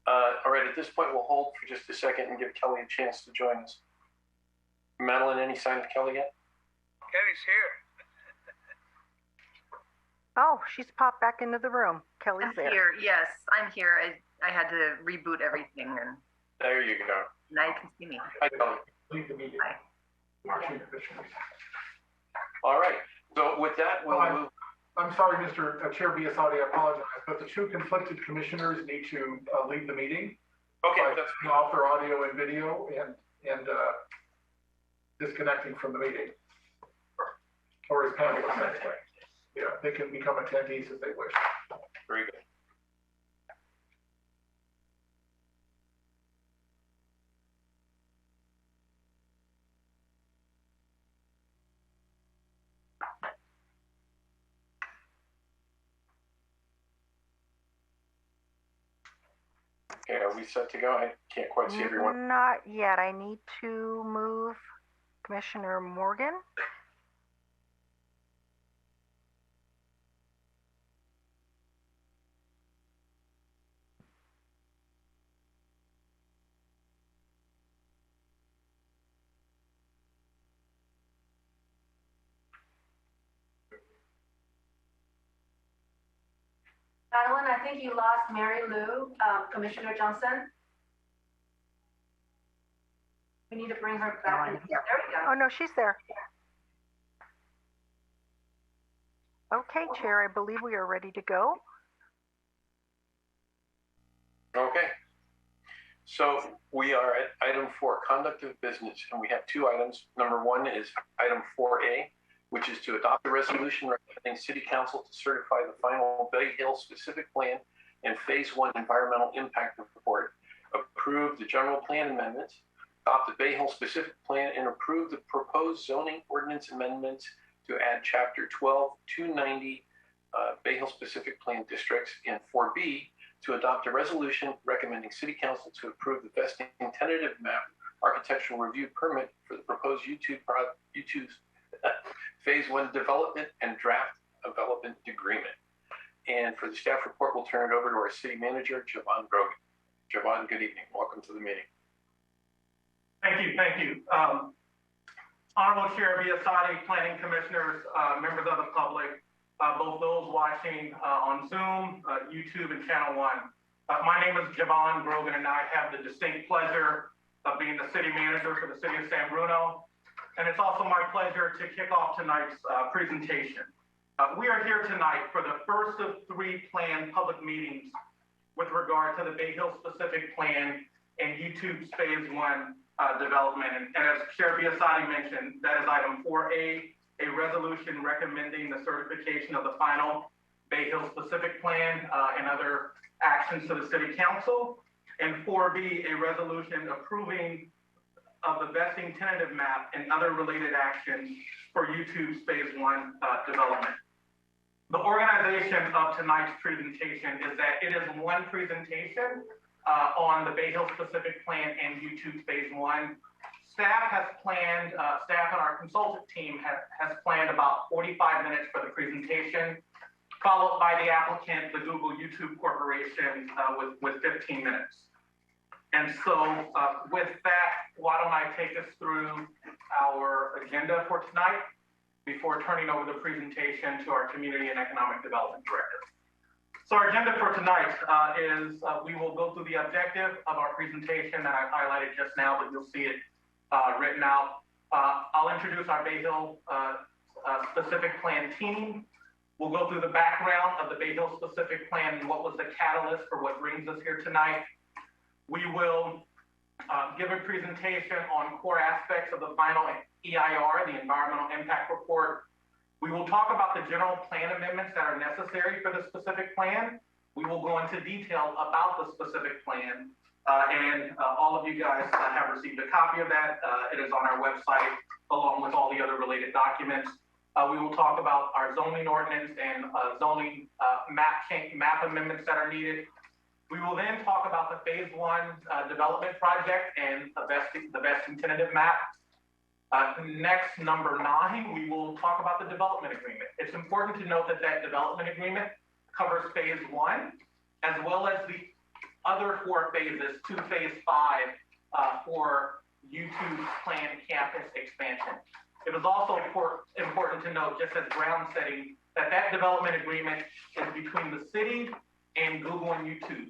All right, at this point, we'll hold for just a second and give Kelly a chance to join us. Madeline, any sign of Kelly yet? Kelly's here. Oh, she's popped back into the room. Kelly's there. Here, yes, I'm here. I had to reboot everything, and There you go. now you can see me. Hi, Kelly. Leave the meeting. Hi. Marching officials. All right, so with that, we'll move. I'm sorry, Mr. Chair Biasotti, I apologize, but the two conflicted commissioners need to leave the meeting. Okay, by that's turning off their audio and video and disconnecting from the meeting. Or as Pam was saying. Yeah, they can become attendees if they wish. very good. Okay, are we set to go? I can't quite see everyone. Not yet. I need to move Commissioner Morgan. Madeline, I think you lost Mary Lou, Commissioner Johnson. We need to bring her back. There we go. Oh, no, she's there. Okay, Chair, I believe we are ready to go. Okay. So we are at item 4, conduct of business, and we have 2 items. Number 1 is item 4A, which is to adopt a resolution recommending City Council to certify the final Bayhill specific plan and Phase 1 environmental impact report, approve the general plan amendments, adopt the Bayhill specific plan, and approve the proposed zoning ordinance amendments to add Chapter 12, 290 Bayhill specific plan districts, and 4B, to adopt a resolution recommending City Council to approve the vesting tentative map architectural review permit for the proposed U2's Phase 1 development and draft development agreement. And for the staff report, we'll turn it over to our city manager, Javon Brogan. Javon, good evening. Welcome to the meeting. Thank you. Honorable Chair Biasotti, planning commissioners, members of the public, both those watching on Zoom, YouTube, and Channel 1. My name is Javon Brogan, and I have the distinct pleasure of being the city manager for the city of San Bruno. And it's also my pleasure to kick off tonight's presentation. We are here tonight for the first of 3 planned public meetings with regard to the Bayhill specific plan and YouTube's Phase 1 development. And as Chair Biasotti mentioned, that is item 4A, a resolution recommending the certification of the final Bayhill specific plan and other actions to the City Council. And 4B, a resolution approving of the vesting tentative map and other related actions for YouTube's Phase 1 development. The organization of tonight's presentation is that it is one presentation on the Bayhill specific plan and YouTube's Phase 1. Staff has planned, staff and our consultant team has planned about 45 minutes for the presentation, followed by the applicant, the Google YouTube Corporation, with 15 minutes. And so with that, why don't I take us through our agenda for tonight before turning over the presentation to our Community and Economic Development Director. So our agenda for tonight is we will go through the objective of our presentation that I've highlighted just now, but you'll see it written out. I'll introduce our Bayhill specific plan team. We'll go through the background of the Bayhill specific plan and what was the catalyst for what brings us here tonight. We will give a presentation on core aspects of the final EIR, the Environmental Impact Report. We will talk about the general plan amendments that are necessary for the specific plan. We will go into detail about the specific plan, and all of you guys have received a copy of that. It is on our website, along with all the other related documents. We will talk about our zoning ordinance and zoning map amendments that are needed. We will then talk about the Phase 1 development project and the vesting tentative map. Next, number 9, we will talk about the development agreement. It's important to note that that development agreement covers Phase 1, as well as the other 4 phases to phase 5 for YouTube's planned campus expansion. It is also important to note, just as ground setting, that development agreement is between the city and Google and YouTube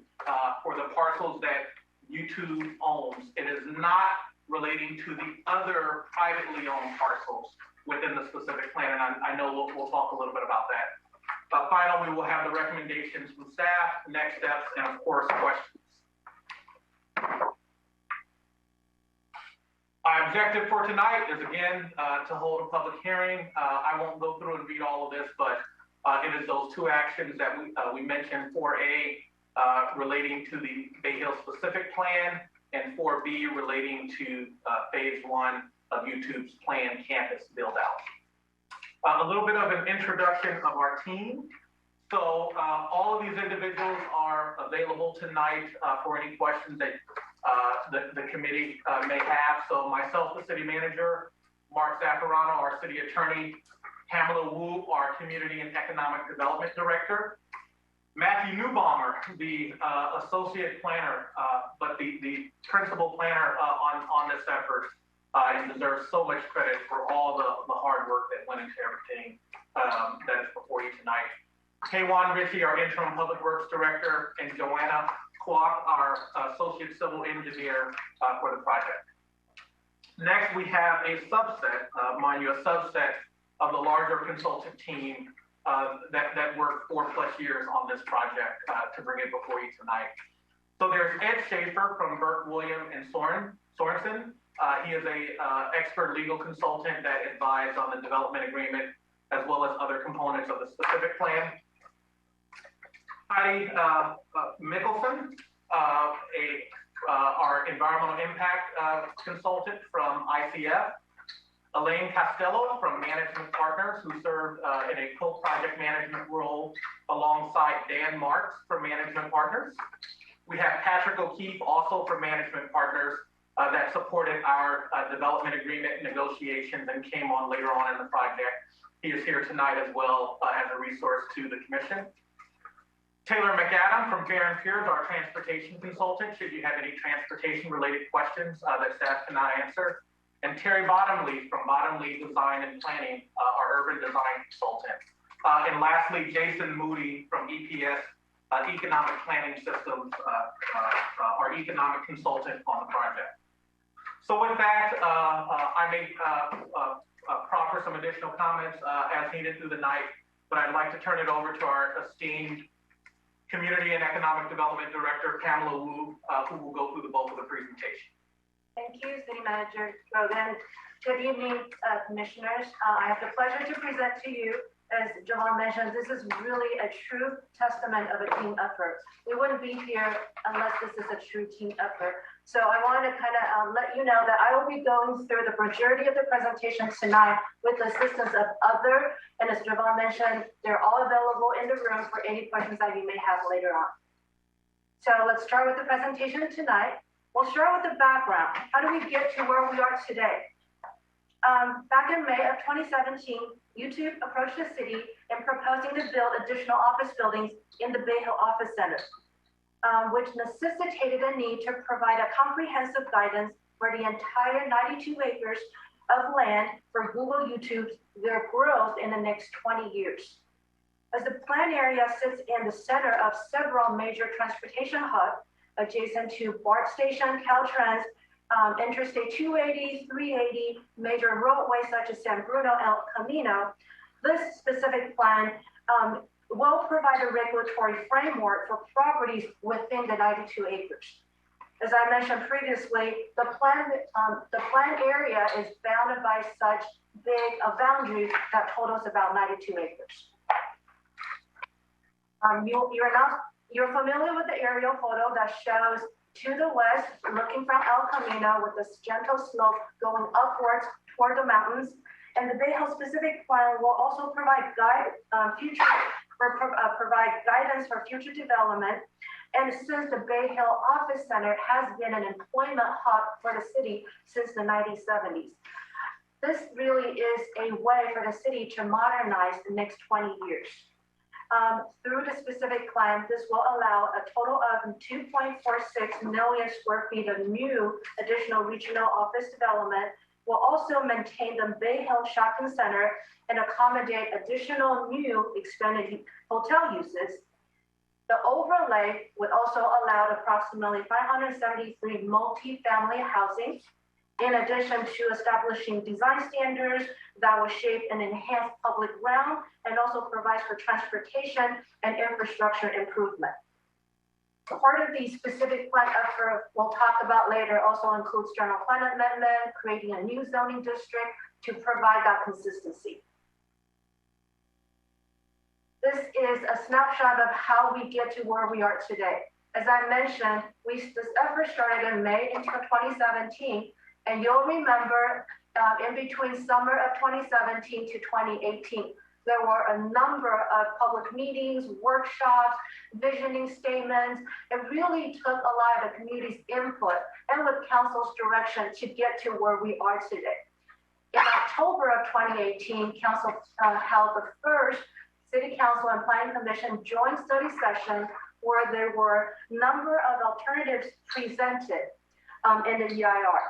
for the parcels that YouTube owns. It is not relating to the other privately owned parcels within the specific plan, and I know we'll talk a little bit about that. Finally, we will have the recommendations from staff, next steps, and of course, questions. Our objective for tonight is again to hold a public hearing. I won't go through and read all of this, but it is those 2 actions that we mentioned, 4A relating to the Bayhill specific plan, and 4B relating to phase 1 of YouTube's planned campus build out. A little bit of an introduction of our team. So all of these individuals are available tonight for any questions that the committee may have. So myself, the city manager, Mark Zaffarano, our city attorney, Pamela Wu, our community and economic development director, Matthew Newbaumer, the associate planner, but the principal planner on this effort, and deserves so much credit for all the hard work that went into everything that is before you tonight. Kaywan Ritchie, our interim public works director, and Joanna Kwok, our associate civil engineer for the project. Next, we have a subset, mind you, a subset of the larger consultant team that worked 4+ years on this project to bring it before you tonight. So there's Ed Schaefer from Burke, William, and Sorensen. He is a expert legal consultant that advised on the development agreement as well as other components of the specific plan. Heidi Mickelson, our environmental impact consultant from ICF. Elaine Costello from Management Partners, who served in a co-project management role alongside Dan Marks from Management Partners. We have Patrick O'Keefe, also from Management Partners, that supported our development agreement negotiations and came on later on in the project. He is here tonight as well as a resource to the commission. Taylor McAdam from Farron Piers, our transportation consultant, should you have any transportation related questions that staff cannot answer. And Terry Bottomley from Bottomley Design and Planning, our urban design consultant. And lastly, Jason Moody from EPS, Economic Planning Systems, our economic consultant on the project. So with that, I may proffer some additional comments as needed through the night, but I'd like to turn it over to our esteemed Community and Economic Development Director, Pamela Wu, who will go through the bulk of the presentation. Thank you, City Manager Rogan. Good evening, commissioners. I have the pleasure to present to you, as Jamal mentioned, this is really a true testament of a team effort. We wouldn't be here unless this is a true team effort. So I want to kind of let you know that I will be going through the majority of the presentation tonight with the assistance of other, and as Jamal mentioned, they're all available in the room for any questions that you may have later on. So let's start with the presentation tonight. We'll start with the background. How do we get to where we are today? Back in May of 2017, YouTube approached the city in proposing to build additional office buildings in the Bayhill Office Center, which necessitated a need to provide a comprehensive guidance for the entire 92 acres of land for Google YouTube's their growth in the next 20 years. As the planned area sits in the center of several major transportation hubs, adjacent to BART Station, Caltrans, Interstate 280, 380, major roadways such as San Bruno, El Camino, this specific plan will provide a regulatory framework for properties within the 92 acres. As I mentioned previously, the planned area is bounded by such big a boundary that totals about 92 acres. You're familiar with the aerial photo that shows to the west, looking from El Camino with this gentle slope going upwards toward the mountains. And the Bayhill specific plan will also provide provide guidance for future development. And since the Bayhill Office Center has been an employment hub for the city since the 1970s, this really is a way for the city to modernize the next 20 years. Through the specific plan, this will allow a total of 2.46 million square feet of new additional regional office development. Will also maintain the Bayhill Shopping Center and accommodate additional new expanded hotel uses. The overlay would also allow approximately 573 multi-family housing, in addition to establishing design standards that will shape and enhance public realm and also provides for transportation and infrastructure improvement. Part of the specific plan effort we'll talk about later also includes general plan amendment, creating a new zoning district to provide that consistency. This is a snapshot of how we get to where we are today. As I mentioned, this effort started in May into 2017, and you'll remember in between summer of 2017 to 2018, there were a number of public meetings, workshops, visioning statements. It really took a lot of the community's input and with council's direction to get to where we are today. In October of 2018, council held the first City Council and Planning Commission joint study session where there were a number of alternatives presented in the EIR.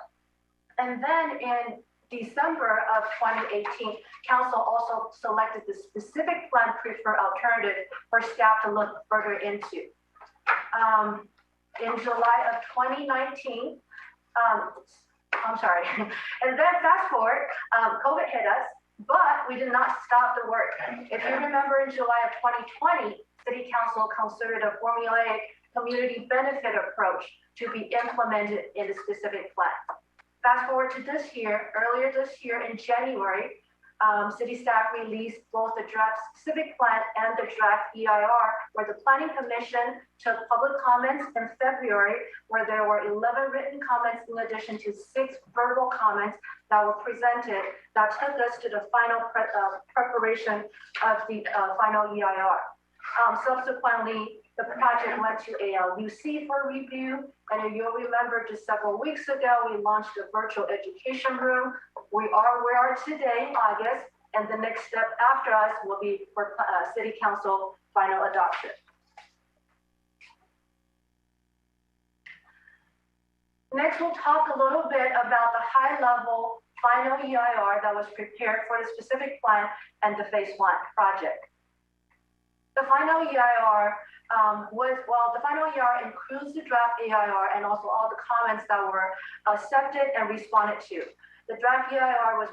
And then in December of 2018, council also selected the specific plan preferred alternative for staff to look further into. In July of 2019, and then fast forward, COVID hit us, but we did not stop the work. If you remember in July of 2020, City Council considered a formulaic community benefit approach to be implemented in the specific plan. Fast forward to this year, earlier this year in January, city staff released both the draft specific plan and the draft EIR, where the Planning Commission took public comments in February, where there were 11 written comments in addition to 6 verbal comments that were presented that took us to the final preparation of the final EIR. Subsequently, the project went to ALUC for review, and you'll remember just several weeks ago, we launched a virtual education room. We are where we are today, August, and the next step after us will be for City Council final adoption. Next, we'll talk a little bit about the high-level final EIR that was prepared for the specific plan and the phase 1 project. The final EIR the final EIR includes the draft EIR and also all the comments that were accepted and responded to. The draft EIR was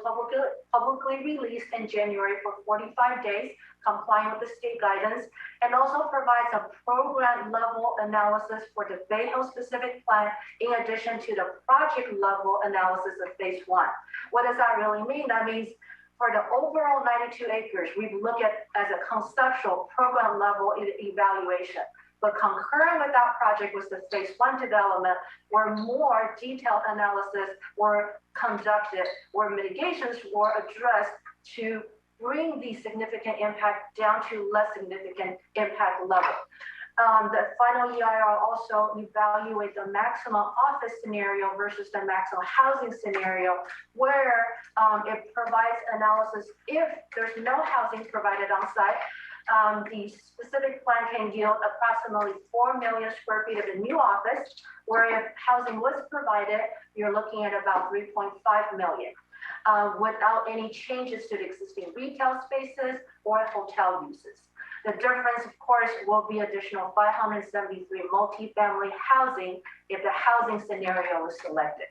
publicly released in January for 45 days, complying with the state guidance, and also provides a program level analysis for the Bayhill specific plan, in addition to the project level analysis of phase 1. What does that really mean? That means for the overall 92 acres, we look at as a conceptual program level evaluation. But concurrent with that project was the phase 1 development, where more detailed analysis were conducted, where mitigations were addressed to bring the significant impact down to less significant impact level. The final EIR also evaluates the maximum office scenario versus the maximum housing scenario, where it provides analysis if there's no housing provided on site. The specific plan can yield approximately 4 million square feet of a new office, where if housing was provided, you're looking at about 3.5 million, without any changes to the existing retail spaces or hotel uses. The difference, of course, will be additional 573 multifamily housing if the housing scenario is selected.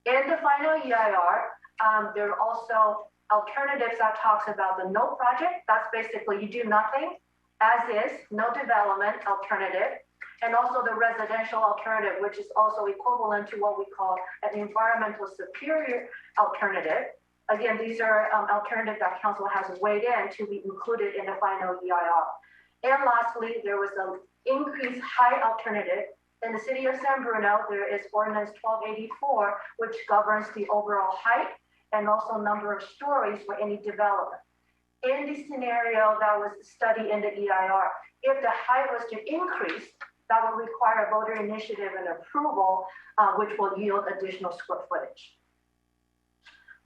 In the final EIR, there are also alternatives that talks about the no project. That's basically you do nothing, as is, no development alternative, and also the residential alternative, which is also equivalent to what we call an environmental superior alternative. Again, these are alternatives that council has weighed in to be included in the final EIR. And lastly, there was an increased height alternative. In the city of San Bruno, there is Ordinance 1284, which governs the overall height and also number of stories for any development. In the scenario that was studied in the EIR, if the height was to increase, that will require a voter initiative and approval, which will yield additional square footage.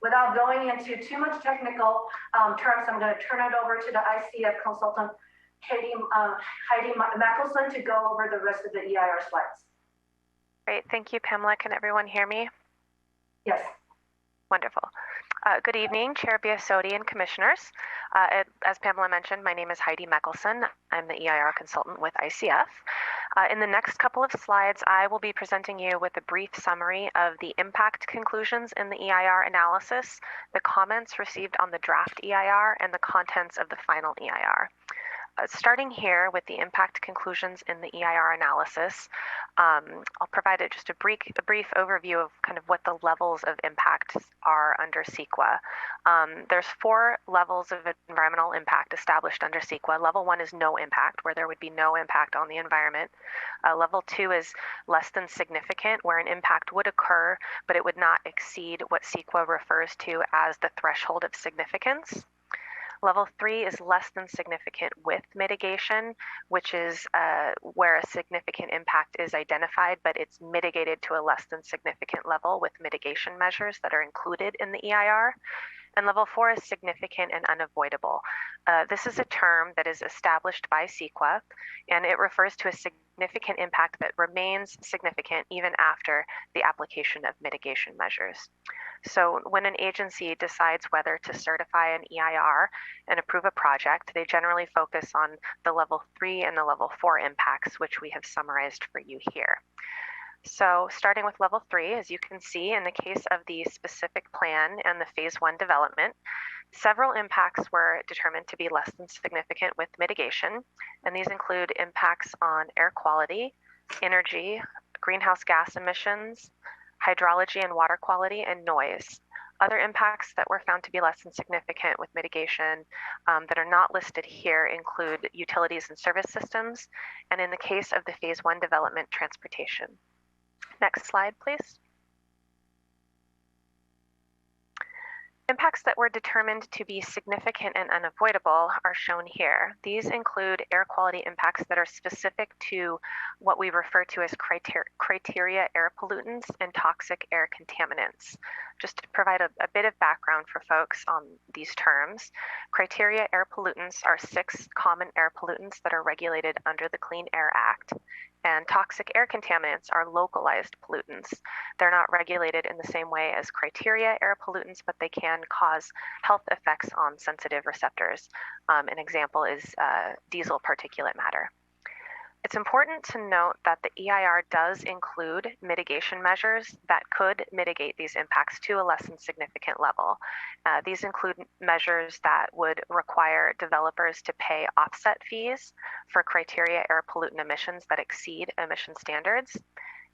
Without going into too much technical terms, I'm going to turn it over to the ICF consultant Heidi Mickelson to go over the rest of the EIR slides. Great, thank you, Pamela. Can everyone hear me? Yes. Wonderful. Good evening, Chair Biasotti and Commissioners. As Pamela mentioned, my name is Heidi Mickelson. I'm the EIR consultant with ICF. In the next couple of slides, I will be presenting you with a brief summary of the impact conclusions in the EIR analysis, the comments received on the draft EIR, and the contents of the final EIR. Starting here with the impact conclusions in the EIR analysis, I'll provide just a brief overview of kind of what the levels of impact are under CEQA. There's 4 levels of environmental impact established under CEQA. Level 1 is no impact, where there would be no impact on the environment. Level 2 is less than significant, where an impact would occur, but it would not exceed what CEQA refers to as the threshold of significance. Level 3 is less than significant with mitigation, which is where a significant impact is identified, but it's mitigated to a less than significant level with mitigation measures that are included in the EIR. And level 4 is significant and unavoidable. This is a term that is established by CEQA, and it refers to a significant impact that remains significant even after the application of mitigation measures. So when an agency decides whether to certify an EIR and approve a project, they generally focus on the level 3 and the level 4 impacts, which we have summarized for you here. So starting with level 3, as you can see in the case of the specific plan and the phase 1 development, several impacts were determined to be less than significant with mitigation, and these include impacts on air quality, energy, greenhouse gas emissions, hydrology and water quality, and noise. Other impacts that were found to be less than significant with mitigation that are not listed here include utilities and service systems, and in the case of the phase 1 development, transportation. Next slide, please. Impacts that were determined to be significant and unavoidable are shown here. These include air quality impacts that are specific to what we refer to as criteria air pollutants and toxic air contaminants. Just to provide a bit of background for folks on these terms, criteria air pollutants are 6 common air pollutants that are regulated under the Clean Air Act. And toxic air contaminants are localized pollutants. They're not regulated in the same way as criteria air pollutants, but they can cause health effects on sensitive receptors. An example is diesel particulate matter. It's important to note that the EIR does include mitigation measures that could mitigate these impacts to a less than significant level. These include measures that would require developers to pay offset fees for criteria air pollutant emissions that exceed emission standards,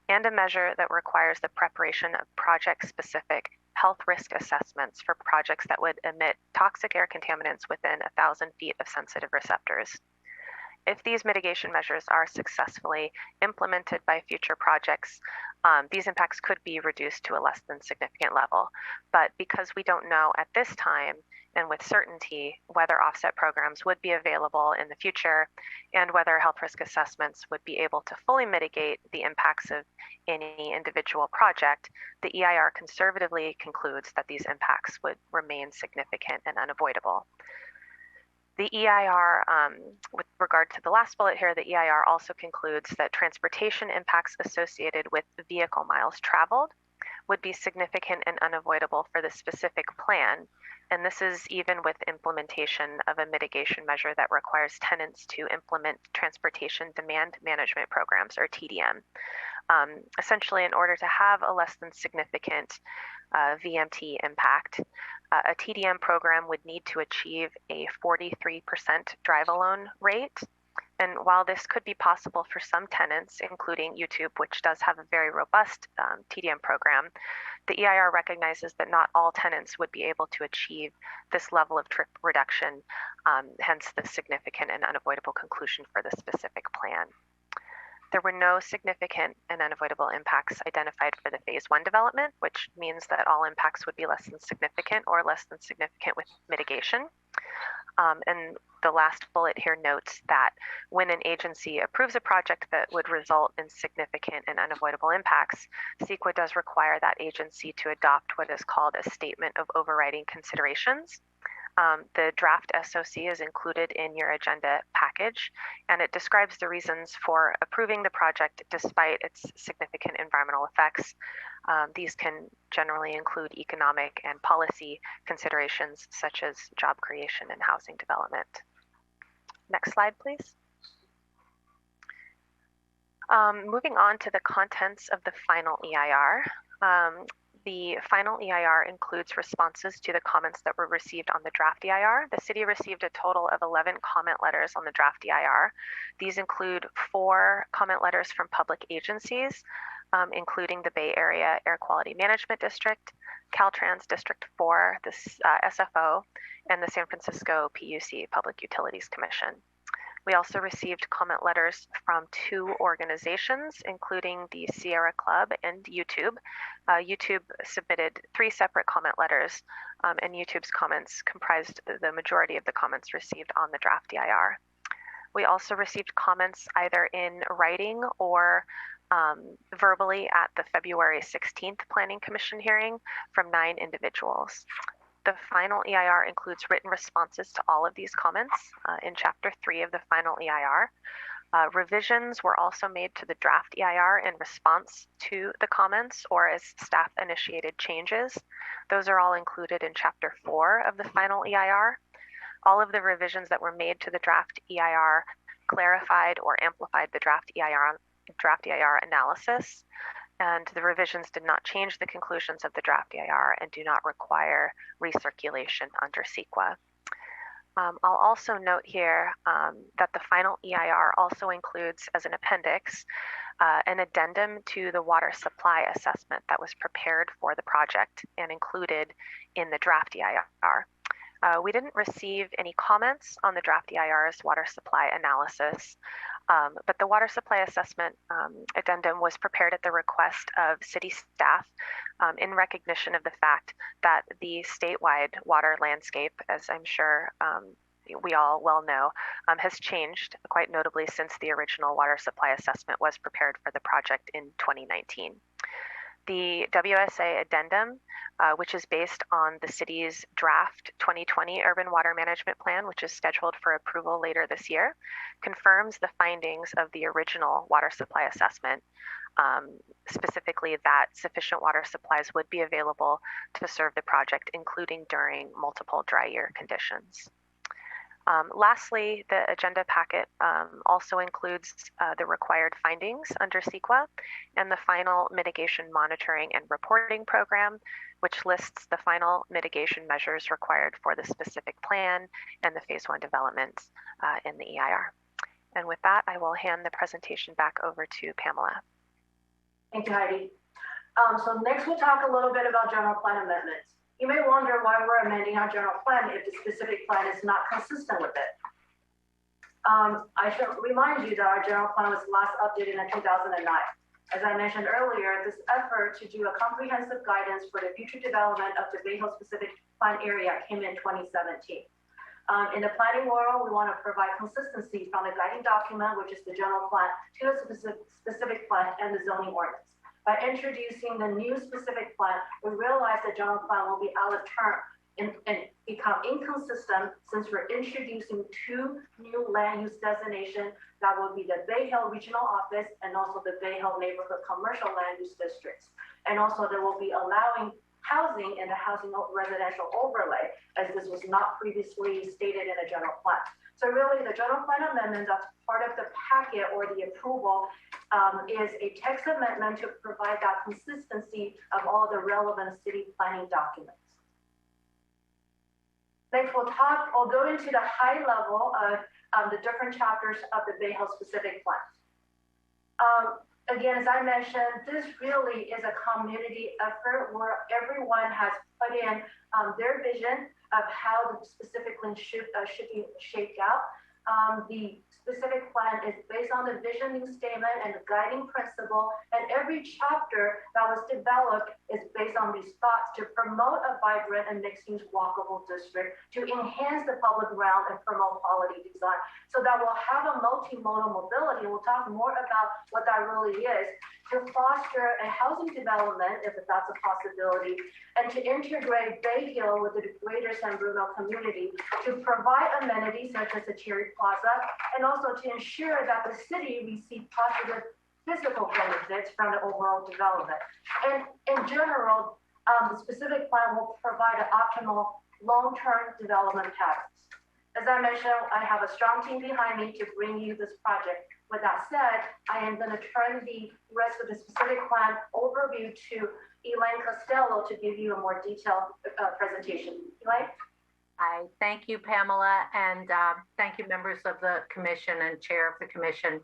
and a measure that requires the preparation of project-specific health risk assessments for projects that would emit toxic air contaminants within 1,000 feet of sensitive receptors. If these mitigation measures are successfully implemented by future projects, these impacts could be reduced to a less than significant level. But because we don't know at this time and with certainty whether offset programs would be available in the future and whether health risk assessments would be able to fully mitigate the impacts of any individual project, the EIR conservatively concludes that these impacts would remain significant and unavoidable. The EIR, with regard to the last bullet here, the EIR also concludes that transportation impacts associated with vehicle miles traveled would be significant and unavoidable for the specific plan. And this is even with implementation of a mitigation measure that requires tenants to implement transportation demand management programs, or TDM. Essentially, in order to have a less than significant VMT impact, a TDM program would need to achieve a 43% drive alone rate. And while this could be possible for some tenants, including YouTube, which does have a very robust TDM program, the EIR recognizes that not all tenants would be able to achieve this level of trip reduction, hence the significant and unavoidable conclusion for the specific plan. There were no significant and unavoidable impacts identified for the phase 1 development, which means that all impacts would be less than significant or less than significant with mitigation. And the last bullet here notes that when an agency approves a project that would result in significant and unavoidable impacts, CEQA does require that agency to adopt what is called a statement of overriding considerations. The draft SOC is included in your agenda package, and it describes the reasons for approving the project despite its significant environmental effects. These can generally include economic and policy considerations such as job creation and housing development. Next slide, please. Moving on to the contents of the final EIR. The final EIR includes responses to the comments that were received on the draft EIR. The city received a total of 11 comment letters on the draft EIR. These include 4 comment letters from public agencies, including the Bay Area Air Quality Management District, Caltrans District 4, the SFO, and the San Francisco PUC, Public Utilities Commission. We also received comment letters from 2 organizations, including the Sierra Club and YouTube. YouTube submitted 3 separate comment letters, and YouTube's comments comprised the majority of the comments received on the draft EIR. We also received comments either in writing or verbally at the February 16th Planning Commission hearing from 9 individuals. The final EIR includes written responses to all of these comments in Chapter 3 of the final EIR. Revisions were also made to the draft EIR in response to the comments or as staff-initiated changes. Those are all included in Chapter 4 of the final EIR. All of the revisions that were made to the draft EIR clarified or amplified the draft EIR analysis, and the revisions did not change the conclusions of the draft EIR and do not require recirculation under CEQA. I'll also note here that the final EIR also includes as an appendix an addendum to the water supply assessment that was prepared for the project and included in the draft EIR. We didn't receive any comments on the draft EIR's water supply analysis, but the water supply assessment addendum was prepared at the request of city staff in recognition of the fact that the statewide water landscape, as I'm sure we all well know, has changed quite notably since the original water supply assessment was prepared for the project in 2019. The WSA addendum, which is based on the city's draft 2020 Urban Water Management Plan, which is scheduled for approval later this year, confirms the findings of the original water supply assessment, specifically that sufficient water supplies would be available to serve the project, including during multiple dry year conditions. Lastly, the agenda packet also includes the required findings under CEQA and the final mitigation monitoring and reporting program, which lists the final mitigation measures required for the specific plan and the Phase 1 developments in the EIR. And with that, I will hand the presentation back over to Pamela. Thank you, Heidi. So next we'll talk a little bit about general plan amendments. You may wonder why we're amending our general plan if the specific plan is not consistent with it. I should remind you that our general plan was last updated in 2009. As I mentioned earlier, this effort to do a comprehensive guidance for the future development of the Bayhill specific plan area came in 2017. In the planning world, we want to provide consistency from the guiding document, which is the general plan, to the specific plan and the zoning ordinance. By introducing the new specific plan, we realize the general plan will be out of turn and become inconsistent since we're introducing 2 new land use designations that will be the Bayhill Regional Office and also the Bayhill Neighborhood Commercial Land Use Districts. And also there will be allowing housing in the housing residential overlay, as this was not previously stated in a general plan. So really the general plan amendment that's part of the packet or the approval is a text amendment to provide that consistency of all the relevant city planning documents. Next, we'll go into the high level of the different chapters of the Bayhill specific plans. Again, as I mentioned, this really is a community effort where everyone has put in their vision of how the specific plan should be shaped out. The specific plan is based on the vision statement and the guiding principle, and every chapter that was developed is based on these thoughts to promote a vibrant and mixed-use walkable district, to enhance the public realm and promote quality design, so that we'll have a multimodal mobility. We'll talk more about what that really is, to foster a housing development, if that's a possibility, and to integrate Bayhill with the greater San Bruno community to provide amenities such as the Cherry Plaza, and also to ensure that the city receives positive physical benefits from the overall development. And in general, the specific plan will provide an optimal long-term development path. As I mentioned, I have a strong team behind me to bring you this project. With that said, I am going to turn the rest of the specific plan overview to Elaine Costello to give you a more detailed presentation. Elaine? Hi, thank you, Pamela, and thank you, members of the commission and chair of the commission.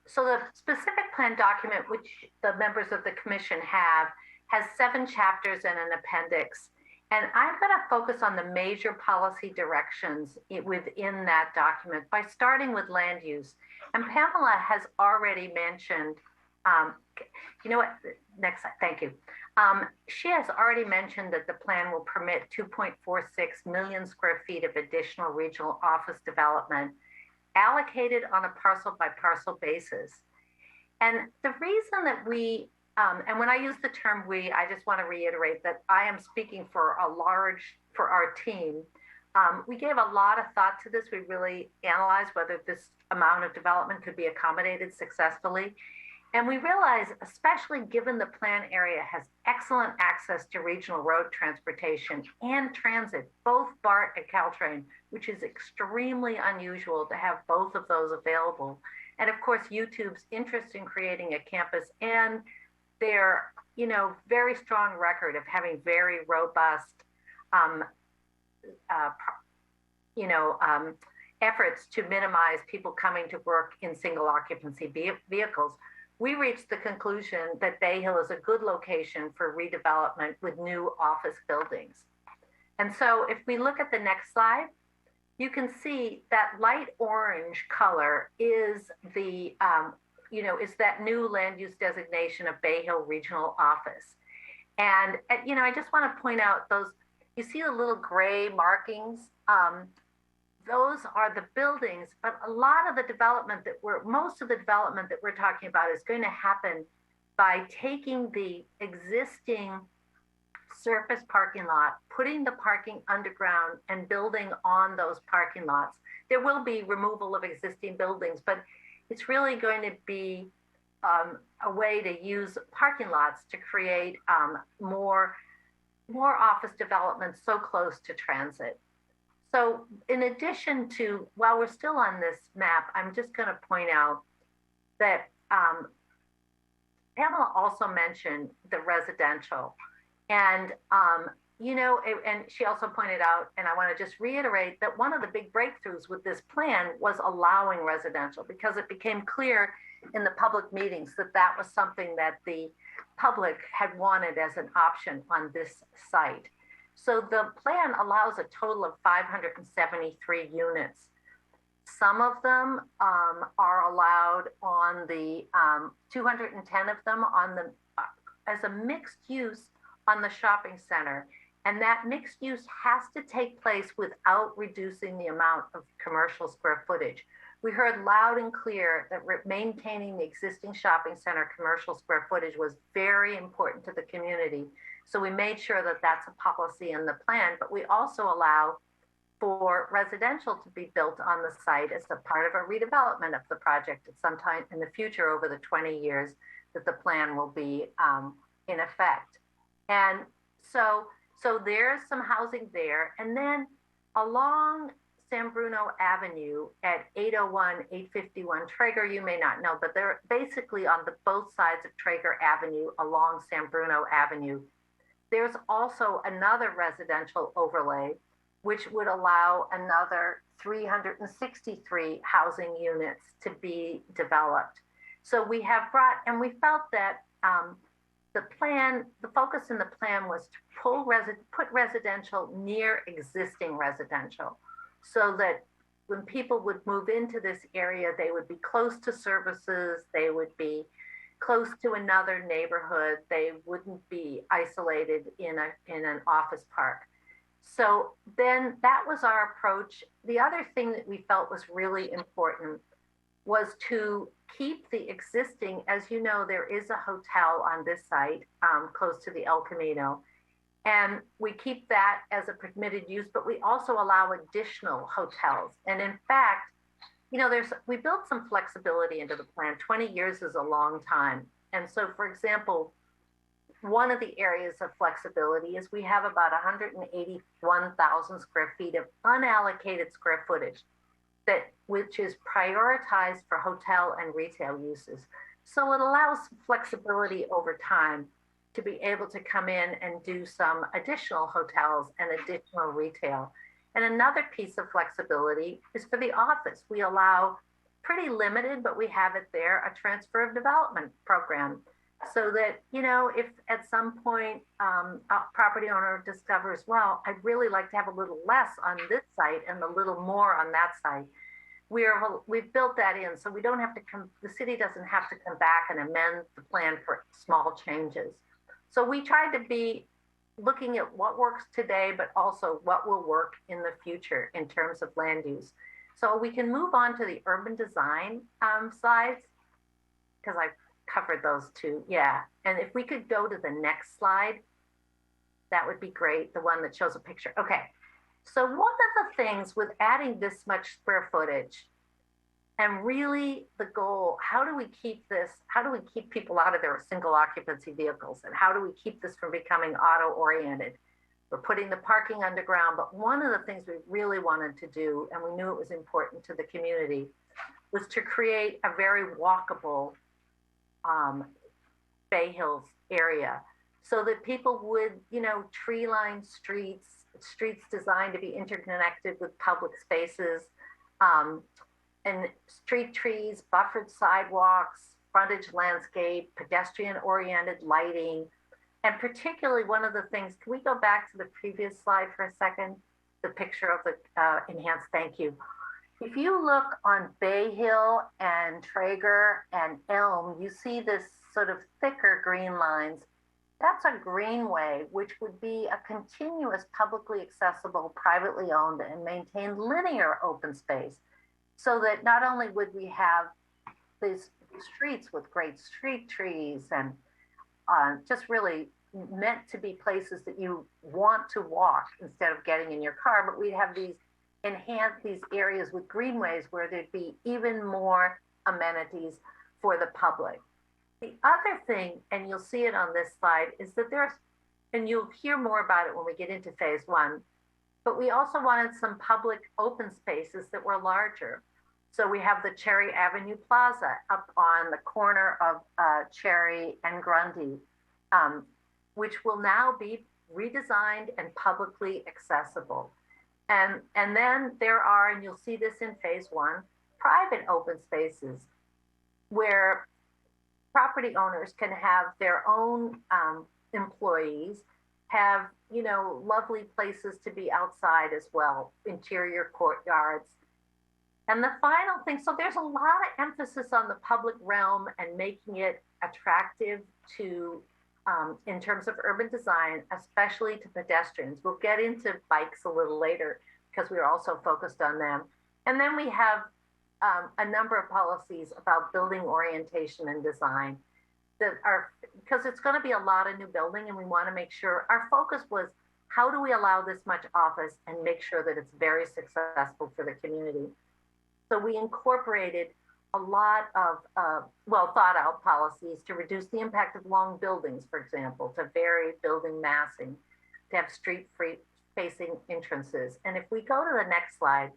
So the specific plan document, which the members of the commission have, has 7 chapters and an appendix. And I'm going to focus on the major policy directions within that document by starting with land use. And Pamela has already mentioned, you know what, next slide, thank you. She has already mentioned that the plan will permit 2.46 million square feet of additional regional office development allocated on a parcel by parcel basis. And the reason that we, and when I use the term we, I just want to reiterate that I am speaking for our team. We gave a lot of thought to this. We really analyzed whether this amount of development could be accommodated successfully. And we realized, especially given the plan area has excellent access to regional road transportation and transit, both BART and Caltrain, which is extremely unusual to have both of those available. And of course, YouTube's interest in creating a campus and their, very strong record of having very robust, efforts to minimize people coming to work in single occupancy vehicles. We reached the conclusion that Bayhill is a good location for redevelopment with new office buildings. And so if we look at the next slide, you can see that light orange color is the, is that new land use designation of Bayhill Regional Office. And, I just want to point out those, you see the little gray markings? Those are the buildings, but a lot of the development most of the development that we're talking about is going to happen by taking the existing surface parking lot, putting the parking underground and building on those parking lots. There will be removal of existing buildings, but it's really going to be a way to use parking lots to create more office development so close to transit. So in addition to, while we're still on this map, I'm just going to point out that Pamela also mentioned the residential. And, and she also pointed out, and I want to just reiterate that one of the big breakthroughs with this plan was allowing residential, because it became clear in the public meetings that that was something that the public had wanted as an option on this site. So the plan allows a total of 573 units. Some of them are allowed on the 210 of them on the as a mixed use on the shopping center. And that mixed use has to take place without reducing the amount of commercial square footage. We heard loud and clear that maintaining the existing shopping center commercial square footage was very important to the community. So we made sure that that's a policy in the plan, but we also allow for residential to be built on the site as a part of a redevelopment of the project at some time in the future over the 20 years that the plan will be in effect. And so there's some housing there. And then along San Bruno Avenue at 801, 851 Traeger, you may not know, but they're basically on both sides of Traeger Avenue along San Bruno Avenue. There's also another residential overlay, which would allow another 363 housing units to be developed. So we have we felt that the focus in the plan was to put residential near existing residential, so that when people would move into this area, they would be close to services, they would be close to another neighborhood, they wouldn't be isolated in an office park. So then that was our approach. The other thing that we felt was really important was to keep the existing, as you know, there is a hotel on this site close to the El Camino. And we keep that as a permitted use, but we also allow additional hotels. And in fact, you know, we built some flexibility into the plan. 20 years is a long time. And so, for example, one of the areas of flexibility is we have about 181,000 square feet of unallocated square footage, which is prioritized for hotel and retail uses. So it allows flexibility over time to be able to come in and do some additional hotels and additional retail. And another piece of flexibility is for the office. We allow pretty limited, but we have it there, a transfer of development program. So that, you know, if at some point a property owner discovers, well, I'd really like to have a little less on this site and a little more on that site, we've built that in. So we don't have to the city doesn't have to come back and amend the plan for small changes. So we tried to be looking at what works today, but also what will work in the future in terms of land use. So we can move on to the urban design slides, because I covered those two. Yeah. And if we could go to the next slide, that would be great. The one that shows a picture. Okay. So one of the things with adding this much square footage, and really the goal, how do we keep people out of their single occupancy vehicles? And how do we keep this from becoming auto oriented? We're putting the parking underground, but one of the things we really wanted to do, and we knew it was important to the community, was to create a very walkable Bayhill area, so that people would, you know, tree-lined streets designed to be interconnected with public spaces, and street trees, buffered sidewalks, frontage landscape, pedestrian-oriented lighting, and particularly one of the things, can we go back to the previous slide for a second? The picture of the enhanced, thank you. If you look on Bayhill and Traeger and Elm, you see this sort of thicker green lines. That's a greenway, which would be a continuous, publicly accessible, privately owned and maintained linear open space. So that not only would we have these streets with great street trees and just really meant to be places that you want to walk instead of getting in your car, but we'd have these areas with greenways where there'd be even more amenities for the public. The other thing, and you'll see it on this slide, is that and you'll hear more about it when we get into phase one, but we also wanted some public open spaces that were larger. So we have the Cherry Avenue Plaza up on the corner of Cherry and Grundy, which will now be redesigned and publicly accessible. And then there are, and you'll see this in phase one, private open spaces where property owners can have their own employees, have, you know, lovely places to be outside as well, interior courtyards. And the final thing, so there's a lot of emphasis on the public realm and making it attractive to, in terms of urban design, especially to pedestrians. We'll get into bikes a little later because we're also focused on them. And then we have a number of policies about building orientation and design that are, because it's going to be a lot of new building, and we want to make sure our focus was how do we allow this much office and make sure that it's very successful for the community. So we incorporated a lot of well thought out policies to reduce the impact of long buildings, for example, to vary building massing, to have street facing entrances. And if we go to the next slide,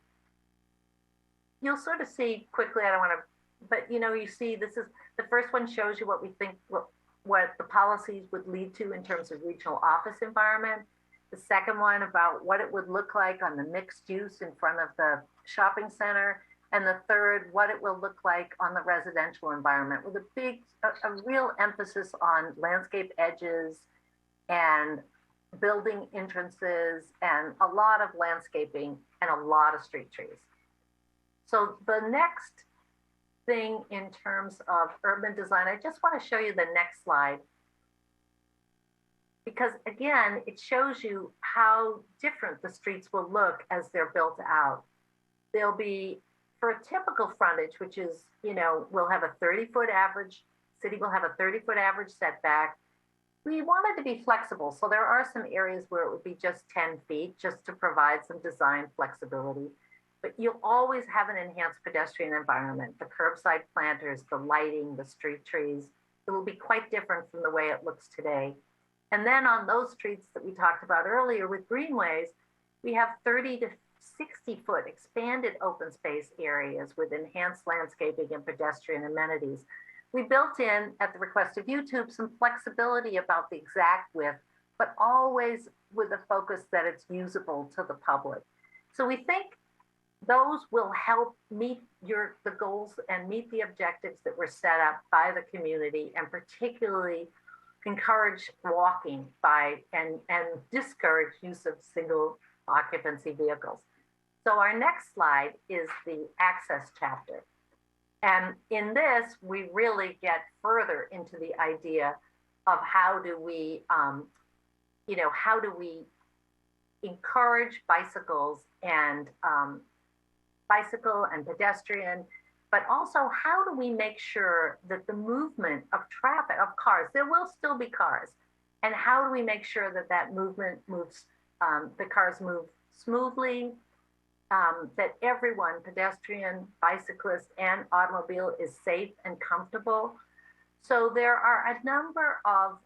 you'll sort of see quickly, I don't want to, but you know, you see this is, the first one shows you what we think, what the policies would lead to in terms of regional office environment. The second one about what it would look like on the mixed use in front of the shopping center. And the third, what it will look like on the residential environment, with a real emphasis on landscape edges and building entrances and a lot of landscaping and a lot of street trees. So the next thing in terms of urban design, I just want to show you the next slide, because again, it shows you how different the streets will look as they're built out. They'll be for a typical frontage, which is, we'll have a 30-foot average, city will have a 30-foot average setback. We wanted to be flexible. So there are some areas where it would be just 10 feet, just to provide some design flexibility. But you'll always have an enhanced pedestrian environment, the curbside planters, the lighting, the street trees. It will be quite different from the way it looks today. And then on those streets that we talked about earlier with greenways, we have 30 to 60-foot expanded open space areas with enhanced landscaping and pedestrian amenities. We built in, at the request of YouTube, some flexibility about the exact width, but always with the focus that it's usable to the public. So we think those will help meet the goals and meet the objectives that were set up by the community, and particularly encourage walking and discourage use of single occupancy vehicles. So our next slide is the access chapter. And in this, we really get further into the idea of how do we encourage bicycles and bicycle and pedestrian, but also how do we make sure that the movement of traffic, of cars, there will still be cars, and how do we make sure that that movement moves, the cars move smoothly, that everyone, pedestrian, bicyclist, and automobile is safe and comfortable. So there are a number of,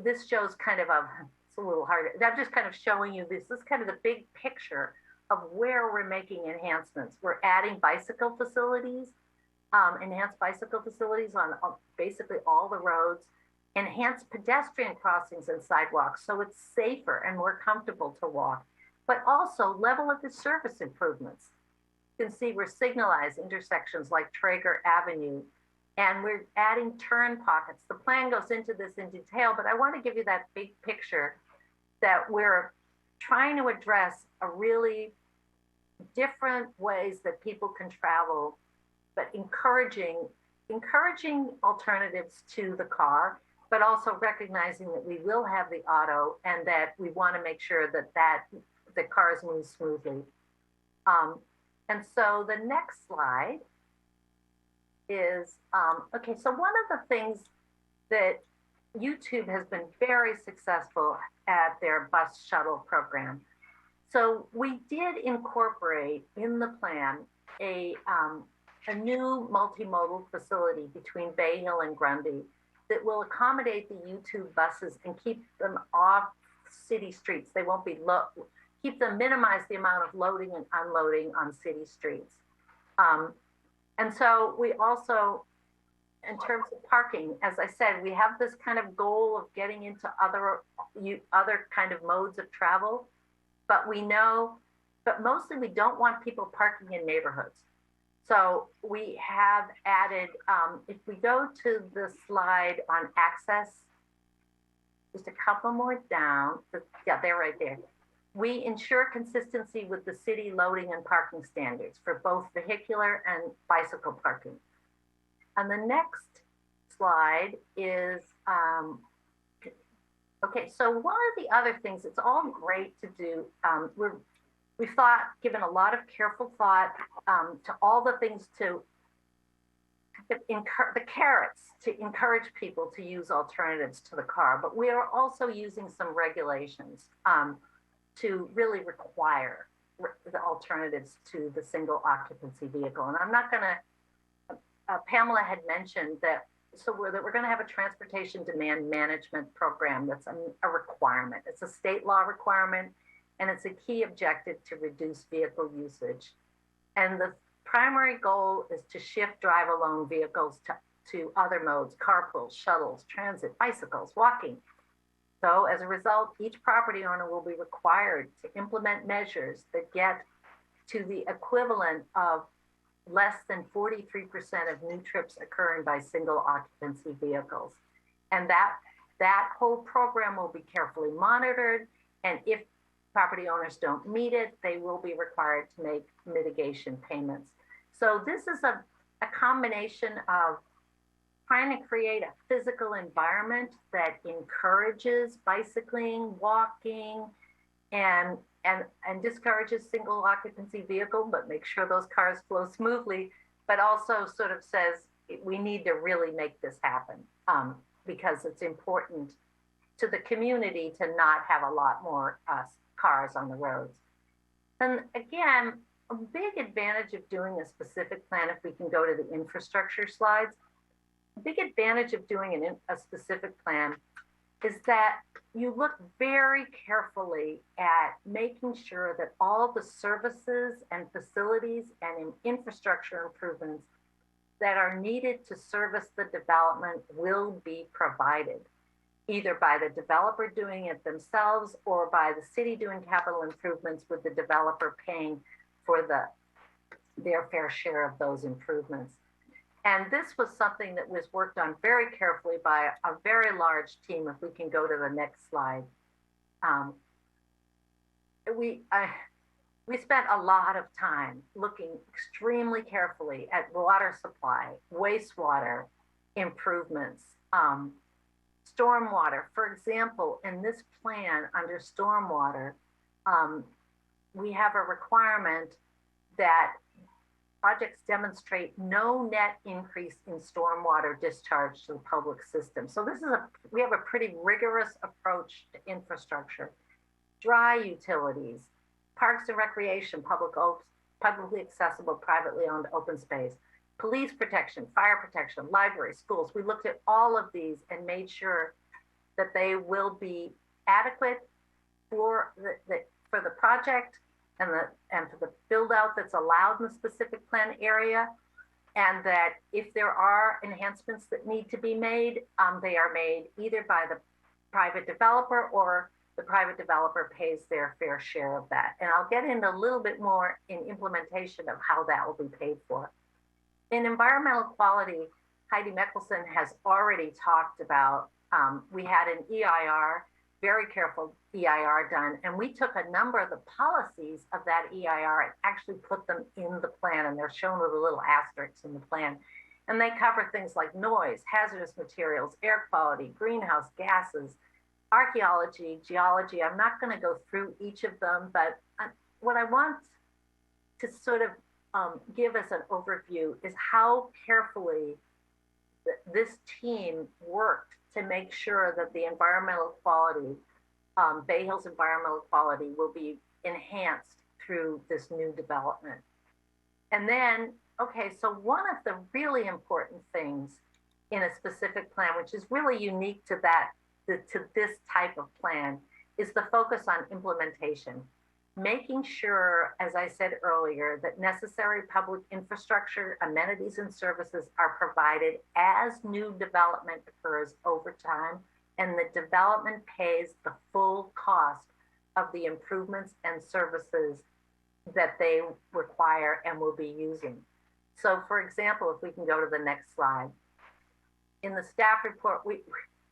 this shows kind of it's a little harder. I'm just kind of showing you this. This is kind of the big picture of where we're making enhancements. We're adding bicycle facilities, enhanced bicycle facilities on basically all the roads, enhanced pedestrian crossings and sidewalks so it's safer and more comfortable to walk, but also level of the service improvements. You can see we're signalized intersections like Traeger Avenue, and we're adding turn pockets. The plan goes into this in detail, but I want to give you that big picture that we're trying to address a really different ways that people can travel, but encouraging alternatives to the car, but also recognizing that we will have the auto and that we want to make sure that the cars move smoothly. And so the next slide is, okay, so one of the things that YouTube has been very successful at their bus shuttle program. So we did incorporate in the plan a new multimodal facility between Bayhill and Grundy that will accommodate the YouTube buses and keep them off city streets. They won't be minimize the amount of loading and unloading on city streets. And so we also, in terms of parking, as I said, we have this kind of goal of getting into other kind of modes of travel, but mostly we don't want people parking in neighborhoods. So we have added, if we go to the slide on access, just a couple more down, yeah, they're right there. We ensure consistency with the city loading and parking standards for both vehicular and bicycle parking. And the next slide is, okay, so one of the other things, it's all great to do, we've given a lot of careful thought to all the things the carrots to encourage people to use alternatives to the car, but we are also using some regulations to really require the alternatives to the single occupancy vehicle. And I'm not gonna, Pamela had mentioned that, we're going to have a transportation demand management program that's a requirement. It's a state law requirement, and it's a key objective to reduce vehicle usage. And the primary goal is to shift drive-alone vehicles to other modes, carpools, shuttles, transit, bicycles, walking. So as a result, each property owner will be required to implement measures that get to the equivalent of less than 43% of new trips occurring by single occupancy vehicles. And that whole program will be carefully monitored. And if property owners don't meet it, they will be required to make mitigation payments. So this is a combination of trying to create a physical environment that encourages bicycling, walking, and and discourages single occupancy vehicle, but make sure those cars flow smoothly, but also sort of says we need to really make this happen because it's important to the community to not have a lot more cars on the roads. And again, a big advantage of doing a specific plan, if we can go to the infrastructure slides, a big advantage of doing a specific plan is that you look very carefully at making sure that all the services and facilities and infrastructure improvements that are needed to service the development will be provided, either by the developer doing it themselves or by the city doing capital improvements with the developer paying for their fair share of those improvements. And this was something that was worked on very carefully by a very large team. If we can go to the next slide. We spent a lot of time looking extremely carefully at water supply, wastewater improvements, stormwater. For example, in this plan under stormwater, we have a requirement that projects demonstrate no net increase in stormwater discharge to the public system. So we have a pretty rigorous approach to infrastructure. Dry utilities, parks and recreation, publicly accessible, privately owned open space, police protection, fire protection, libraries, schools. We looked at all of these and made sure that they will be adequate for the project and for the build out that's allowed in the specific plan area, and that if there are enhancements that need to be made, they are made either by the private developer or the private developer pays their fair share of that. And I'll get into a little bit more in implementation of how that will be paid for. In environmental quality, Heidi Mickelson has already talked about, we had an EIR, very careful EIR done, and we took a number of the policies of that EIR and actually put them in the plan, and they're shown with a little asterisk in the plan. And they cover things like noise, hazardous materials, air quality, greenhouse gases, archaeology, geology. I'm not going to go through each of them, but what I want to sort of give us an overview is how carefully this team worked to make sure that the environmental quality, Bayhill's environmental quality, will be enhanced through this new development. And then, okay, so one of the really important things in a specific plan, which is really unique to this type of plan, is the focus on implementation. Making sure, as I said earlier, that necessary public infrastructure, amenities, and services are provided as new development occurs over time, and the development pays the full cost of the improvements and services that they require and will be using. So, for example, if we can go to the next slide. In the staff report,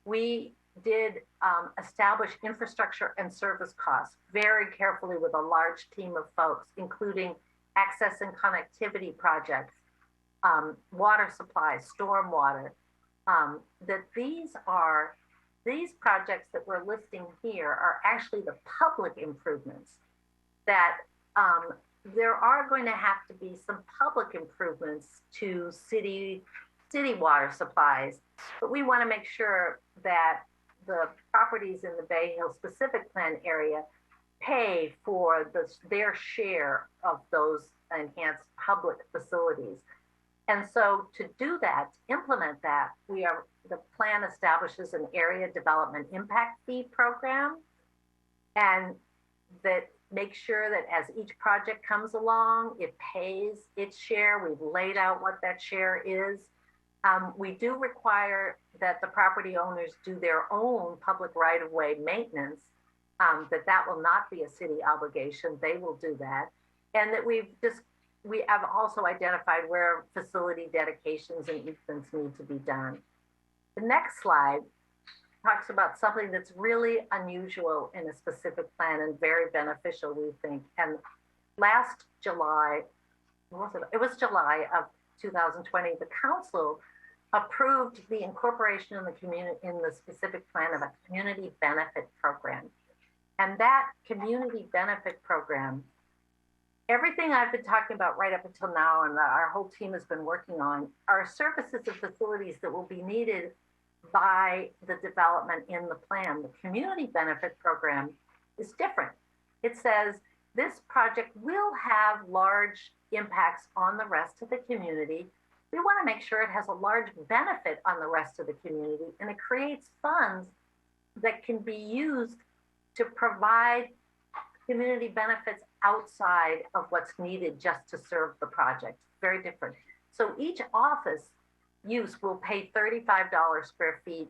we did establish infrastructure and service costs very carefully with a large team of folks, including access and connectivity projects, water supply, stormwater, that these projects that we're listing here are actually the public improvements that there are going to have to be some public improvements to city water supplies, but we want to make sure that the properties in the Bayhill specific plan area pay for their share of those enhanced public facilities. And so to do that, to implement that, the plan establishes an area development impact fee program, and that makes sure that as each project comes along, it pays its share. We've laid out what that share is. We do require that the property owners do their own public right-of-way maintenance, that will not be a city obligation. They will do that. And that we have also identified where facility dedications and easements need to be done. The next slide talks about something that's really unusual in a specific plan and very beneficial, we think. And last July, it was July of 2020, the council approved the incorporation in the specific plan of a community benefit program. And that community benefit program, everything I've been talking about right up until now and our whole team has been working on are services and facilities that will be needed by the development in the plan. The community benefit program is different. It says this project will have large impacts on the rest of the community. We want to make sure it has a large benefit on the rest of the community, and it creates funds that can be used to provide community benefits outside of what's needed just to serve the project. Very different. So each office use will pay $35 square feet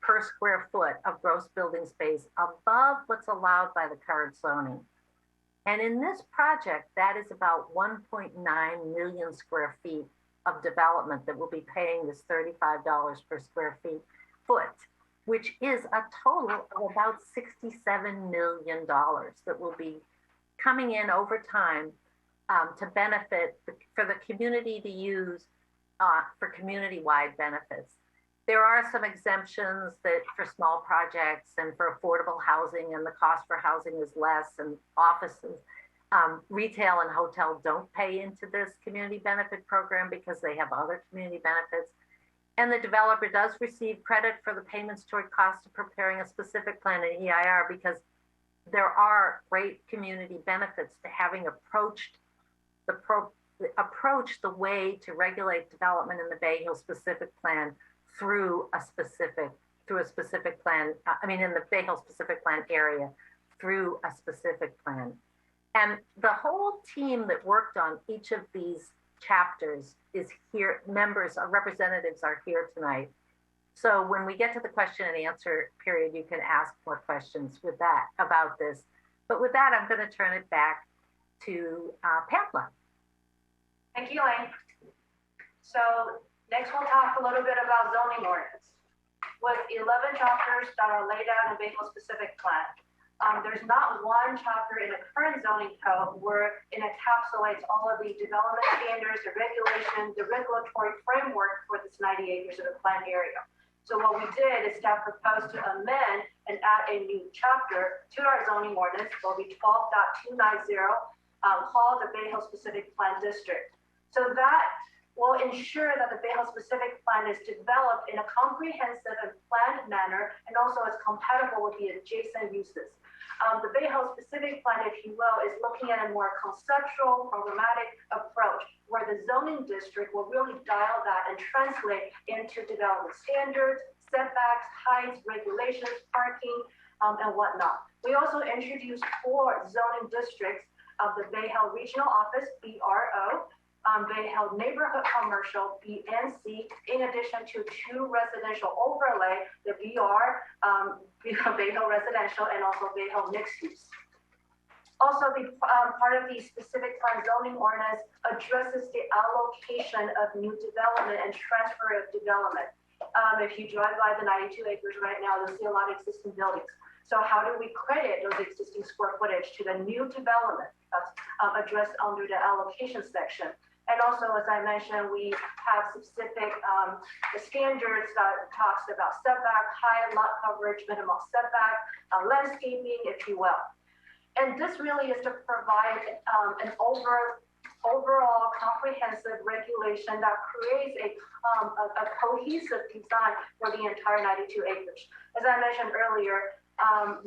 per square foot of gross building space above what's allowed by the current zoning. And in this project, that is about 1.9 million square feet of development that will be paying this $35 per square foot, which is a total of about $67 million that will be coming in over time to benefit for the community to use for community-wide benefits. There are some exemptions that for small projects and for affordable housing, and the cost for housing is less, and offices, retail and hotel don't pay into this community benefit program because they have other community benefits. And the developer does receive credit for the payments toward cost of preparing a specific plan in EIR because there are great community benefits to having approached the way to regulate development in the Bayhill specific plan through a specific plan, in the Bayhill specific plan area through a specific plan. And the whole team that worked on each of these chapters is here, representatives are here tonight. So when we get to the question and answer period, you can ask more questions about this. But with that, I'm going to turn it back to Pamela. Thank you, Elaine. So next we'll talk a little bit about zoning ordinance. With 11 chapters that are laid out in Bayhill specific plan, there's not one chapter in the current zoning code where it encapsulates all of the development standards, the regulation, the regulatory framework for this 90 acres of the planned area. So what we did is staff proposed to amend and add a new chapter to our zoning ordinance, will be 12.290, called the Bayhill specific plan district. So that will ensure that the Bayhill specific plan is developed in a comprehensive and planned manner, and also is compatible with the adjacent uses. The Bayhill specific plan, if you will, is looking at a more conceptual, programmatic approach where the zoning district will really dial that and translate into development standards, setbacks, heights, regulations, parking, and whatnot. We also introduced 4 zoning districts of the Bayhill Regional Office, BRO, Bayhill Neighborhood Commercial, BNC, in addition to 2 residential overlay, the BR, Bayhill Residential, and also Bayhill Mixed Use. Also, the part of the specific plan zoning ordinance addresses the allocation of new development and transfer of development. If you drive by the 92 acres right now, you'll see a lot of existing buildings. So how do we credit those existing square footage to the new development that's addressed under the allocation section? And also, as I mentioned, we have specific standards that talks about setback, high lot coverage, minimal setback, landscaping, if you will. And this really is to provide an overall comprehensive regulation that creates a cohesive design for the entire 92 acres. As I mentioned earlier,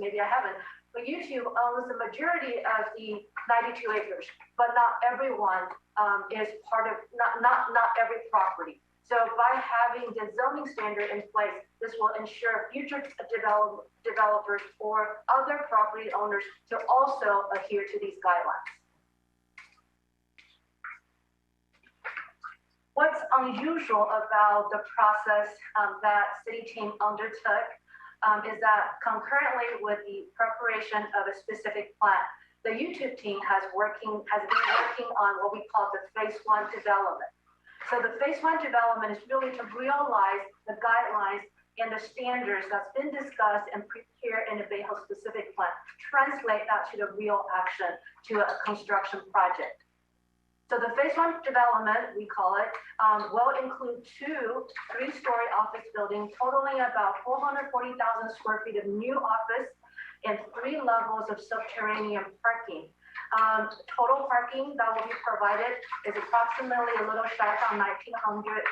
maybe I haven't, but YouTube owns the majority of the 92 acres, but not everyone is part of, not every property. So by having the zoning standard in place, this will ensure future developers or other property owners to also adhere to these guidelines. What's unusual about the process that city team undertook is that concurrently with the preparation of a specific plan, the YouTube team has been working on what we call the phase 1 development. So the phase 1 development is really to realize the guidelines and the standards that's been discussed and prepared in the Bayhill specific plan, translate that to the real action to a construction project. So the phase 1 development, we call it, will include 2 3-story office buildings totaling about 440,000 square feet of new office and 3 levels of subterranean parking. Total parking that will be provided is approximately a little shy of 1,900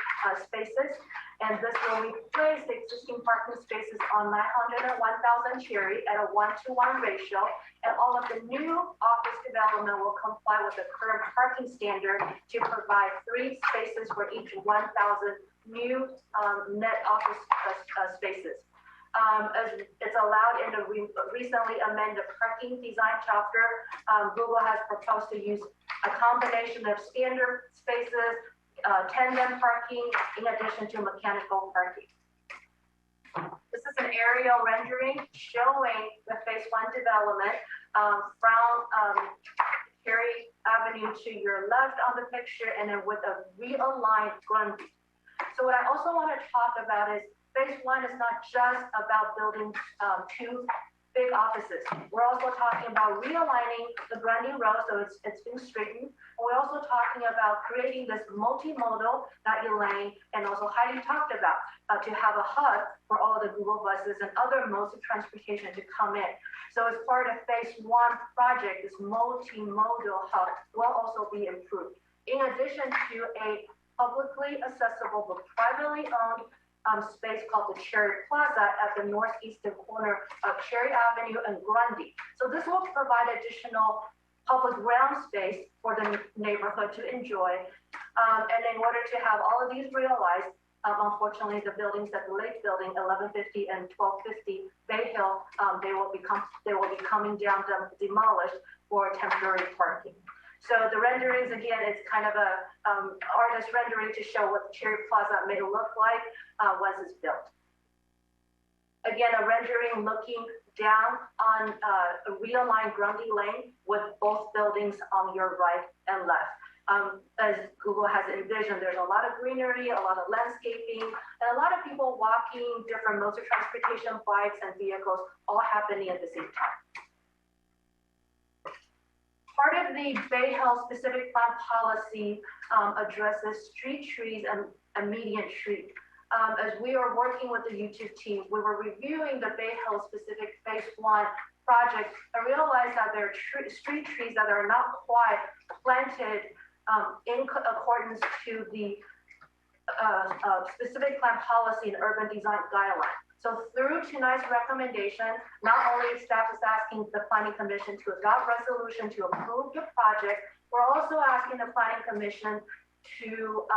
spaces, and this will replace the existing parking spaces on 900 and 1,000 Cherry at a 1-to-1 ratio, and all of the new office development will comply with the current parking standard to provide 3 spaces for each 1,000 new net office spaces. As it's allowed in the recently amended parking design chapter, Google has proposed to use a combination of standard spaces, tandem parking, in addition to mechanical parking. This is an aerial rendering showing the phase 1 development from Cherry Avenue to your left on the picture, and then with a realigned Grundy. So what I also want to talk about is phase 1 is not just about building 2 big offices. We're also talking about realigning the Grundy Road, so it's being straightened. And we're also talking about creating this multimodal that Elaine and also Heidi talked about, to have a hub for all the Google buses and other modes of transportation to come in. So as part of phase 1 project, this multimodal hub will also be improved. In addition to a publicly accessible but privately owned space called the Cherry Plaza at the northeastern corner of Cherry Avenue and Grundy. So this will provide additional public ground space for the neighborhood to enjoy. And in order to have all of these realized, unfortunately, the buildings at the Lake Building, 1150 and 1250 Bayhill, they will be coming down, demolished for temporary parking. So the renderings, again, it's kind of a artist rendering to show what the Cherry Plaza may look like once it's built. Again, a rendering looking down on a realigned Grundy Lane with both buildings on your right and left. As Google has envisioned, there's a lot of greenery, a lot of landscaping, and a lot of people walking, different modes of transportation, bikes and vehicles, all happening at the same time. Part of the Bayhill specific plan policy addresses street trees and median tree. As we are working with the YouTube team, we were reviewing the Bayhill specific phase 1 project and realized that there are street trees that are not quite planted in accordance to the specific plan policy and urban design guidelines. So through tonight's recommendation, not only staff is asking the Planning Commission to adopt resolution to approve the project, we're also asking the Planning Commission to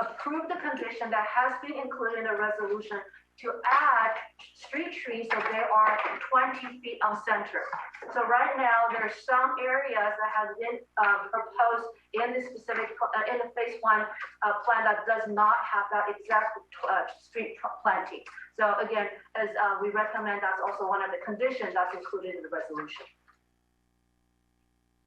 approve the condition that has been included in the resolution to add street trees so they are 20 feet on center. So right now, there's some areas that have been proposed in the specific, in the phase 1 plan that does not have that exact street planting. So again, as we recommend, that's also one of the conditions that's included in the resolution.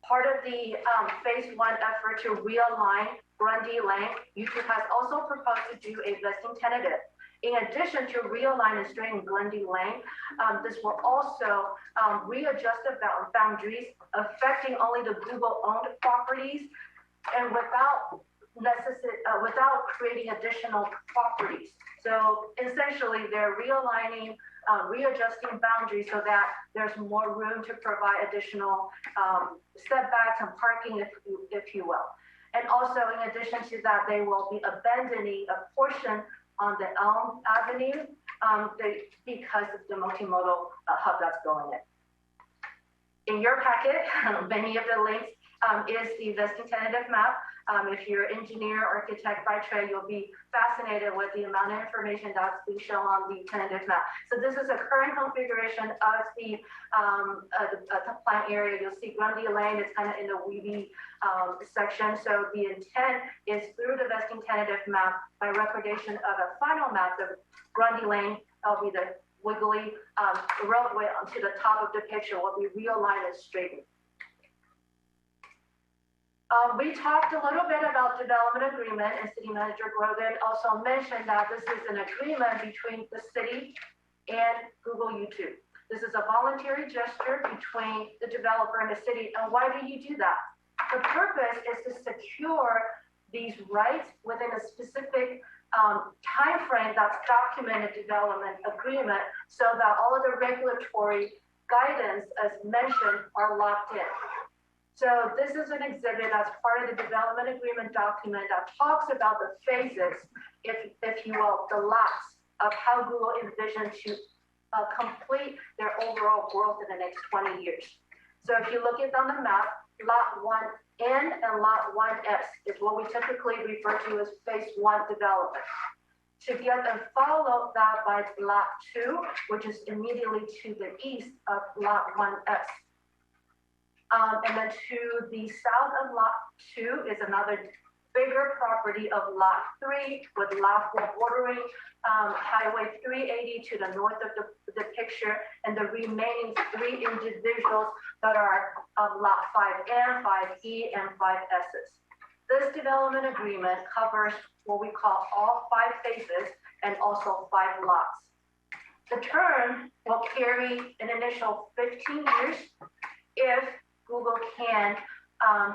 Part of the phase 1 effort to realign Grundy Lane, YouTube has also proposed to do a vesting tentative. In addition to realign and straighten Grundy Lane, this will also readjust the boundaries affecting only the Google-owned properties and without creating additional properties. So essentially, they're realigning, readjusting boundaries so that there's more room to provide additional setbacks and parking, if you will. And also, in addition to that, they will be abandoning a portion on the Elm Avenue because of the multimodal hub that's going in. In your packet, many of the links is the vesting tentative map. If you're an engineer, architect by trade, you'll be fascinated with the amount of information that's being shown on the tentative map. So this is a current configuration of the plant area. You'll see Grundy Lane is kind of in the weedy section. So the intent is through the vesting tentative map by recordation of a final map of Grundy Lane, that'll be the wiggly roadway onto the top of the picture will be realigned and straightened. We talked a little bit about development agreement, and City Manager Grogan also mentioned that this is an agreement between the city and Google YouTube. This is a voluntary gesture between the developer and the city. And why do you do that? The purpose is to secure these rights within a specific time frame that's documented development agreement so that all of the regulatory guidance, as mentioned, are locked in. So this is an exhibit that's part of the development agreement document that talks about the phases, if you will, the lots of how Google envisioned to complete their overall growth in the next 20 years. So if you look at on the map, Lot 1N and Lot 1S is what we typically refer to as phase 1 development. Together and follow that by Lot 2, which is immediately to the east of Lot 1S. And then to the south of Lot 2 is another bigger property of Lot 3 with Lot 4 bordering Highway 380 to the north of the picture, and the remaining 3 individuals that are Lot 5N, 5E, and 5S's. This development agreement covers what we call all 5 phases and also 5 lots. The term will carry an initial 15 years if Google can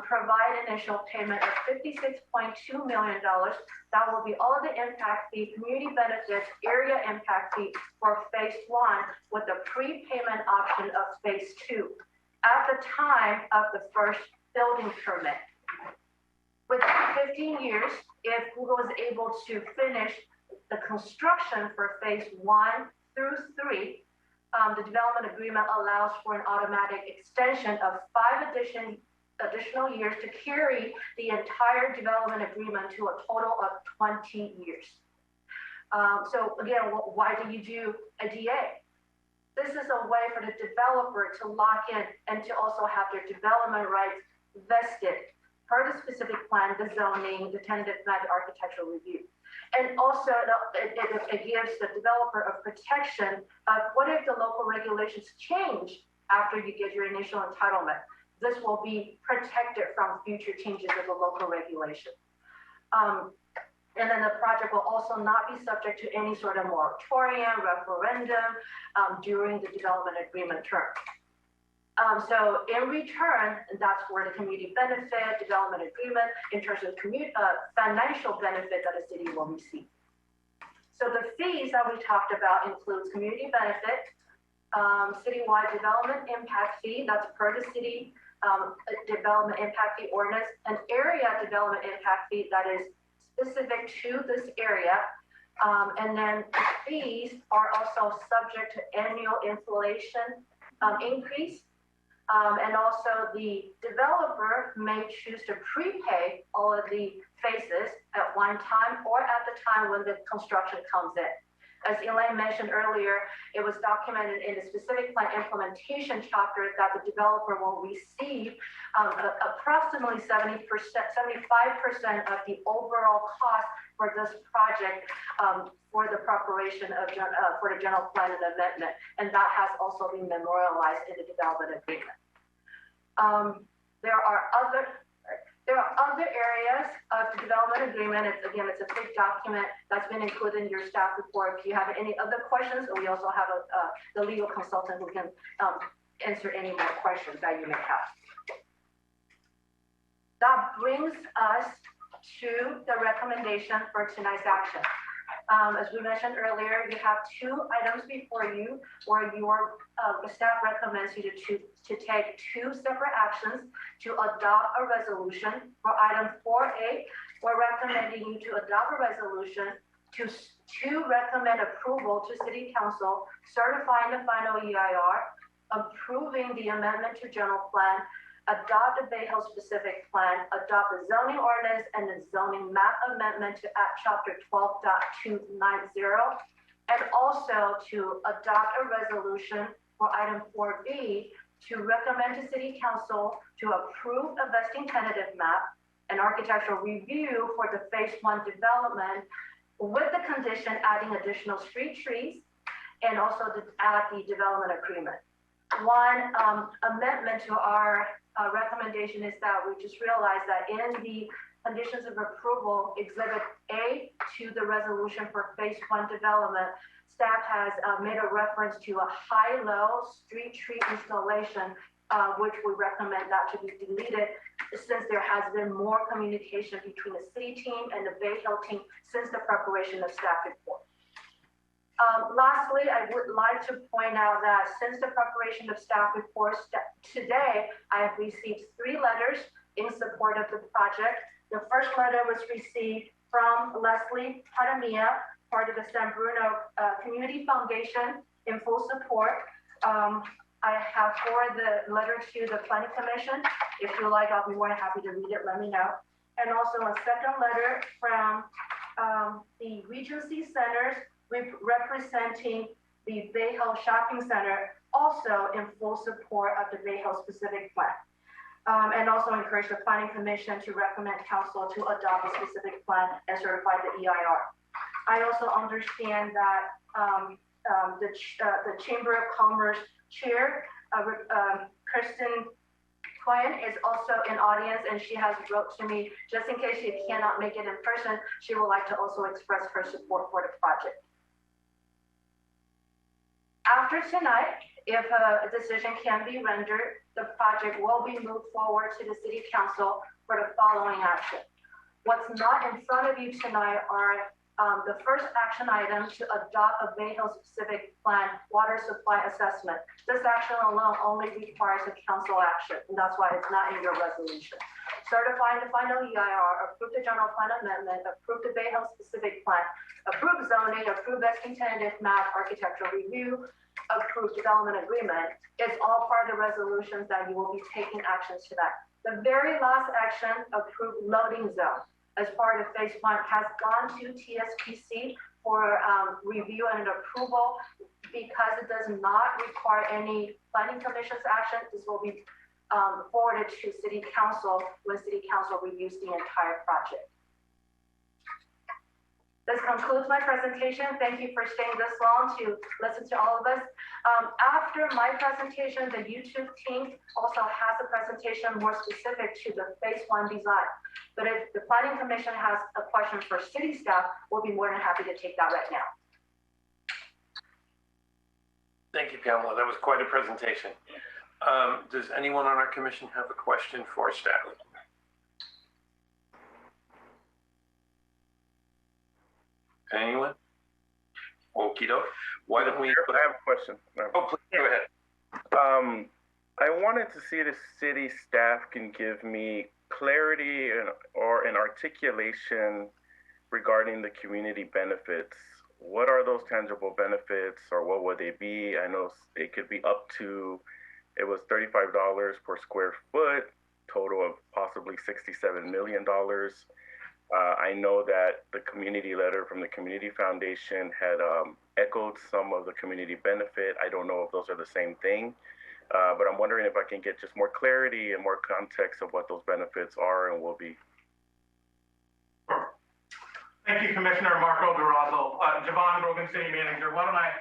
provide initial payment of $56.2 million. That will be all the impact fee, community benefits, area impact fee for phase 1 with the prepayment option of phase 2 at the time of the first building permit. Within 15 years, if Google is able to finish the construction for phase 1 through 3, the development agreement allows for an automatic extension of 5 additional years to carry the entire development agreement to a total of 20 years. So again, why do you do a DA? This is a way for the developer to lock in and to also have their development rights vested per the specific plan, the zoning, the tentative plan, the architectural review. And also it gives the developer a protection of what if the local regulations change after you get your initial entitlement. This will be protected from future changes of the local regulation. And then the project will also not be subject to any sort of moratorium, referendum during the development agreement term. So in return, that's where the community benefit, development agreement, in terms of financial benefit that the city will receive. So the fees that we talked about includes community benefit, citywide development impact fee, that's per the city development impact fee ordinance, an area development impact fee that is specific to this area. And then the fees are also subject to annual inflation increase. And also the developer may choose to prepay all of the phases at one time or at the time when the construction comes in. As Elaine mentioned earlier, it was documented in the specific plan implementation chapter that the developer will receive approximately 75% of the overall cost for this project for the preparation of for the general plan and amendment, and that has also been memorialized in the development agreement. There are other areas of the development agreement. It's a big document that's been included in your staff report. If you have any other questions, we also have the legal consultant who can answer any more questions that you may have. That brings us to the recommendation for tonight's action. As we mentioned earlier, you have 2 items before you where your staff recommends you to take 2 separate actions to adopt a resolution. For item 4A, we're recommending you to adopt a resolution to recommend approval to City Council, certifying the final EIR, approving the amendment to general plan, adopt the Bayhill specific plan, adopt the zoning ordinance and the zoning map amendment to Act Chapter 12.290, and also to adopt a resolution for item 4B to recommend to City Council to approve a vesting tentative map, an architectural review for the phase 1 development with the condition adding additional street trees and also to add the development agreement. One amendment to our recommendation is that we just realized that in the conditions of approval, Exhibit A to the resolution for phase 1 development, staff has made a reference to a high-low street tree installation, which we recommend that to be deleted since there has been more communication between the city team and the Bayhill team since the preparation of staff report. Lastly, I would like to point out that since the preparation of staff reports today, I have received 3 letters in support of the project. The first letter was received from Leslie Padamia, part of the San Bruno Community Foundation, in full support. I have forwarded the letter to the Planning Commission. If you like, I'll be more than happy to read it, let me know. And also a second letter from the Regency Centers representing the Bayhill Shopping Center, also in full support of the Bayhill specific plan. And also encourage the Planning Commission to recommend council to adopt a specific plan and certify the EIR. I also understand that the Chamber of Commerce Chair, Kristen Cohen, is also in audience, and she has wrote to me, just in case she cannot make it in person, she would like to also express her support for the project. After tonight, if a decision can be rendered, the project will be moved forward to the City Council for the following action. What's not in front of you tonight are the first action item to adopt a Bayhill specific plan water supply assessment. This action alone only requires a council action, and that's why it's not in your resolution. Certifying the final EIR, approve the general plan amendment, approve the Bayhill specific plan, approve zoning, approve vesting tentative map, architectural review, approve development agreement, is all part of the resolutions that you will be taking actions to that. The very last action, approve loading zone, as part of phase 1, has gone to TSPC for review and approval. Because it does not require any planning commission's action, this will be forwarded to City Council when City Council reviews the entire project. This concludes my presentation. Thank you for staying this long to listen to all of us. After my presentation, the YouTube team also has a presentation more specific to the phase 1 design. But if the Planning Commission has a question for city staff, we'll be more than happy to take that right now. Thank you, Pamela. That was quite a presentation. Does anyone on our commission have a question for staff? Anyone? Okie doke. Why don't we? I have a question. Oh, please go ahead. I wanted to see if the city staff can give me clarity or an articulation regarding the community benefits. What are those tangible benefits, or what would they be? I know it could be up to, it was $35 per square foot, total of possibly $67 million. I know that the community letter from the Community Foundation had echoed some of the community benefit. I don't know if those are the same thing, but I'm wondering if I can get just more clarity and more context of what those benefits are and will be. Thank you, Commissioner Marco Durazo. Javon Brogan, City Manager. Why don't I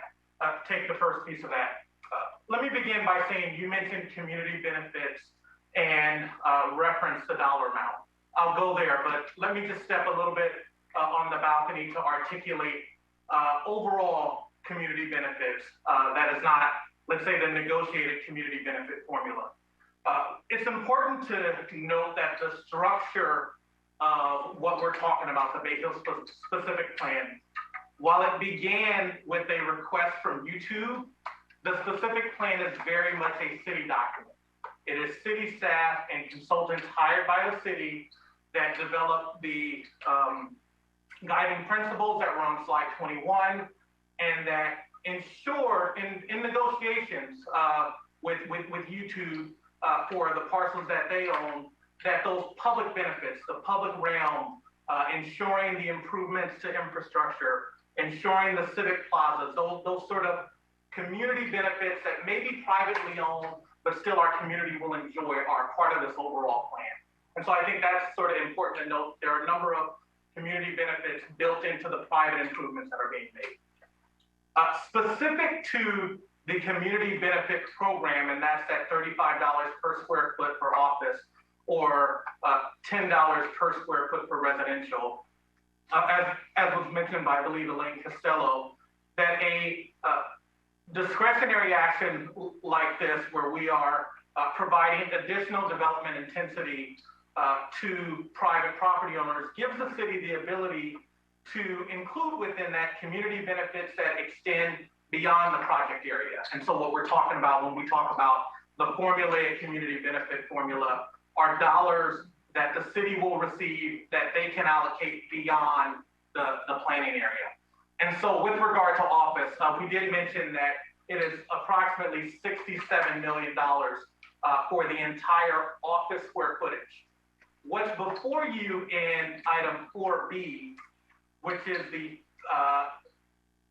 take the first piece of that? Let me begin by saying you mentioned community benefits and reference the dollar amount. I'll go there, but let me just step a little bit on the balcony to articulate overall community benefits. That is not, let's say, the negotiated community benefit formula. It's important to note that the structure of what we're talking about, the Bayhill specific plan, while it began with a request from YouTube, the specific plan is very much a city document. It is city staff and consultants hired by the city that developed the guiding principles that were on slide 21, and that ensured in negotiations with YouTube for the parcels that they own, that those public benefits, the public realm, ensuring the improvements to infrastructure, ensuring the civic plazas, those sort of community benefits that may be privately owned, but still our community will enjoy, are part of this overall plan. And so I think that's sort of important to note. There are a number of community benefits built into the private improvements that are being made. Specific to the community benefit program, and that's that $35 per square foot for office, or $10 per square foot for residential. As was mentioned by, I believe, Elaine Costello, that a discretionary action like this, where we are providing additional development intensity to private property owners, gives the city the ability to include within that community benefits that extend beyond the project area. And so what we're talking about when we talk about the formulaic community benefit formula are dollars that the city will receive that they can allocate beyond the planning area. And so with regard to office, we did mention that it is approximately $67 million for the entire office square footage. What's before you in item 4B, which is the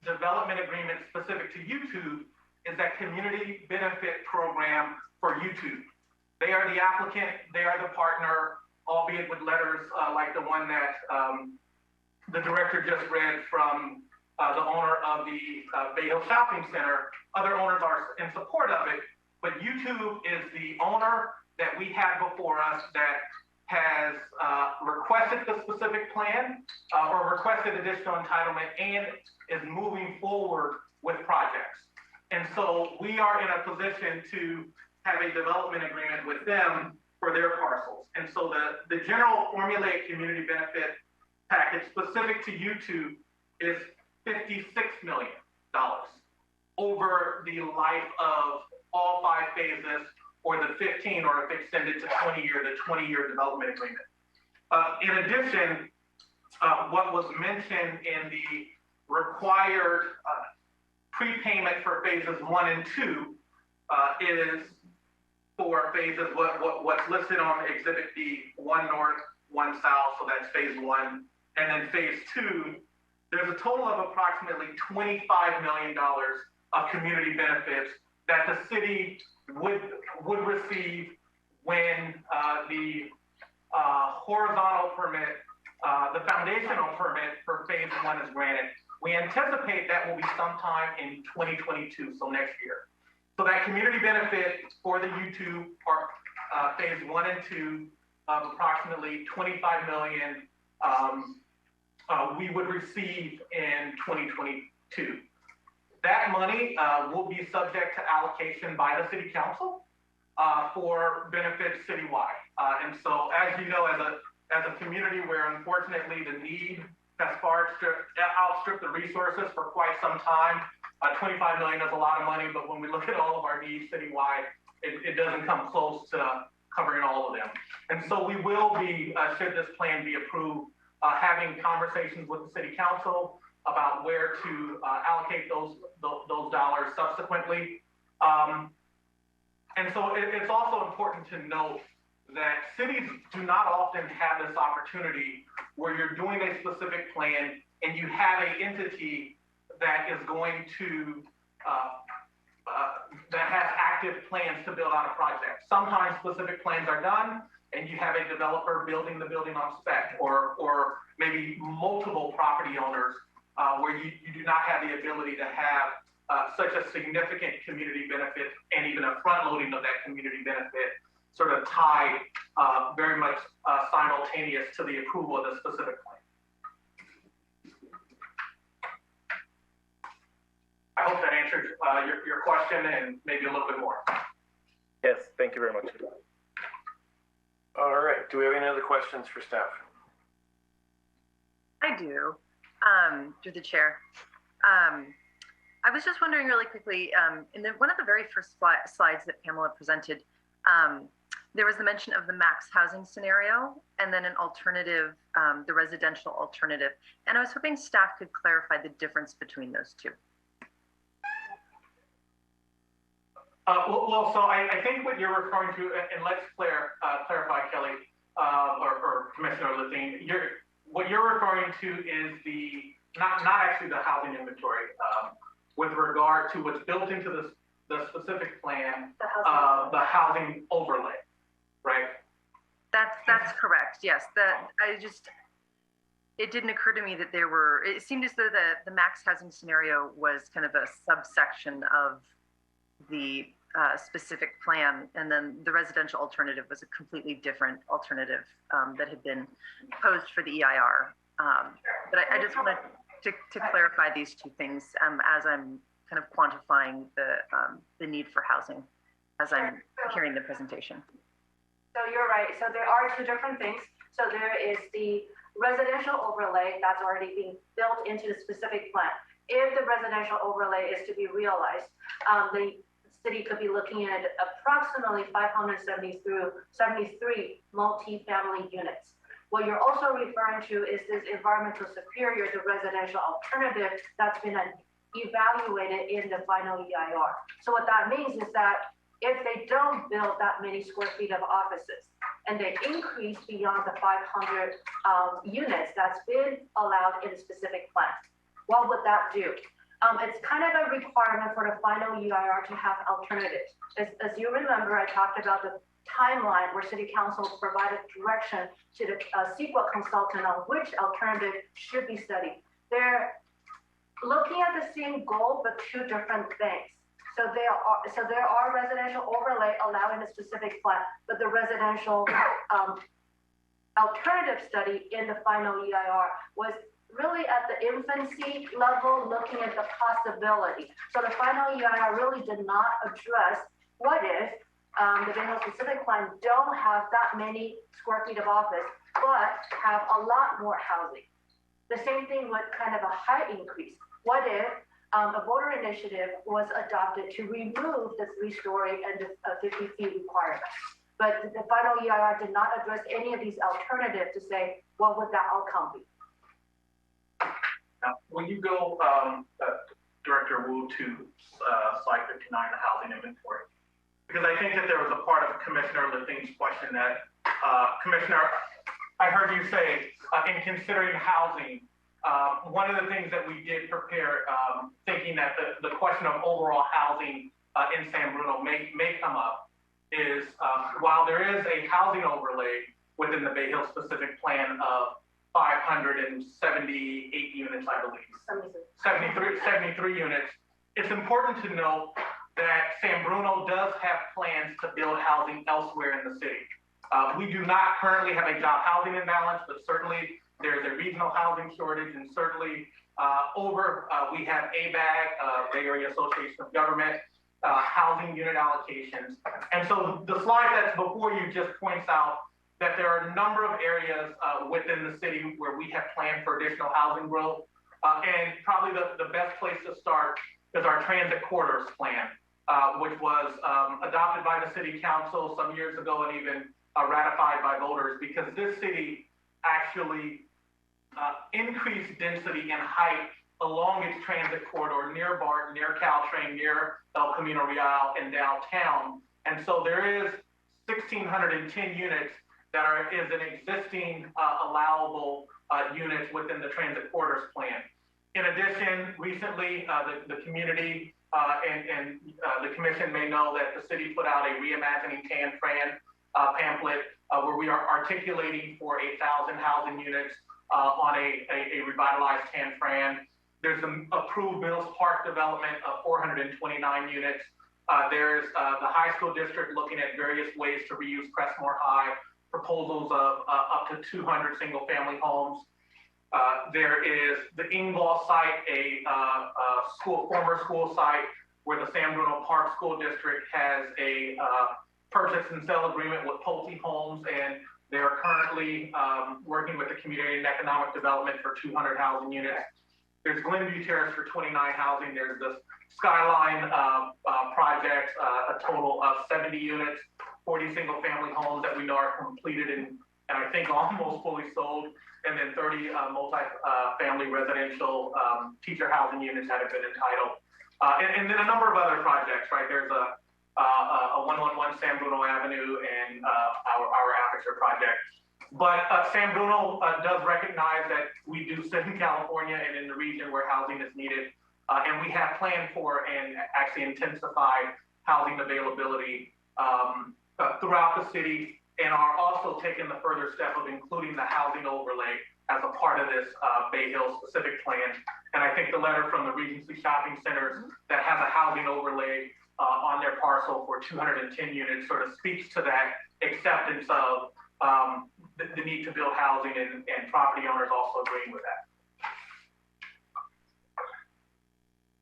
development agreement specific to YouTube, is that community benefit program for YouTube. They are the applicant, they are the partner, albeit with letters like the one that the director just read from the owner of the Bayhill Shopping Center. Other owners are in support of it, but YouTube is the owner that we have before us that has requested the specific plan or requested additional entitlement and is moving forward with projects. And so we are in a position to have a development agreement with them for their parcels. And so the general formulaic community benefit package specific to YouTube is $56 million over the life of all 5 phases, or the 15, or if extended to 20-year, the 20-year development agreement. In addition, what was mentioned in the required prepayment for phases 1 and 2 is for phases, what's listed on Exhibit B, 1 north, 1 south, so that's phase 1. And then phase 2, there's a total of approximately $25 million of community benefits that the city would receive when the horizontal permit, the foundational permit for phase 1 is granted. We anticipate that will be sometime in 2022, so next year. So that community benefit for the YouTube part, phase 1 and 2 of approximately $25 million we would receive in 2022. That money will be subject to allocation by the city council for benefits citywide. And so, as you know, as a community where unfortunately the need has far outstripped the resources for quite some time, 25 million is a lot of money, but when we look at all of our needs citywide, it doesn't come close to covering all of them. And so we will be, should this plan be approved, having conversations with the city council about where to allocate those dollars subsequently. And so it's also important to note that cities do not often have this opportunity where you're doing a specific plan and you have an entity that is going to, that has active plans to build out a project. Sometimes specific plans are done and you have a developer building the building on spec, or maybe multiple property owners where you do not have the ability to have such a significant community benefit and even a front loading of that community benefit sort of tied very much simultaneous to the approval of the specific plan. I hope that answers your question and maybe a little bit more. Yes, thank you very much. All right, do we have any other questions for staff? I do, through the chair. I was just wondering really quickly, in one of the very first slides that Pamela presented, there was the mention of the max housing scenario and then an alternative, the residential alternative. And I was hoping staff could clarify the difference between those two. So I think what you're referring to, and let's clarify, Kelly, or Commissioner Levine, what you're referring to is not actually the housing inventory, with regard to what's built into the specific plan, the housing overlay, right? That's correct. Yes, it didn't occur to me that it seemed as though the max housing scenario was kind of a subsection of the specific plan, and then the residential alternative was a completely different alternative that had been posed for the EIR. But I just wanted to clarify these two things as I'm kind of quantifying the need for housing as I'm hearing the presentation. So you're right. So there are two different things. So there is the residential overlay that's already being built into the specific plan. If the residential overlay is to be realized, the city could be looking at approximately 570 through 73 multi-family units. What you're also referring to is this environmental superior, the residential alternative that's been evaluated in the final EIR. So what that means is that if they don't build that many square feet of offices and they increase beyond the 500 units that's been allowed in a specific plan, what would that do? It's kind of a requirement for the final EIR to have alternatives. As you remember, I talked about the timeline where City Council provided direction to the CEQA consultant on which alternative should be studied. They're looking at the same goal, but two different things. So there are residential overlay allowed in a specific plan, but the residential alternative study in the final EIR was really at the infancy level, looking at the possibility. So the final EIR really did not address what if the Bayhill specific plan don't have that many square feet of office, but have a lot more housing. The same thing with kind of a height increase. What if a voter initiative was adopted to remove the 3-story and the 50 feet requirement? But the final EIR did not address any of these alternatives to say, what would that outcome be? Now, when you go, Director Wu, to slide 59, the housing inventory, because I think that there was a part of Commissioner Lething's question that, Commissioner, I heard you say, in considering housing, one of the things that we did prepare, thinking that the question of overall housing in San Bruno may come up, is while there is a housing overlay within the Bayhill specific plan of 578 units, I believe, 73 units, it's important to note that San Bruno does have plans to build housing elsewhere in the city. We do not currently have a job housing imbalance, but certainly there's a regional housing shortage, and certainly we have ABAG, Bay Area Association of Government, housing unit allocations. And so the slide that's before you just points out that there are a number of areas within the city where we have planned for additional housing growth. And probably the best place to start is our transit corridors plan, which was adopted by the city council some years ago and even ratified by voters, because this city actually increased density and height along its transit corridor near Barton, near Caltrain, near El Camino Real, and downtown. And so there is 1,610 units that is an existing allowable units within the transit corridors plan. In addition, recently, the community and the commission may know that the city put out a Reimagining San Fran pamphlet where we are articulating for 1,000 housing units on a revitalized San Fran. There's an approved Mills Park development of 429 units. There's the high school district looking at various ways to reuse Crestmore High, proposals of up to 200 single family homes. There is the Ingall site, a former school site where the San Bruno Park School District has a purchase and sale agreement with Pulte Homes, and they are currently working with the Community and Economic Development for 200 housing units. There's Glenview Terrace for 29 housing. There's the Skyline projects, a total of 70 units, 40 single family homes that we know are completed and I think almost fully sold, and then 30 multi-family residential teacher housing units that have been entitled. And then a number of other projects, right? There's a 111 San Bruno Avenue and our Aperture project. But San Bruno does recognize that we do sit in California and in the region where housing is needed. And we have planned for and actually intensified housing availability throughout the city, and are also taking the further step of including the housing overlay as a part of this Bayhill specific plan. And I think the letter from the Regency Shopping Centers that has a housing overlay on their parcel for 210 units sort of speaks to that acceptance of the need to build housing and property owners also agreeing with that.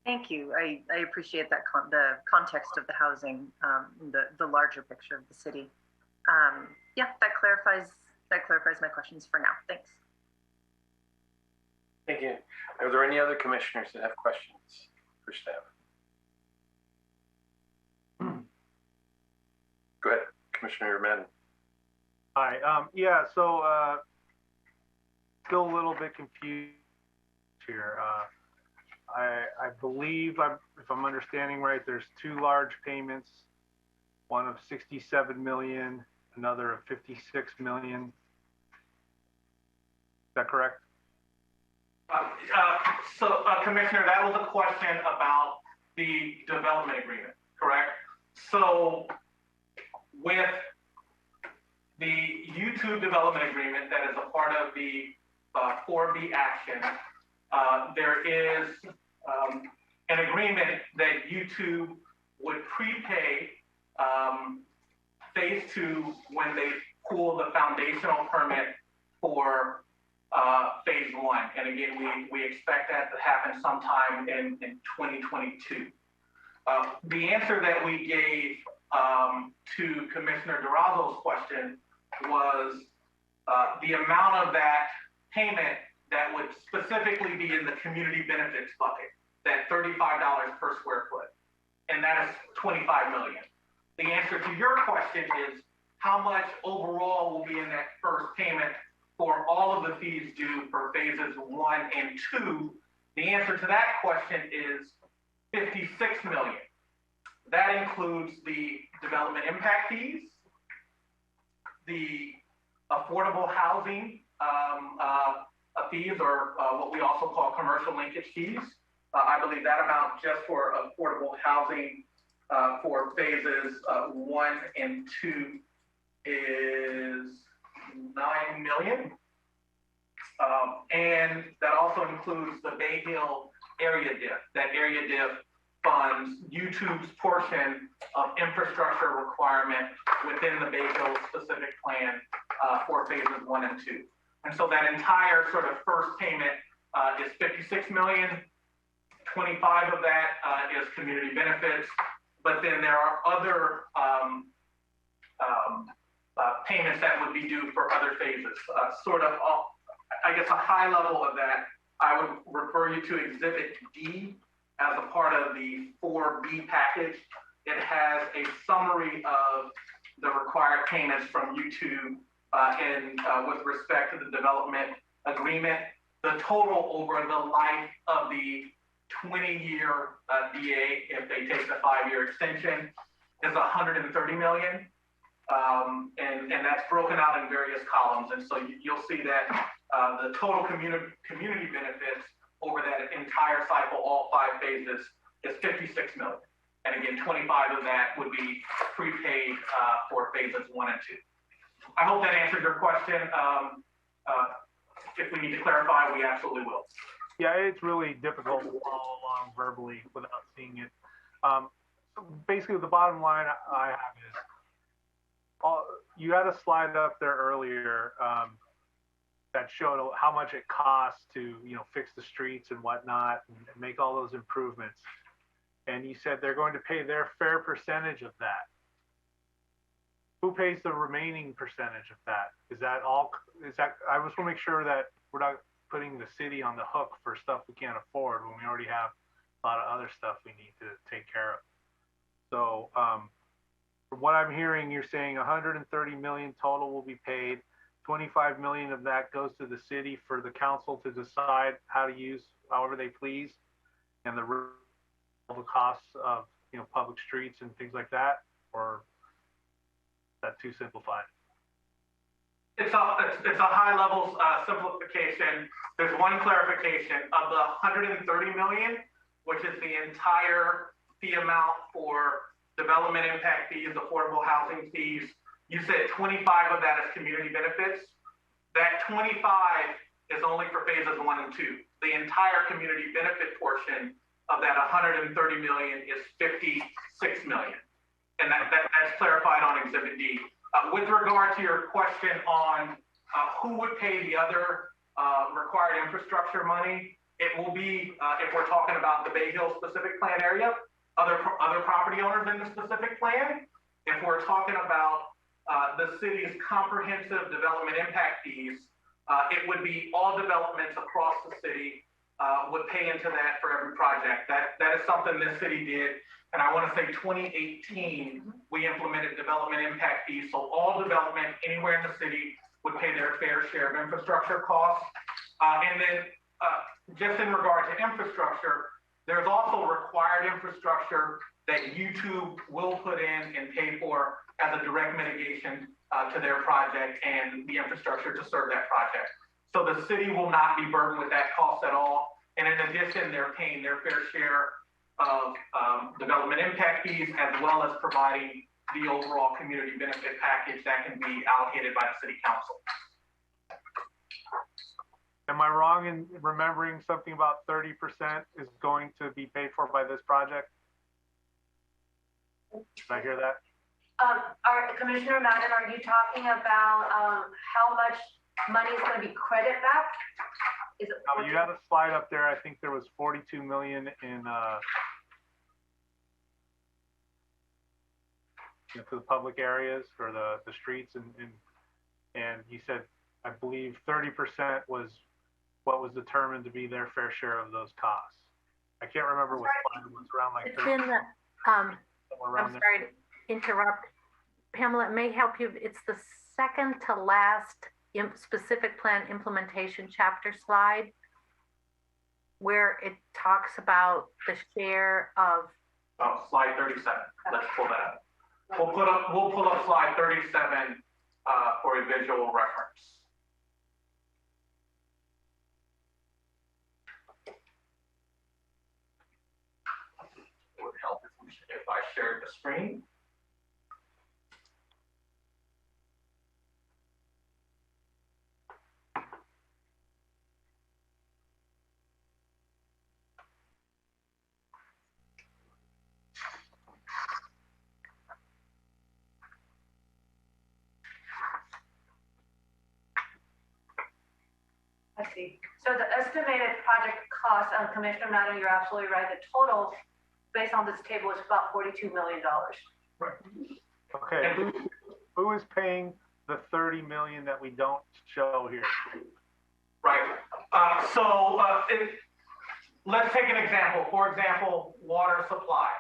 Thank you. I appreciate that the context of the housing, the larger picture of the city. Yeah, that clarifies my questions for now. Thanks. Thank you. Are there any other commissioners that have questions for staff? Go ahead, Commissioner Madden. Hi. Yeah. So still a little bit confused here. I believe if I'm understanding right, there's two large payments, one of 67 million, another of 56 million. Is that correct? Commissioner, that was a question about the development agreement, correct? So with the YouTube development agreement that is a part of the 4B action, there is an agreement that YouTube would prepay phase 2 when they pull the foundational permit for phase 1. And again, we expect that to happen sometime in 2022. The answer that we gave to Commissioner Durazo's question was the amount of that payment that would specifically be in the community benefits bucket, that $35 per square foot, and that is 25 million. The answer to your question is how much overall will be in that first payment for all of the fees due for phases 1 and 2. The answer to that question is 56 million. That includes the development impact fees, the affordable housing fees, or what we also call commercial linkage fees. I believe that amount just for affordable housing for phases 1 and 2 is 9 million. And that also includes the Bayhill area diff. That area diff funds YouTube's portion of infrastructure requirement within the Bayhill specific plan for phases 1 and 2. And so that entire sort of first payment is 56 million. 25 of that is community benefits, but then there are other payments that would be due for other phases. I guess a high level of that, I would refer you to Exhibit D as a part of the 4B package. It has a summary of the required payments from YouTube with respect to the development agreement. The total over the life of the 20-year DA, if they take the 5-year extension, is 130 million. And that's broken out in various columns. And so you'll see that the total community benefits over that entire cycle, all 5 phases, is 56 million. And again, 25 of that would be prepaid for phases 1 and 2. I hope that answered your question. If we need to clarify, we absolutely will. Yeah, it's really difficult to follow along verbally without seeing it. Basically, the bottom line I have is, you had a slide up there earlier that showed how much it costs to, fix the streets and whatnot and make all those improvements. And you said they're going to pay their fair percentage of that. Who pays the remaining percentage of that? Is that all? I just want to make sure that we're not putting the city on the hook for stuff we can't afford when we already have a lot of other stuff we need to take care of. So from what I'm hearing, you're saying 130 million total will be paid. 25 million of that goes to the city for the council to decide how to use however they please, and the costs of public streets and things like that, or is that too simplified? It's a high level simplification. There's one clarification of the 130 million, which is the entire fee amount for development impact fees, affordable housing fees. You said 25 of that is community benefits. That 25 is only for phases 1 and 2. The entire community benefit portion of that 130 million is 56 million. And that's clarified on Exhibit D. With regard to your question on who would pay the other required infrastructure money, it will be, if we're talking about the Bayhill specific plan area, other property owners in the specific plan. If we're talking about the city's comprehensive development impact fees, it would be all developments across the city would pay into that for every project. That is something this city did. And I want to say 2018, we implemented development impact fees. So all development anywhere in the city would pay their fair share of infrastructure costs. And then just in regard to infrastructure, there's also required infrastructure that YouTube will put in and pay for as a direct mitigation to their project and the infrastructure to serve that project. So the city will not be burdened with that cost at all. And in addition, they're paying their fair share of development impact fees, as well as providing the overall community benefit package that can be allocated by the city council. Am I wrong in remembering something about 30% is going to be paid for by this project? Did I hear that? Commissioner Madden, are you talking about how much money is going to be credit back? Is it? No, you had a slide up there. I think there was 42 million in into the public areas or the streets, and you said, I believe 30% was what was determined to be their fair share of those costs. I can't remember what slide it was, around like 30. It's in the, I'm sorry to interrupt. Pamela, it may help you. It's the second to last specific plan implementation chapter slide, where it talks about the share of. Oh, slide 37. Let's pull that up. We'll pull up slide 37 for a visual reference. It would help if I shared the screen. I see. So the estimated project cost, Commissioner Madden, you're absolutely right. The total, based on this table, is about $42 million. Right. Okay. Who is paying the 30 million that we don't show here? Right. Let's take an example. For example, water supply.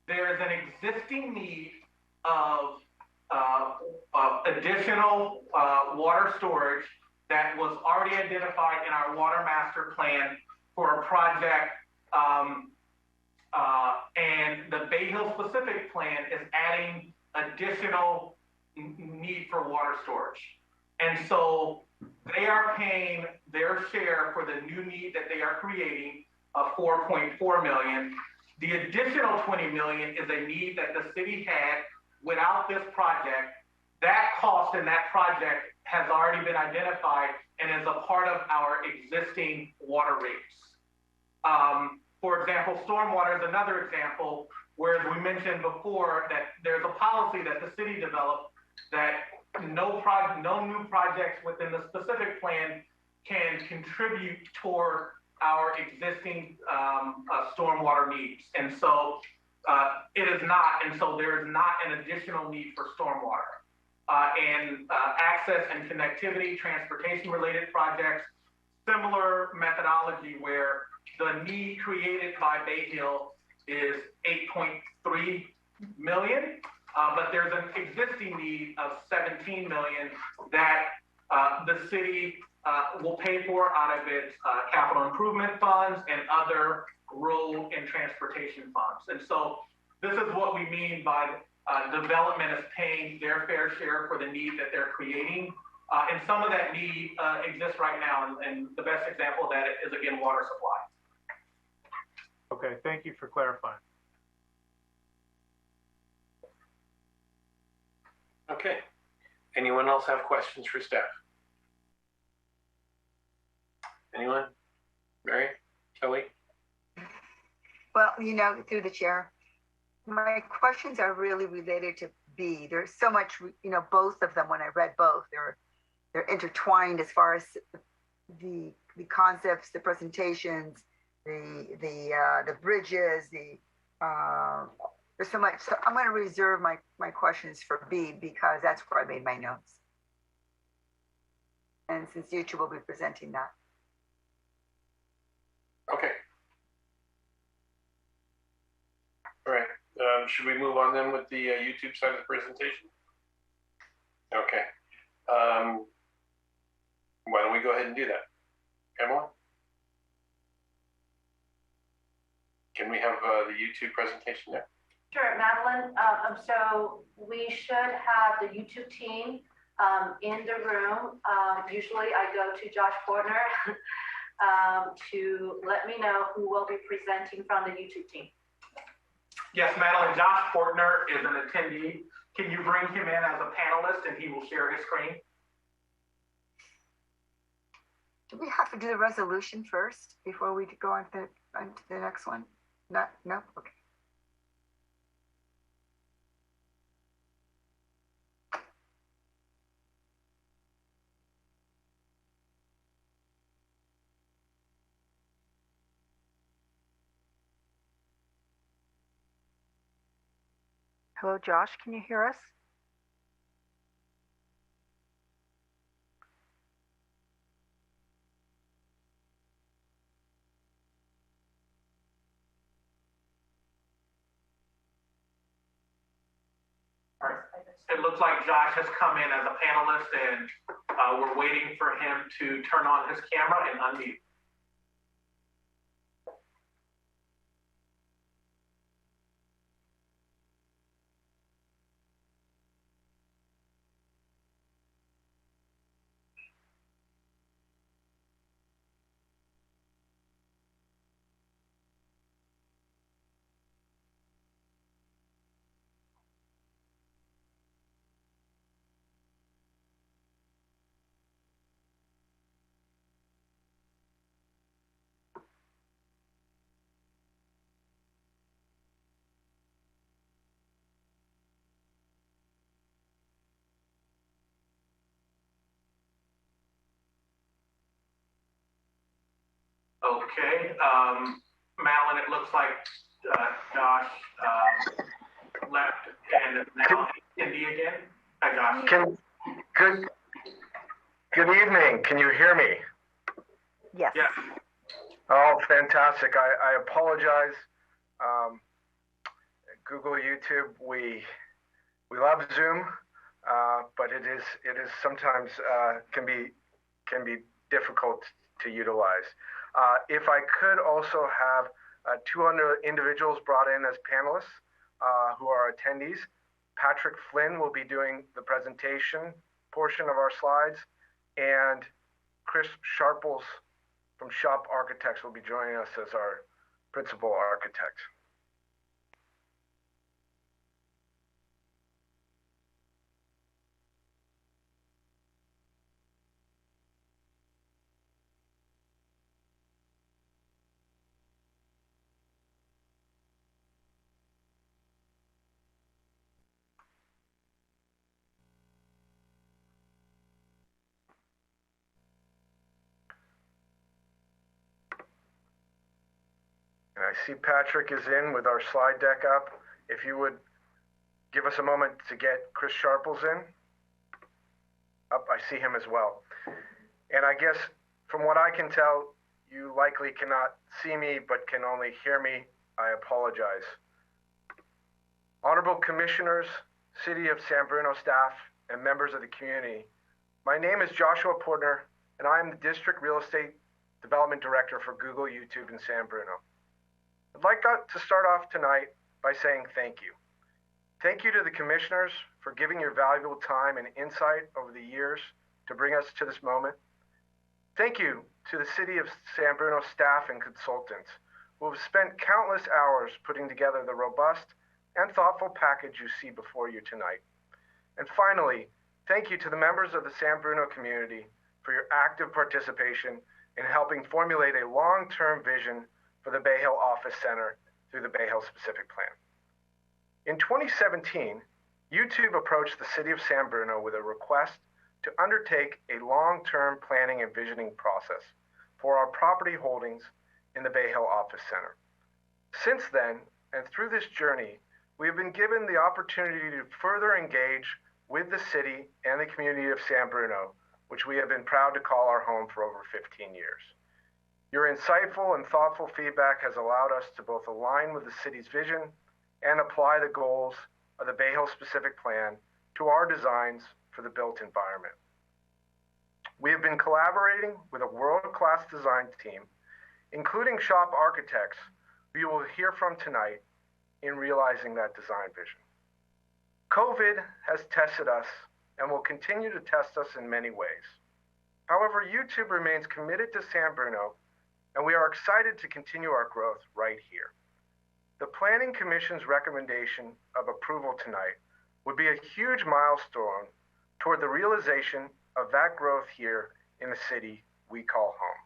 There is an existing need of additional water storage that was already identified in our water master plan for a project, and the Bayhill specific plan is adding additional need for water storage. And so they are paying their share for the new need that they are creating of 4.4 million. The additional 20 million is a need that the city had without this project. That cost in that project has already been identified and is a part of our existing water rates. For example, stormwater is another example where we mentioned before that there's a policy that the city developed that no new projects within the specific plan can contribute toward our existing stormwater needs. And so it is not, and so there is not an additional need for stormwater. And access and connectivity, transportation related projects, similar methodology where the need created by Bayhill is 8.3 million, but there's an existing need of 17 million that the city will pay for out of its capital improvement funds and other road and transportation funds. And so this is what we mean by development is paying their fair share for the need that they're creating. And some of that need exists right now. And the best example of that is, again, water supply. Okay, thank you for clarifying. Okay. Anyone else have questions for staff? Anyone? Mary? Kelly? Well, through the chair, my questions are really related to B. There's so much, both of them, when I read both, they're intertwined as far as the concepts, the presentations, the bridges, there's so much. So I'm going to reserve my questions for B because that's where I made my notes. And since YouTube will be presenting that. Okay. All right. Should we move on then with the YouTube side of the presentation? Okay. Why don't we go ahead and do that? Emily? Can we have the YouTube presentation there? Sure, Madeline. So we should have the YouTube team in the room. Usually I go to Josh Portner to let me know who will be presenting from the YouTube team. Yes, Madeline, Josh Portner is an attendee. Can you bring him in as a panelist and he will share his screen? Do we have to do the resolution first before we go on to the next one? No? Okay. Hello, Josh, can you hear us? It looks like Josh has come in as a panelist and we're waiting for him to turn on his camera and unmute. Okay, Madeline, it looks like Josh left and is now Indy again. Hi, Josh. Good evening. Can you hear me? Yes. Yes. Oh, fantastic. I apologize. Google, YouTube, we love Zoom, but it is sometimes can be difficult to utilize. If I could also have 200 individuals brought in as panelists who are attendees. Patrick Flynn will be doing the presentation portion of our slides, and Chris Sharples from Shop Architects will be joining us as our principal architect. And I see Patrick is in with our slide deck up. If you would give us a moment to get Chris Sharples in. Up, I see him as well. And I guess from what I can tell, you likely cannot see me, but can only hear me. I apologize. Honorable Commissioners, City of San Bruno staff, and members of the community, my name is Joshua Portner, and I am the District Real Estate Development Director for Google YouTube in San Bruno. I'd like to start off tonight by saying thank you. Thank you to the commissioners for giving your valuable time and insight over the years to bring us to this moment. Thank you to the City of San Bruno staff and consultants who have spent countless hours putting together the robust and thoughtful package you see before you tonight. And finally, thank you to the members of the San Bruno community for your active participation in helping formulate a long-term vision for the Bayhill Office Center through the Bayhill Specific Plan. In 2017, YouTube approached the City of San Bruno with a request to undertake a long-term planning and visioning process for our property holdings in the Bayhill Office Center. Since then, and through this journey, we have been given the opportunity to further engage with the city and the community of San Bruno which we have been proud to call our home for over 15 years. Your insightful and thoughtful feedback has allowed us to both align with the city's vision and apply the goals of the Bayhill specific plan to our designs for the built environment. We have been collaborating with a world-class design team, including shop architects who you will hear from tonight in realizing that design vision. COVID has tested us and will continue to test us in many ways. However, YouTube remains committed to San Bruno, and we are excited to continue our growth right here. The Planning Commission's recommendation of approval tonight would be a huge milestone toward the realization of that growth here in the city we call home.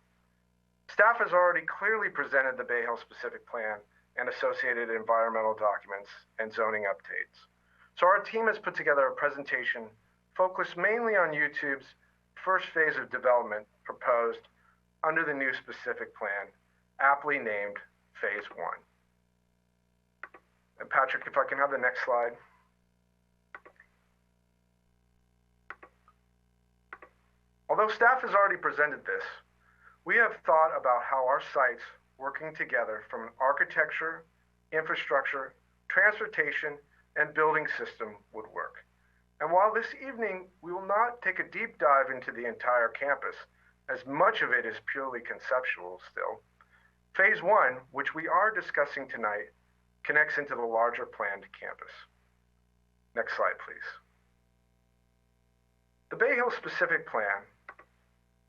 Staff has already clearly presented the Bayhill specific plan and associated environmental documents and zoning updates. So our team has put together a presentation focused mainly on YouTube's first phase of development proposed under the new specific plan, aptly named Phase 1. And Patrick, if I can have the next slide. Although staff has already presented this, we have thought about how our sites working together from an architecture, infrastructure, transportation, and building system would work. And while this evening we will not take a deep dive into the entire campus, as much of it is purely conceptual still, Phase 1, which we are discussing tonight, connects into the larger planned campus. Next slide, please. The Bayhill specific plan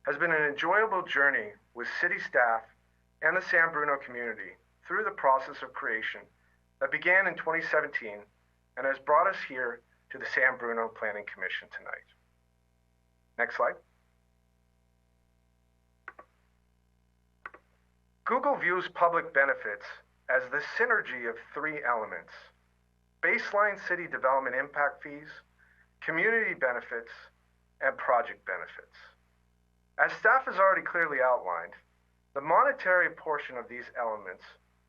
has been an enjoyable journey with city staff and the San Bruno community through the process of creation that began in 2017 and has brought us here to the San Bruno Planning Commission tonight. Next slide. Google views public benefits as the synergy of three elements: baseline city development impact fees, community benefits, and project benefits. As staff has already clearly outlined, the monetary portion of these elements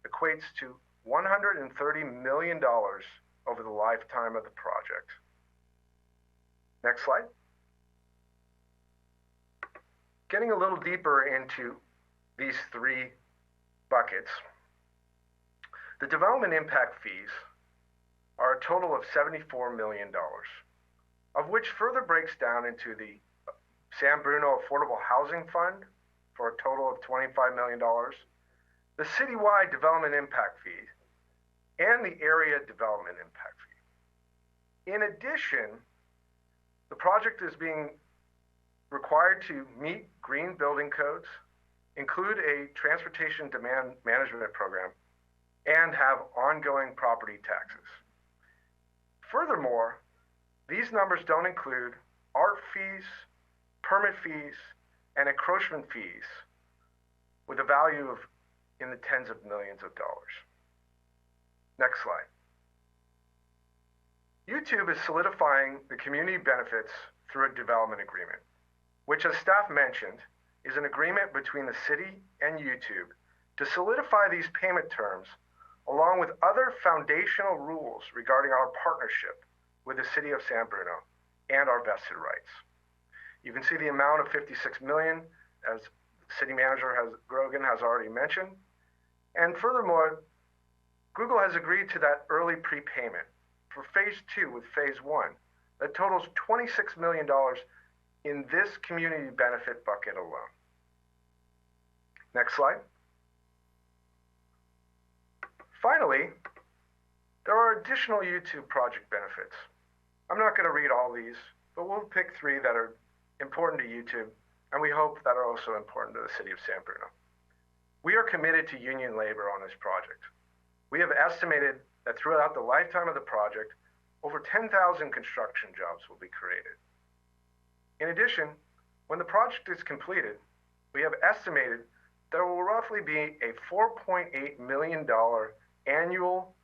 equates to $130 million over the lifetime of the project. Next slide. Getting a little deeper into these three buckets, the development impact fees are a total of $74 million, of which further breaks down into the San Bruno Affordable Housing Fund for a total of $25 million, the citywide development impact fee, and the area development impact fee. In addition, the project is being required to meet green building codes, include a transportation demand management program, and have ongoing property taxes. Furthermore, these numbers don't include art fees, permit fees, and encroachment fees with a value of in the tens of millions of dollars. Next slide. YouTube is solidifying the community benefits through a development agreement, which, as staff mentioned, is an agreement between the city and YouTube to solidify these payment terms along with other foundational rules regarding our partnership with the city of San Bruno and our vested rights. You can see the amount of $56 million, as city manager Grogan has already mentioned. And furthermore, Google has agreed to that early prepayment for Phase 2 with Phase 1 that totals $26 million in this community benefit bucket alone. Next slide. Finally, there are additional YouTube project benefits. I'm not going to read all these, but we'll pick three that are important to YouTube, and we hope that are also important to the city of San Bruno. We are committed to union labor on this project. We have estimated that throughout the lifetime of the project, over 10,000 construction jobs will be created. In addition, when the project is completed, we have estimated there will roughly be a $4.8 million annual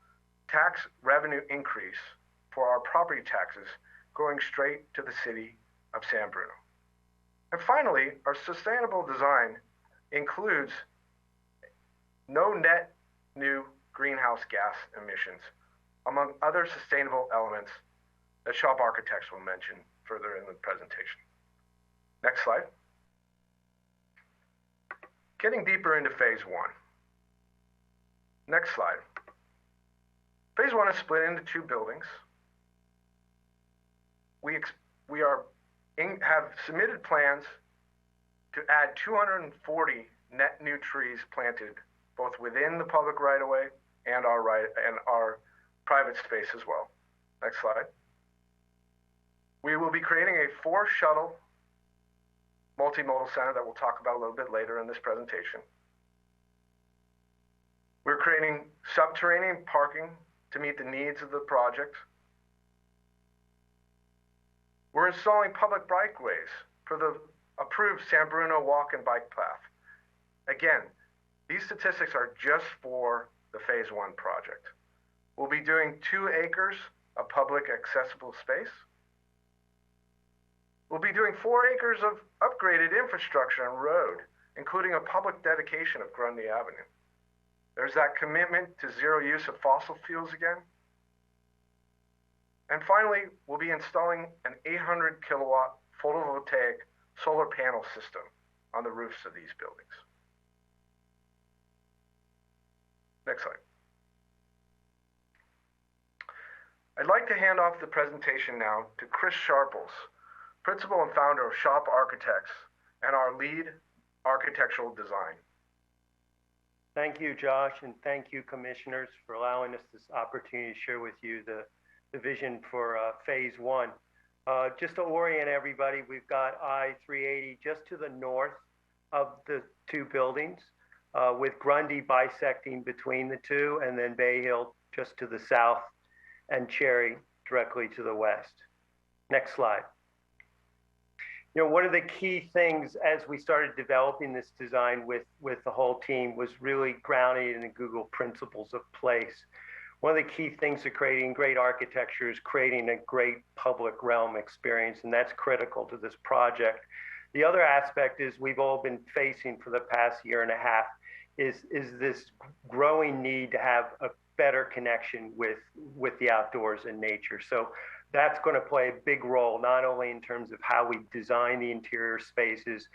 tax revenue increase for our property taxes going straight to the city of San Bruno. And finally, our sustainable design includes no net new greenhouse gas emissions, among other sustainable elements that shop architects will mention further in the presentation. Next slide. Getting deeper into phase one. Next slide. Phase one is split into 2 buildings. We have submitted plans to add 240 net new trees planted, both within the public right-of-way and our private space as well. Next slide. We will be creating a 4-shuttle multimodal center that we'll talk about a little bit later in this presentation. We're creating subterranean parking to meet the needs of the project. We're installing public bikeways for the approved San Bruno walk and bike path. Again, these statistics are just for the phase one project. We'll be doing 2 acres of public accessible space. We'll be doing 4 acres of upgraded infrastructure and road, including a public dedication of Grundy Avenue. There's that commitment to zero use of fossil fuels again. And finally, we'll be installing an 800 kilowatt photovoltaic solar panel system on the roofs of these buildings. Next slide. I'd like to hand off the presentation now to Chris Sharples, Principal and Founder of Shop Architects and our lead architectural design. Thank you, Josh, and thank you, commissioners, for allowing us this opportunity to share with you the vision for phase one. Just to orient everybody, we've got I-380 just to the north of the 2 buildings, with Grundy bisecting between the 2, and then Bayhill just to the south, and Cherry directly to the west. Next slide. You know, one of the key things as we started developing this design with the whole team was really grounded in the Google principles of place. One of the key things to creating great architecture is creating a great public realm experience, and that's critical to this project. The other aspect is we've all been facing for the past year and a half is this growing need to have a better connection with the outdoors and nature. So that's going to play a big role, not only in terms of how we design the interior spaces,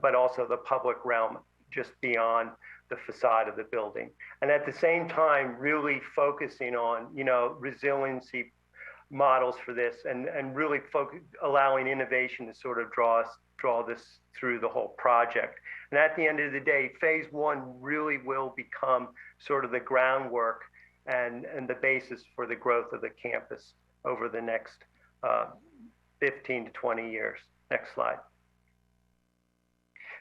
but also the public realm just beyond the facade of the building. And at the same time, really focusing on, you know, resiliency models for this, and really allowing innovation to sort of draw this through the whole project. And at the end of the day, phase one really will become sort of the groundwork and the basis for the growth of the campus over the next 15 to 20 years. Next slide.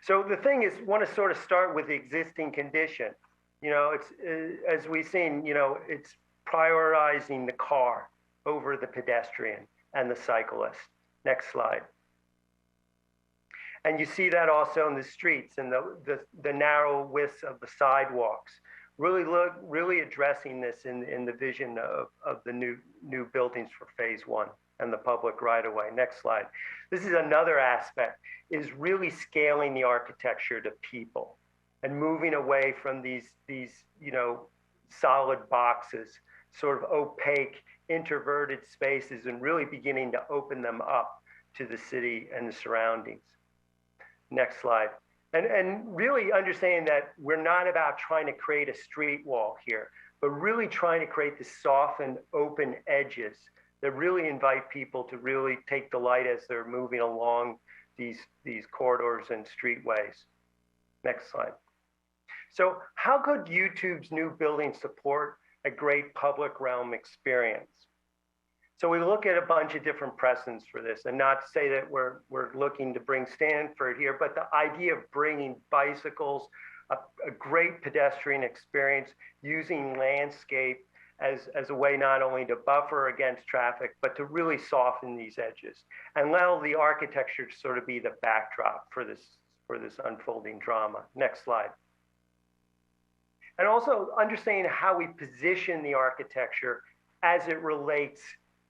So the thing is, want to sort of start with the existing condition. You know, it's as we've seen, you know, it's prioritizing the car over the pedestrian and the cyclist. Next slide. And you see that also in the streets and the narrow widths of the sidewalks. Really addressing this in the vision of the new buildings for phase one and the public right of way. Next slide. This is another aspect, is really scaling the architecture to people and moving away from these you know, solid boxes, sort of opaque, introverted spaces, and really beginning to open them up to the city and the surroundings. Next slide. And really understanding that we're not about trying to create a street wall here, but really trying to create the softened, open edges that really invite people to really take delight as they're moving along these corridors and streetways. Next slide. So how could YouTube's new building support a great public realm experience? So we look at a bunch of different precedents for this, and not to say that we're looking to bring Stanford here, but the idea of bringing bicycles, a great pedestrian experience, using landscape as a way not only to buffer against traffic, but to really soften these edges and allow the architecture to sort of be the backdrop for this unfolding drama. Next slide. And also understanding how we position the architecture as it relates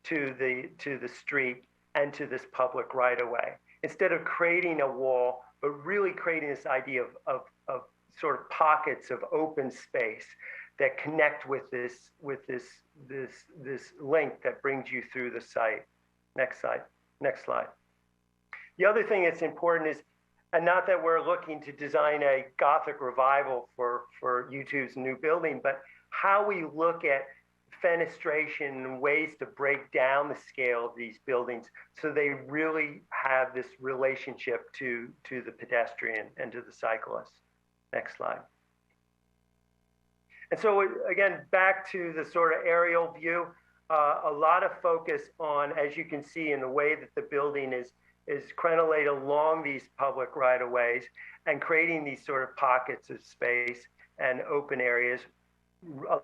to the street and to this public right of way. Instead of creating a wall, but really creating this idea of sort of pockets of open space that connect with this link that brings you through the site. Next slide. Next slide. The other thing that's important is, and not that we're looking to design a Gothic revival for YouTube's new building, but how we look at fenestration and ways to break down the scale of these buildings so they really have this relationship to the pedestrian and to the cyclist. Next slide. And so again, back to the sort of aerial view, a lot of focus on, as you can see in the way that the building is crenellated along these public right-of-ways and creating these sort of pockets of space and open areas,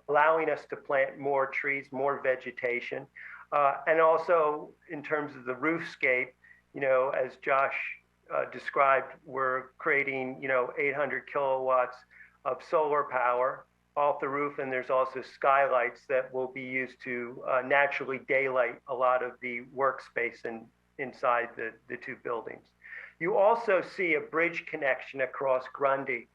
allowing us to plant more trees, more vegetation. And also in terms of the roofscape, as Josh described, we're creating, 800 kilowatts of solar power off the roof, and there's also skylights that will be used to naturally daylight a lot of the workspace inside the two buildings. You also see a bridge connection across Grundy,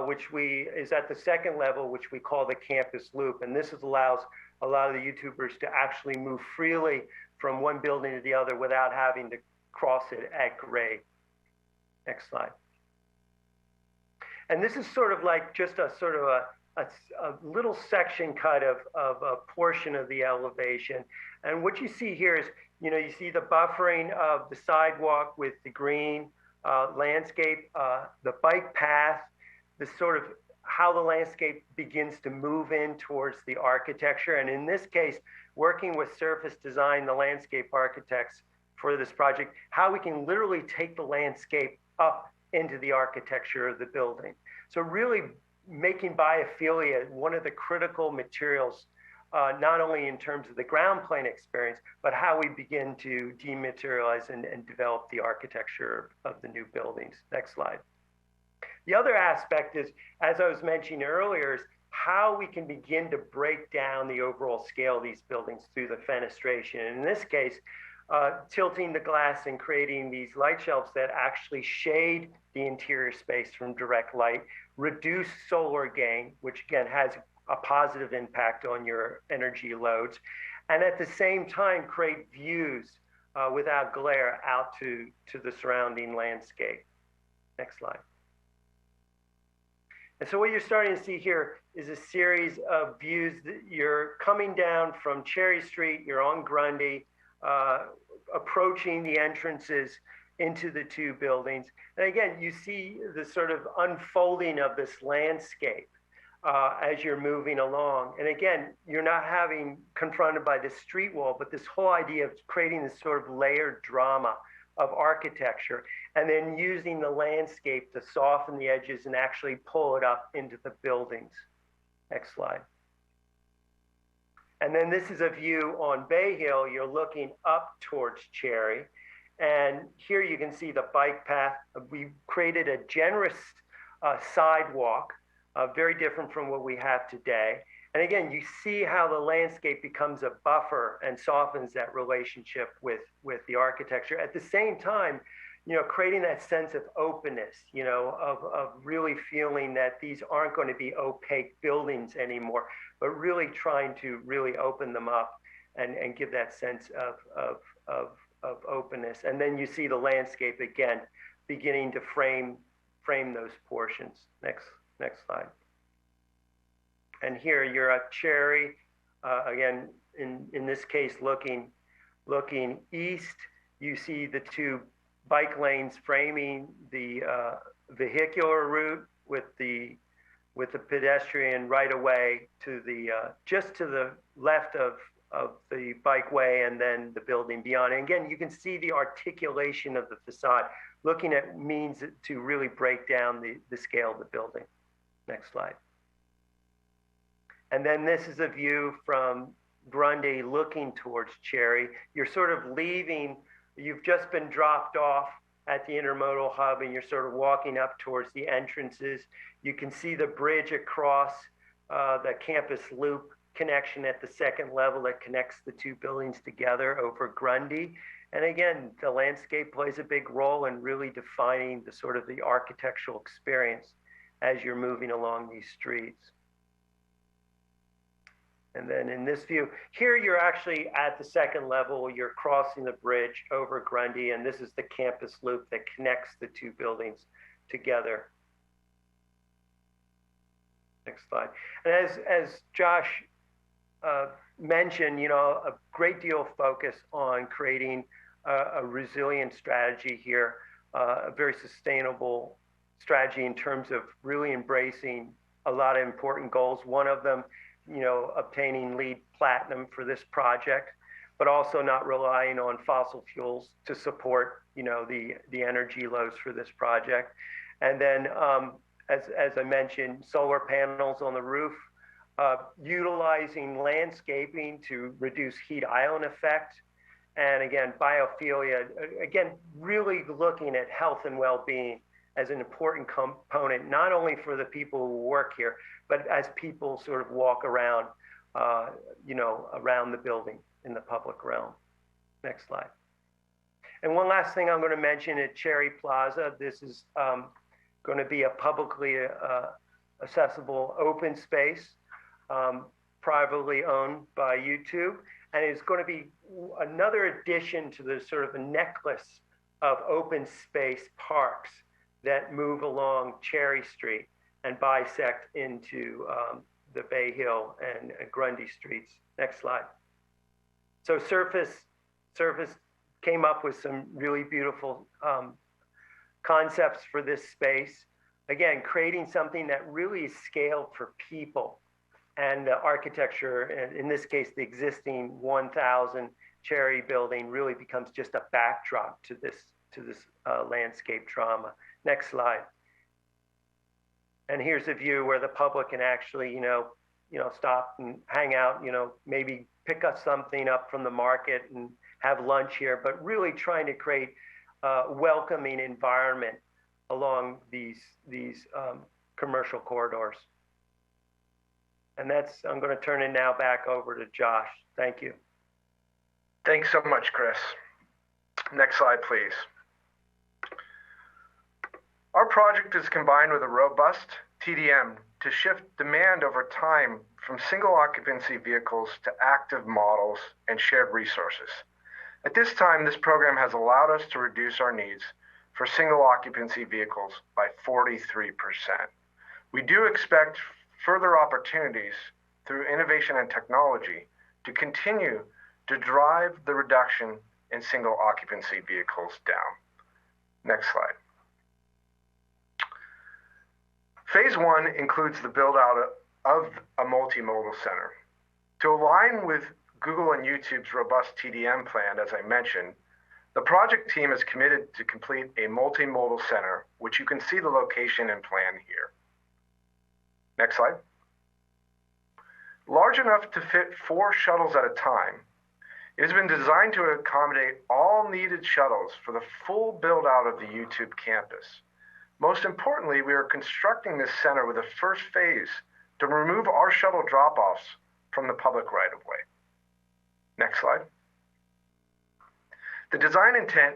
which is at the second level, which we call the campus loop. And this allows a lot of the YouTubers to actually move freely from one building to the other without having to cross it at grade. Next slide. And this is sort of like just a sort of a little section cut of a portion of the elevation. And what you see here is, you see the buffering of the sidewalk with the green landscape, the bike path, the sort of how the landscape begins to move in towards the architecture. And in this case, working with Surface Design, the landscape architects for this project, how we can literally take the landscape up into the architecture of the building. So really making biophilia one of the critical materials, not only in terms of the ground plane experience, but how we begin to dematerialize and develop the architecture of the new buildings. Next slide. The other aspect is, as I was mentioning earlier, is how we can begin to break down the overall scale of these buildings through the fenestration. And in this case, tilting the glass and creating these light shelves that actually shade the interior space from direct light, reduce solar gain, which again has a positive impact on your energy loads, and at the same time create views without glare out to the surrounding landscape. Next slide. And so what you're starting to see here is a series of views that you're coming down from Cherry Street, you're on Grundy, approaching the entrances into the two buildings. And again, you see the sort of unfolding of this landscape as you're moving along. And again, you're not having confronted by this street wall, but this whole idea of creating this sort of layered drama of architecture, and then using the landscape to soften the edges and actually pull it up into the buildings. Next slide. And then this is a view on Bayhill. You're looking up towards Cherry. And here you can see the bike path. We created a generous sidewalk, very different from what we have today. And again, you see how the landscape becomes a buffer and softens that relationship with the architecture. At the same time, creating that sense of openness, of really feeling that these aren't going to be opaque buildings anymore, but really trying to really open them up and give that sense of openness. And then you see the landscape again beginning to frame those portions. Next slide. And here you're at Cherry, again, in this case, looking east. You see the two bike lanes framing the vehicular route with the pedestrian right away to the just to the left of the bikeway and then the building beyond. And again, you can see the articulation of the facade, looking at means to really break down the scale of the building. Next slide. And then this is a view from Grundy looking towards Cherry. You're sort of leaving, you've just been dropped off at the intermodal hub and you're sort of walking up towards the entrances. You can see the bridge across the campus loop connection at the second level that connects the two buildings together over Grundy. And again, the landscape plays a big role in really defining the sort of the architectural experience as you're moving along these streets. And then in this view, here you're actually at the second level, you're crossing the bridge over Grundy, and this is the campus loop that connects the two buildings together. Next slide. And as Josh mentioned, a great deal of focus on creating a resilient strategy here, a very sustainable strategy in terms of really embracing a lot of important goals. One of them, obtaining LEED Platinum for this project, but also not relying on fossil fuels to support, the energy loads for this project. And then, as I mentioned, solar panels on the roof, utilizing landscaping to reduce heat island effect. And again, biophilia, again, really looking at health and well-being as an important component, not only for the people who work here, but as people sort of walk around, around the building in the public realm. Next slide. And one last thing I'm going to mention at Cherry Plaza, this is going to be a publicly accessible open space, privately owned by YouTube. And it's going to be another addition to the sort of a necklace of open space parks that move along Cherry Street and bisect into the Bayhill and Grundy streets. Next slide. So Surface came up with some really beautiful concepts for this space. Again, creating something that really is scaled for people. And the architecture, and in this case, the existing 1,000 Cherry building really becomes just a backdrop to this landscape drama. Next slide. And here's a view where the public can actually, stop and hang out, maybe pick up something up from the market and have lunch here, but really trying to create a welcoming environment along these commercial corridors. And I'm going to turn it now back over to Josh. Thank you. Thanks so much, Chris. Next slide, please. Our project is combined with a robust TDM to shift demand over time from single occupancy vehicles to active models and shared resources. At this time, this program has allowed us to reduce our needs for single occupancy vehicles by 43%. We do expect further opportunities through innovation and technology to continue to drive the reduction in single occupancy vehicles down. Next slide. Phase 1 includes the build out of a multimodal center. To align with Google and YouTube's robust TDM plan, as I mentioned, the project team is committed to complete a multimodal center, which you can see the location and plan here. Next slide. Large enough to fit 4 shuttles at a time, it has been designed to accommodate all needed shuttles for the full build out of the YouTube campus. Most importantly, we are constructing this center with a first phase to remove our shuttle drop-offs from the public right-of-way. Next slide. The design intent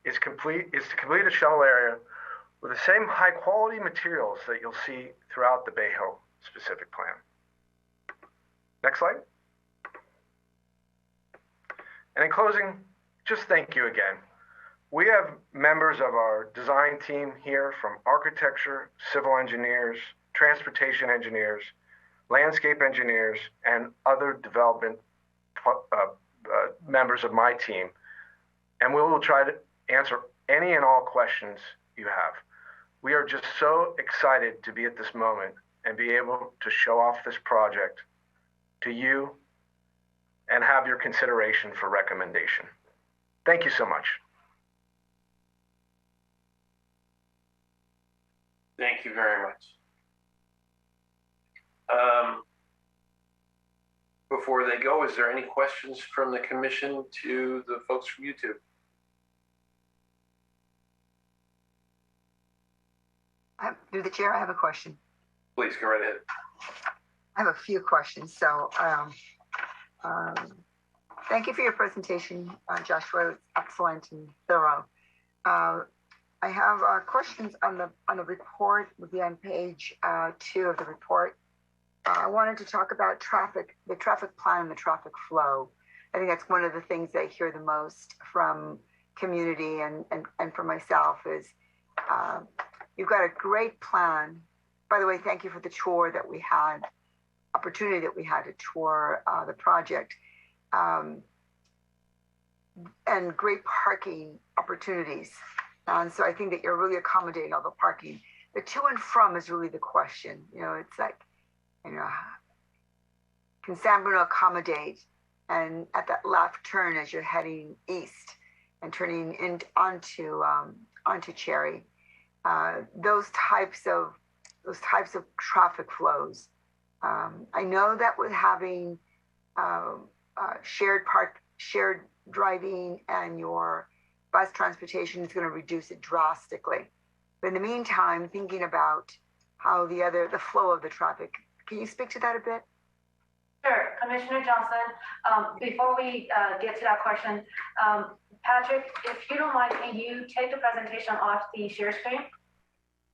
is to complete a shuttle area with the same high-quality materials that you'll see throughout the Bayhill specific plan. Next slide. And in closing, just thank you again. We have members of our design team here from architecture, civil engineers, transportation engineers, landscape engineers, and other development members of my team. And we will try to answer any and all questions you have. We are just so excited to be at this moment and be able to show off this project to you and have your consideration for recommendation. Thank you so much. Thank you very much. Before they go, is there any questions from the commission to the folks from YouTube? Through the chair, I have a question. Please go right ahead. I have a few questions. So thank you for your presentation, Joshua. It's excellent and thorough. I have questions on the report. Would be on page 2 of the report. I wanted to talk about traffic, the traffic plan and the traffic flow. I think that's one of the things I hear the most from community and from myself is you've got a great plan. By the way, thank you for the tour that we had, opportunity that we had to tour the project. And great parking opportunities. And so I think that you're really accommodating all the parking. The to and from is really the question. You know, it's like, you know, can San Bruno accommodate and at that left turn as you're heading east and turning in onto Cherry, those types of traffic flows. I know that with having shared driving and your bus transportation is going to reduce it drastically. But in the meantime, thinking about how the flow of the traffic, can you speak to that a bit? Sure, Commissioner Johnson. Before we get to that question, Patrick, if you don't mind, can you take the presentation off the share screen?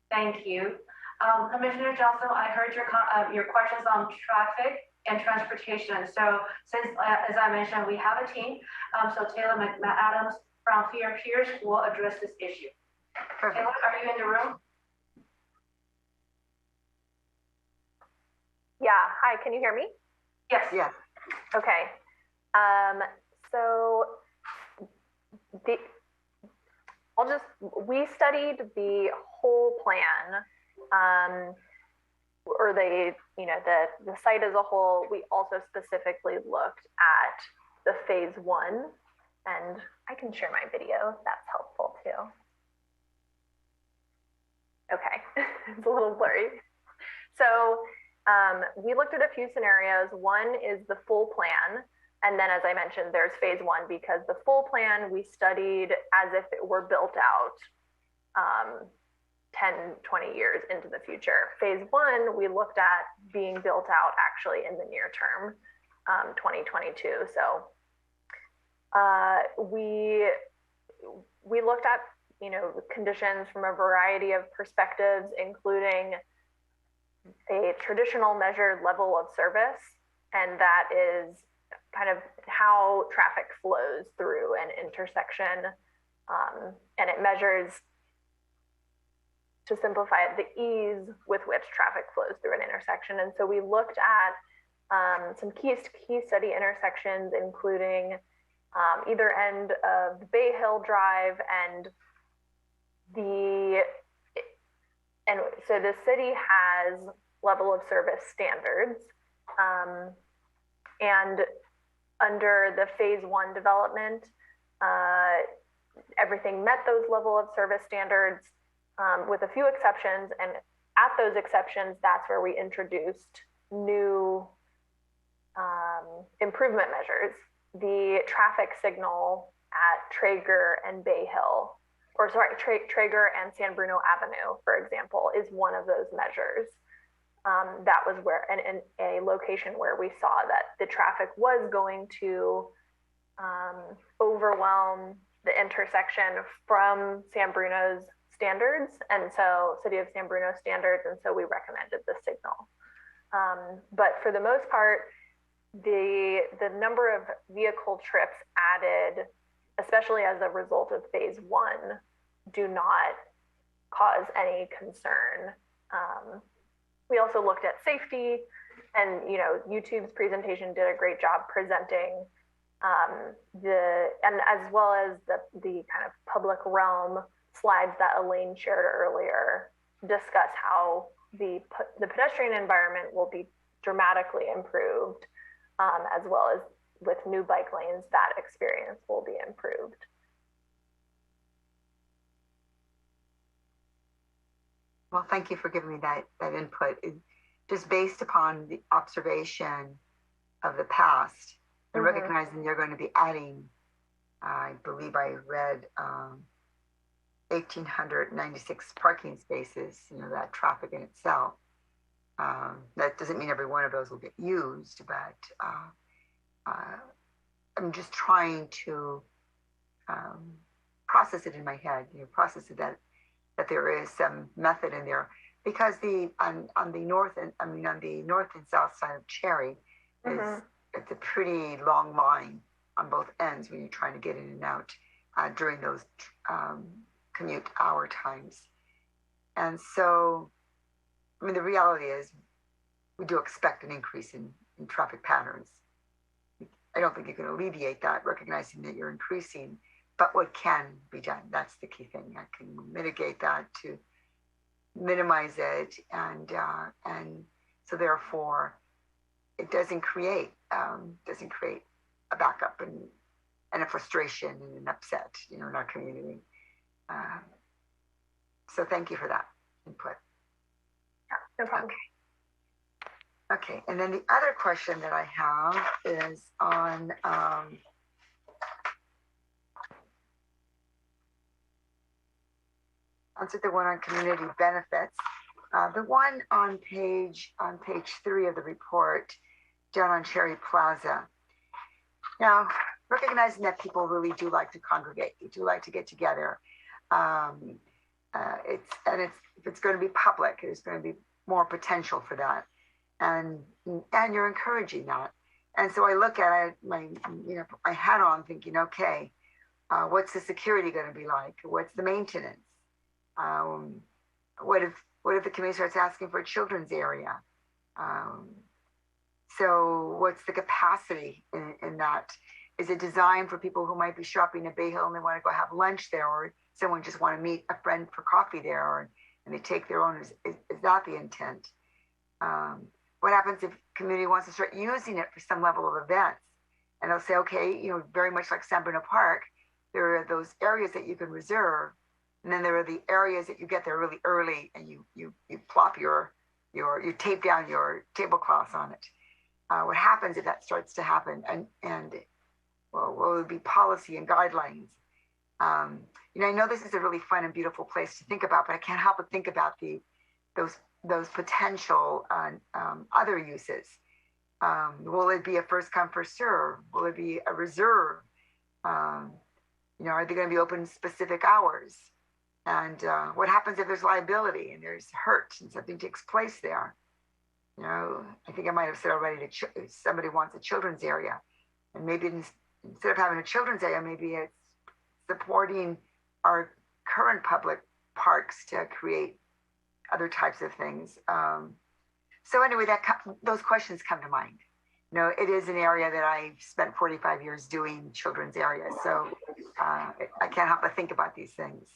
Thank you. Commissioner Johnson, I heard your questions on traffic and transportation. So since, as I mentioned, we have a team, so Taylor McAdams from Fear Peers will address this issue. Perfect. Taylor, are you in the room? Yeah, hi, can you hear me? Yes. Yeah. Okay. So we studied the whole plan, or the site as a whole. We also specifically looked at the phase 1, and I can share my video if that's helpful too. Okay, it's a little blurry. So we looked at a few scenarios. One is the full plan. And then, as I mentioned, there's phase 1, because the full plan we studied as if it were built out 10, 20 years into the future. Phase 1, we looked at being built out actually in the near term, 2022. So we looked at, conditions from a variety of perspectives, including a traditional measured level of service, and that is kind of how traffic flows through an intersection, and it measures, to simplify it, the ease with which traffic flows through an intersection. And so we looked at some key study intersections, including either end of Bayhill Drive and so the city has level of service standards, and under the phase 1 development, everything met those level of service standards, with a few exceptions. And at those exceptions, that's where we introduced new improvement measures. The traffic signal at Traeger and Bayhill, Traeger and San Bruno Avenue, for example, is one of those measures. That was where, in a location where we saw that the traffic was going to overwhelm the intersection from San Bruno's standards, and so City of San Bruno standards, and so we recommended the signal. But for the most part, the number of vehicle trips added, especially as a result of phase 1, do not cause any concern. We also looked at safety, and YouTube's presentation did a great job presenting and as well as the kind of public realm slides that Elaine shared earlier discuss how the pedestrian environment will be dramatically improved, as well as with new bike lanes, that experience will be improved. Well, thank you for giving me that input. Just based upon the observation of the past and recognizing you're going to be adding, I believe I read 1,896 parking spaces, that traffic in itself. That doesn't mean every one of those will get used, but I'm just trying to process it in my head, process it that there is some method in there. because on the north and on the north and south side of Cherry is it's a pretty long line on both ends when you're trying to get in and out during those commute hour times. And so, I mean, the reality is we do expect an increase in traffic patterns. I don't think you can alleviate that, recognizing that you're increasing, but what can be done, that's the key thing. I can mitigate that to minimize it, and so therefore it doesn't create a backup and a frustration and an upset, in our community. So thank you for that input. Yeah, no problem. Okay, and then the other question that I have is on answer the one on community benefits. The one on page 3 of the report, down on Cherry Plaza. Now, recognizing that people really do like to congregate, they do like to get together. If it's going to be public, there's going to be more potential for that, and you're encouraging that. And so I look at it, my hat on, thinking, okay, what's the security going to be like? What's the maintenance? What if the community starts asking for a children's area? So what's the capacity in that? Is it designed for people who might be shopping at Bayhill and they want to go have lunch there, or someone just want to meet a friend for coffee there, and they take their own? Is that the intent? What happens if community wants to start using it for some level of events? And they'll say, okay, very much like San Bruno Park, there are those areas that you can reserve, and then there are the areas that you get there really early, and you plop you tape down your tablecloths on it. What happens if that starts to happen? And what would be policy and guidelines? I know this is a really fun and beautiful place to think about, but I can't help but think about those potential other uses. Will it be a first come, first serve? Will it be a reserve? Are they going to be open specific hours? And what happens if there's liability and there's hurt and something takes place there? I think I might have said already that somebody wants a children's area, and maybe instead of having a children's area, maybe it's supporting our current public parks to create other types of things. So anyway, those questions come to mind. It is an area that I've spent 45 years doing, children's areas. So I can't help but think about these things.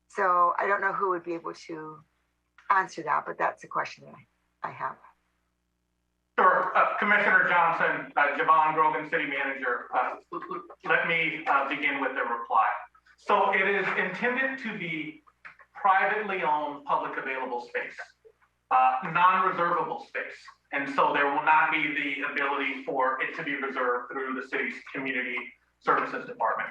So I don't know who would be able to answer that, but that's a question that I have. Sure. Commissioner Johnson, Javon Grogan, City Manager. Let me begin with a reply. So it is intended to be privately owned, public available space, non-reservable space. And so there will not be the ability for it to be reserved through the city's community services department.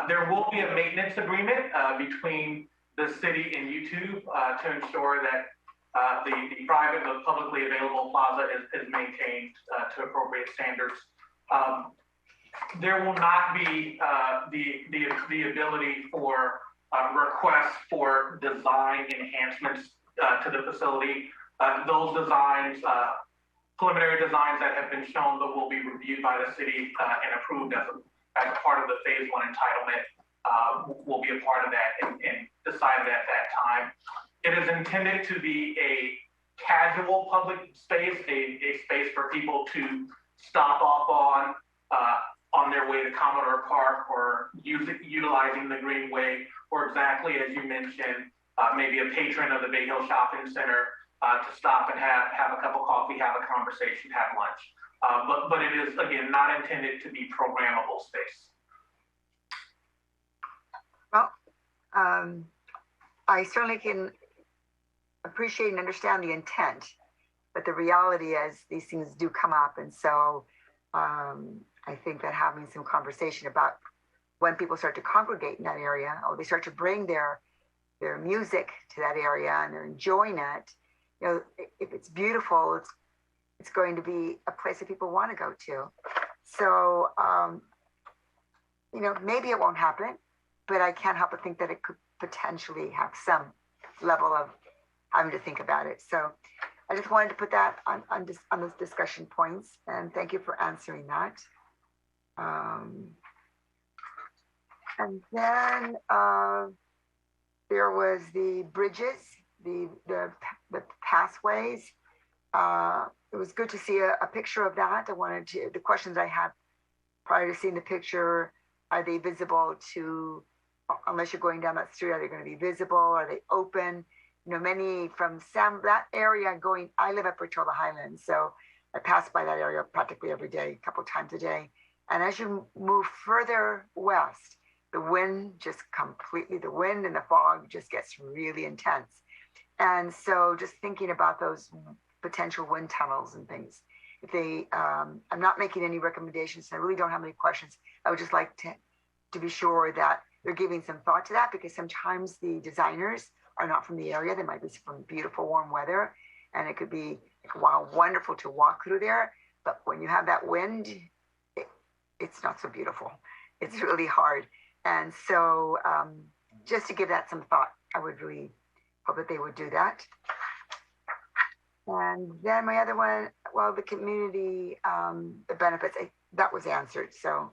There will be a maintenance agreement between the city and YouTube to ensure that the private, the publicly available plaza is maintained to appropriate standards. There will not be the ability for requests for design enhancements to the facility. Those designs, preliminary designs that have been shown that will be reviewed by the city and approved as part of the phase 1 entitlement will be a part of that and decided at that time. It is intended to be a casual public space, a space for people to stop off on their way to Commodore Park, or utilizing the Greenway, or exactly as you mentioned, maybe a patron of the Bayhill Shopping Center to stop and have a cup of coffee, have a conversation, have lunch. But it is, again, not intended to be programmable space. Well, I certainly can appreciate and understand the intent, but the reality is these things do come up. And so I think that having some conversation about when people start to congregate in that area, or they start to bring their music to that area and they're enjoying it, if it's beautiful, it's going to be a place that people want to go to. So, maybe it won't happen, but I can't help but think that it could potentially have some level of having to think about it. So I just wanted to put that on those discussion points, and thank you for answering that. And then there was the bridges, the pathways. It was good to see a picture of that. The questions I had prior to seeing the picture, are they visible to, unless you're going down that street, are they going to be visible? Are they open? You know, many from that area going, I live at Bertola Highlands, so I pass by that area practically every day, a couple of times a day. And as you move further west, the wind and the fog just gets really intense. And so just thinking about those potential wind tunnels and things, if they, I'm not making any recommendations, I really don't have any questions. I would just like to be sure that they're giving some thought to that, because sometimes the designers are not from the area. They might be from beautiful warm weather, and it could be like, wow, wonderful to walk through there. But when you have that wind, it's not so beautiful. It's really hard. And so just to give that some thought, I would really hope that they would do that. And then my other one, well, the community, the benefits, that was answered. So,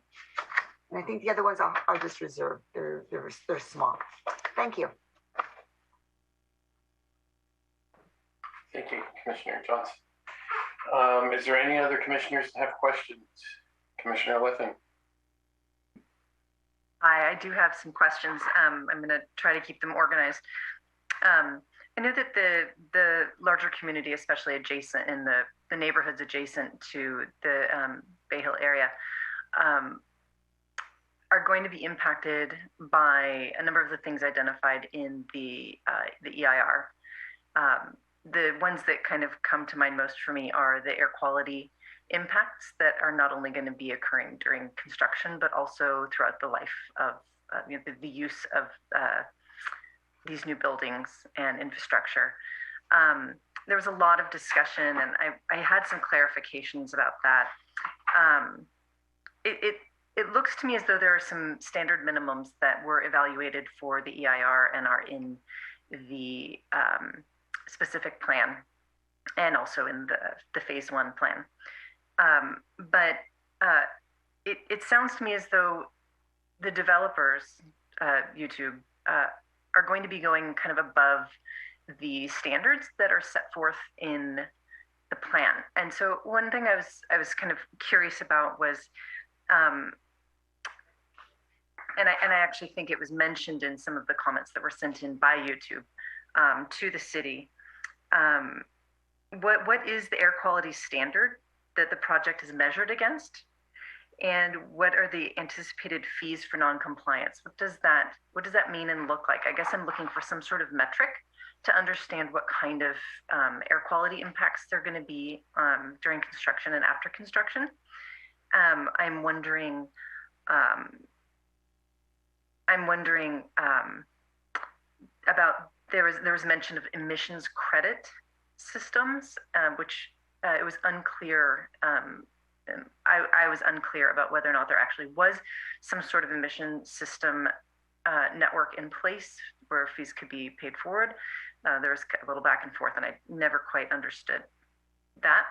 and I think the other ones I'll just reserve. They're small. Thank you. Thank you, Commissioner Johnson. Is there any other commissioners that have questions? Commissioner Lithin. Hi, I do have some questions. I'm going to try to keep them organized. I know that the larger community, especially adjacent in the neighborhoods adjacent to the Bayhill area, are going to be impacted by a number of the things identified in the EIR. The ones that kind of come to mind most for me are the air quality impacts that are not only going to be occurring during construction, but also throughout the life of the use of these new buildings and infrastructure. There was a lot of discussion, and I had some clarifications about that. It looks to me as though there are some standard minimums that were evaluated for the EIR and are in the specific plan, and also in the phase 1 plan. But it sounds to me as though the developers, YouTube, are going to be going kind of above the standards that are set forth in the plan. And so one thing I was kind of curious about was, and I actually think it was mentioned in some of the comments that were sent in by YouTube to the city. What is the air quality standard that the project is measured against? And what are the anticipated fees for non-compliance? What does that mean and look like? I guess I'm looking for some sort of metric to understand what kind of air quality impacts there are going to be during construction and after construction. I'm wondering about, there was mention of emissions credit systems, which it was unclear. I was unclear about whether or not there actually was some sort of emission system network in place where fees could be paid forward. There was a little back and forth, and I never quite understood that.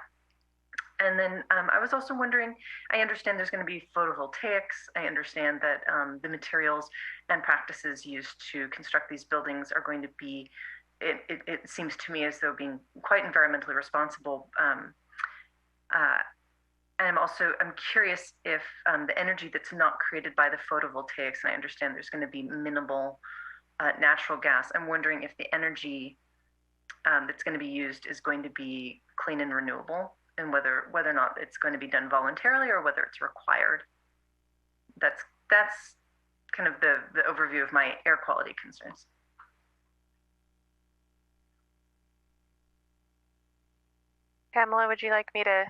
And then I was also wondering, I understand there's going to be photovoltaics. I understand that the materials and practices used to construct these buildings are going to be, it seems to me as though being quite environmentally responsible. And I'm curious if the energy that's not created by the photovoltaics, and I understand there's going to be minimal natural gas, I'm wondering if the energy that's going to be used is going to be clean and renewable, and whether or not it's going to be done voluntarily or whether it's required. That's kind of the overview of my air quality concerns. Pamela, would you like me to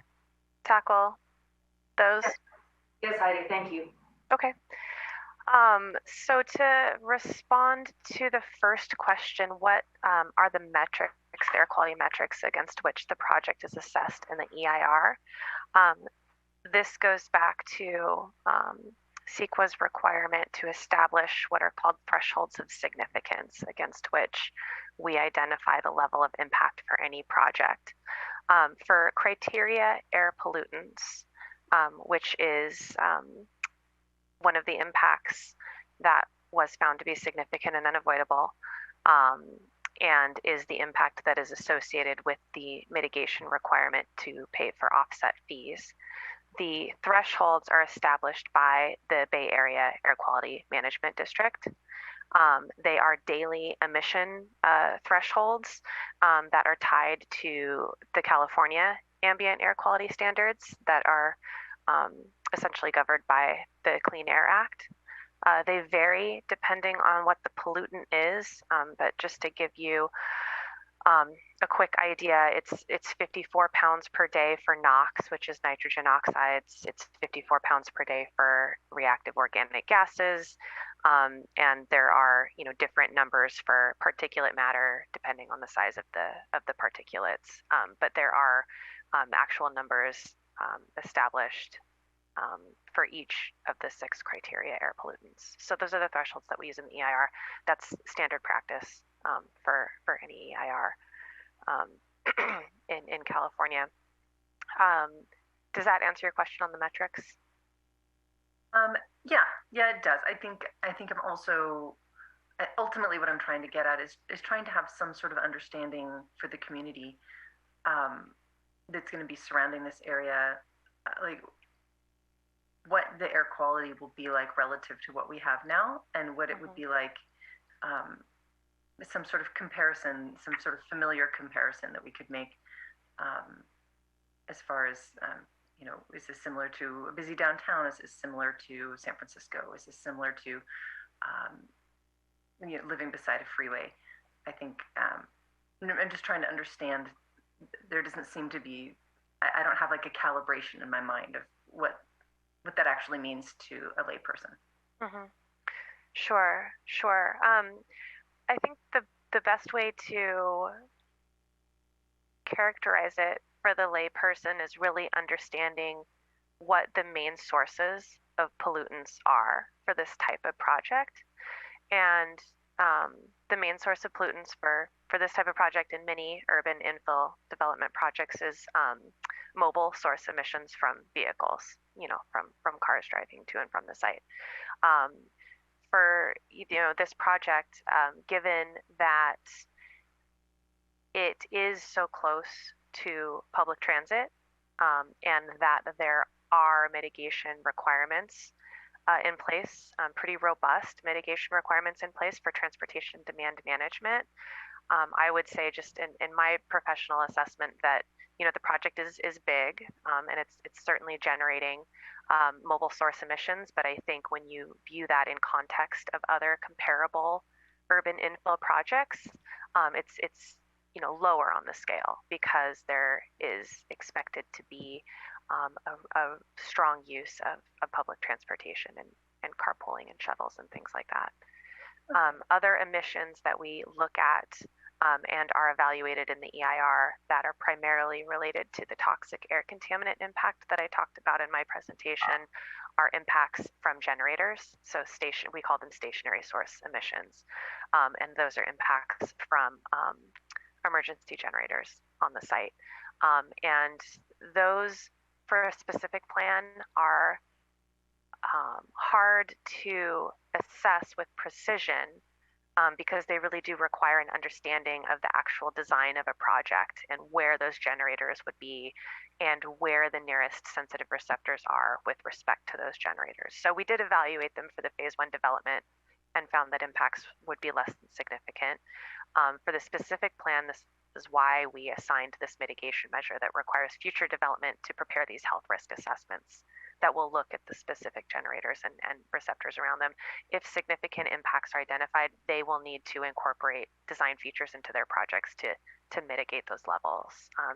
tackle those? Yes, Heidi, thank you. Okay. So to respond to the first question, what are the metrics, the air quality metrics against which the project is assessed in the EIR? This goes back to CEQA's requirement to establish what are called thresholds of significance against which we identify the level of impact for any project. For criteria air pollutants, which is one of the impacts that was found to be significant and unavoidable, and is the impact that is associated with the mitigation requirement to pay for offset fees. The thresholds are established by the Bay Area Air Quality Management District. They are daily emission thresholds that are tied to the California ambient air quality standards that are essentially governed by the Clean Air Act. They vary depending on what the pollutant is, but just to give you a quick idea, it's 54 pounds per day for NOx, which is nitrogen oxides. It's 54 pounds per day for reactive organic gases, and there are different numbers for particulate matter depending on the size of the particulates. But there are actual numbers established for each of the 6 criteria air pollutants. So those are the thresholds that we use in the EIR. That's standard practice for any EIR in California. Does that answer your question on the metrics? Yeah, it does. I think I'm also ultimately what I'm trying to get at is trying to have some sort of understanding for the community that's going to be surrounding this area, like what the air quality will be like relative to what we have now, and what it would be like, some sort of comparison, some sort of familiar comparison that we could make, as far as, is this similar to a busy downtown? Is this similar to San Francisco? Is this similar to, living beside a freeway? I think, I'm just trying to understand. There doesn't seem to be, I don't have like a calibration in my mind of what that actually means to a layperson. Mm-hmm. Sure. I think the best way to characterize it for the layperson is really understanding what the main sources of pollutants are for this type of project. And the main source of pollutants for this type of project in many urban infill development projects is mobile source emissions from vehicles, from cars driving to and from the site. For this project, given that it is so close to public transit, and that there are mitigation requirements in place, pretty robust mitigation requirements in place for transportation demand management, I would say just in my professional assessment that the project is big, and it's certainly generating mobile source emissions. But I think when you view that in context of other comparable urban infill projects, it's lower on the scale because there is expected to be a strong use of public transportation and carpooling and shuttles and things like that. Other emissions that we look at and are evaluated in the EIR that are primarily related to the toxic air contaminant impact that I talked about in my presentation are impacts from generators. So we call them stationary source emissions. And those are impacts from emergency generators on the site. And those for a specific plan are hard to assess with precision because they really do require an understanding of the actual design of a project and where those generators would be and where the nearest sensitive receptors are with respect to those generators. So we did evaluate them for the phase 1 development and found that impacts would be less than significant. For the specific plan, this is why we assigned this mitigation measure that requires future development to prepare these health risk assessments that will look at the specific generators and receptors around them. If significant impacts are identified, they will need to incorporate design features into their projects to mitigate those levels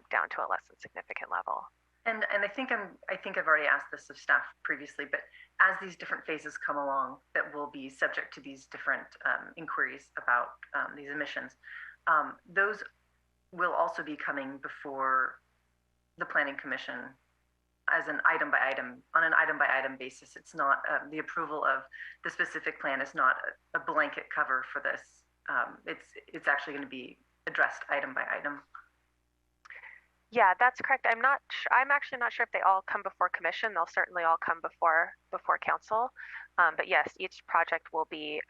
down to a less than significant level. And I think I've already asked this of staff previously, but as these different phases come along that will be subject to these different inquiries about these emissions, those will also be coming before the Planning Commission as an item by item basis. It's not the approval of the specific plan is not a blanket cover for this. It's actually going to be addressed item by item. Yeah, that's correct. I'm actually not sure if they all come before commission. They'll certainly all come before council. But yes, each project will be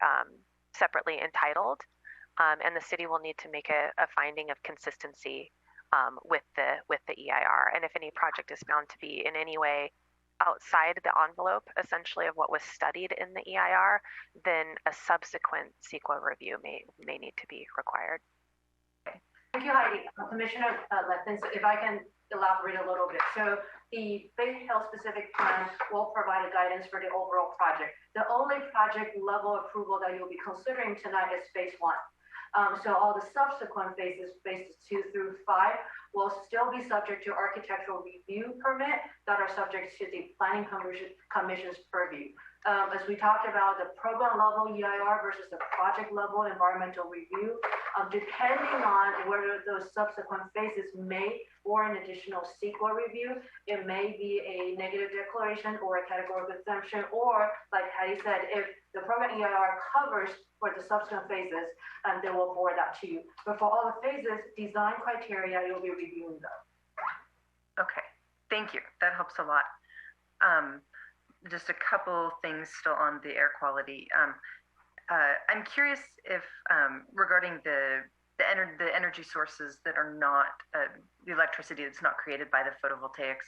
separately entitled, and the city will need to make a finding of consistency with the EIR. And if any project is found to be in any way outside the envelope, essentially, of what was studied in the EIR, then a subsequent CEQA review may need to be required. Thank you, Heidi. Commissioner Lethens, if I can elaborate a little bit. So the Bayhill specific plan will provide a guidance for the overall project. The only project level approval that you'll be considering tonight is phase 1. So all the subsequent phases 2 through 5, will still be subject to architectural review permit that are subject to the Planning Commission's purview. As we talked about the program level EIR versus the project level environmental review, depending on whether those subsequent phases may or an additional CEQA review, it may be a negative declaration or a categorical exemption, or like Heidi said, if the program EIR covers for the subsequent phases, they will forward that to you. But for all the phases, design criteria, you'll be reviewing them. Okay, thank you. That helps a lot. Just a couple things still on the air quality. I'm curious if regarding the energy sources that are not the electricity that's not created by the photovoltaics.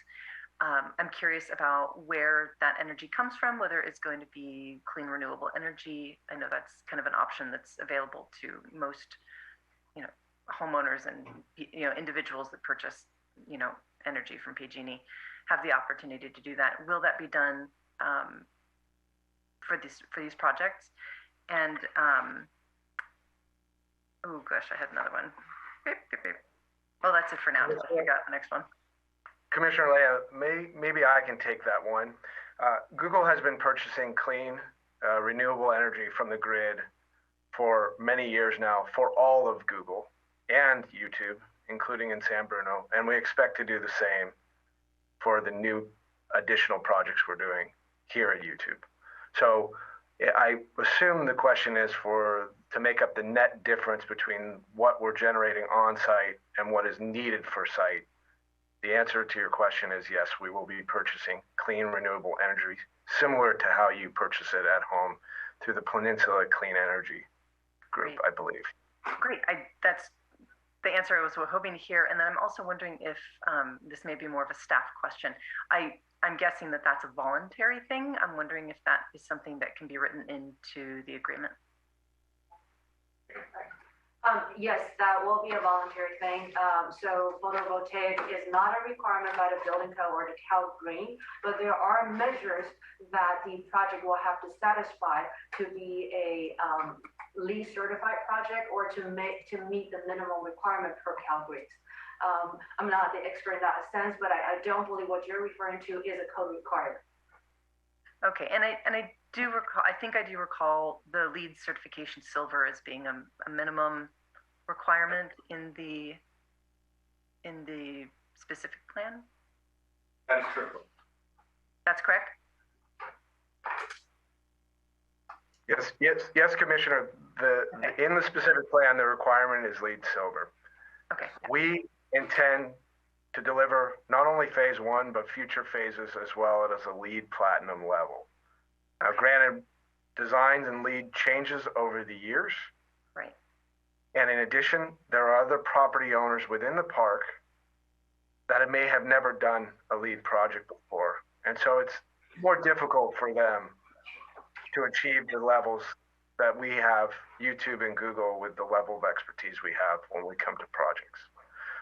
I'm curious about where that energy comes from, whether it's going to be clean renewable energy. I know that's kind of an option that's available to most, homeowners and individuals that purchase, energy from PG&E have the opportunity to do that. Will that be done for these projects? And oh gosh, I had another one. Well, that's it for now. I got the next one. Commissioner Leah, maybe I can take that one. Google has been purchasing clean, renewable energy from the grid for many years now for all of Google and YouTube, including in San Bruno, and we expect to do the same for the new additional projects we're doing here at YouTube. So I assume the question is to make up the net difference between what we're generating on site and what is needed for site. The answer to your question is yes, we will be purchasing clean renewable energy, similar to how you purchase it at home through the Peninsula Clean Energy Group, I believe. Great. That's the answer I was hoping to hear. And then I'm also wondering if this may be more of a staff question. I'm guessing that that's a voluntary thing. I'm wondering if that is something that can be written into the agreement. Yes, that will be a voluntary thing. So photovoltaic is not a requirement by the building code or the Cal Green, but there are measures that the project will have to satisfy to be a LEED certified project or to meet the minimum requirement per Cal Greens. I'm not the expert in that sense, but I don't believe what you're referring to is a code requirement. Okay, and I do recall. I think I do recall the LEED certification silver as being a minimum requirement in the specific plan. That is true. That's correct. Yes, Commissioner. In the specific plan, the requirement is LEED silver. Okay. We intend to deliver not only phase 1, but future phases as well as a LEED platinum level. Now, granted, designs and LEED changes over the years. Right. And in addition, there are other property owners within the park that may have never done a LEED project before. And so it's more difficult for them to achieve the levels that we have, YouTube and Google, with the level of expertise we have when we come to projects.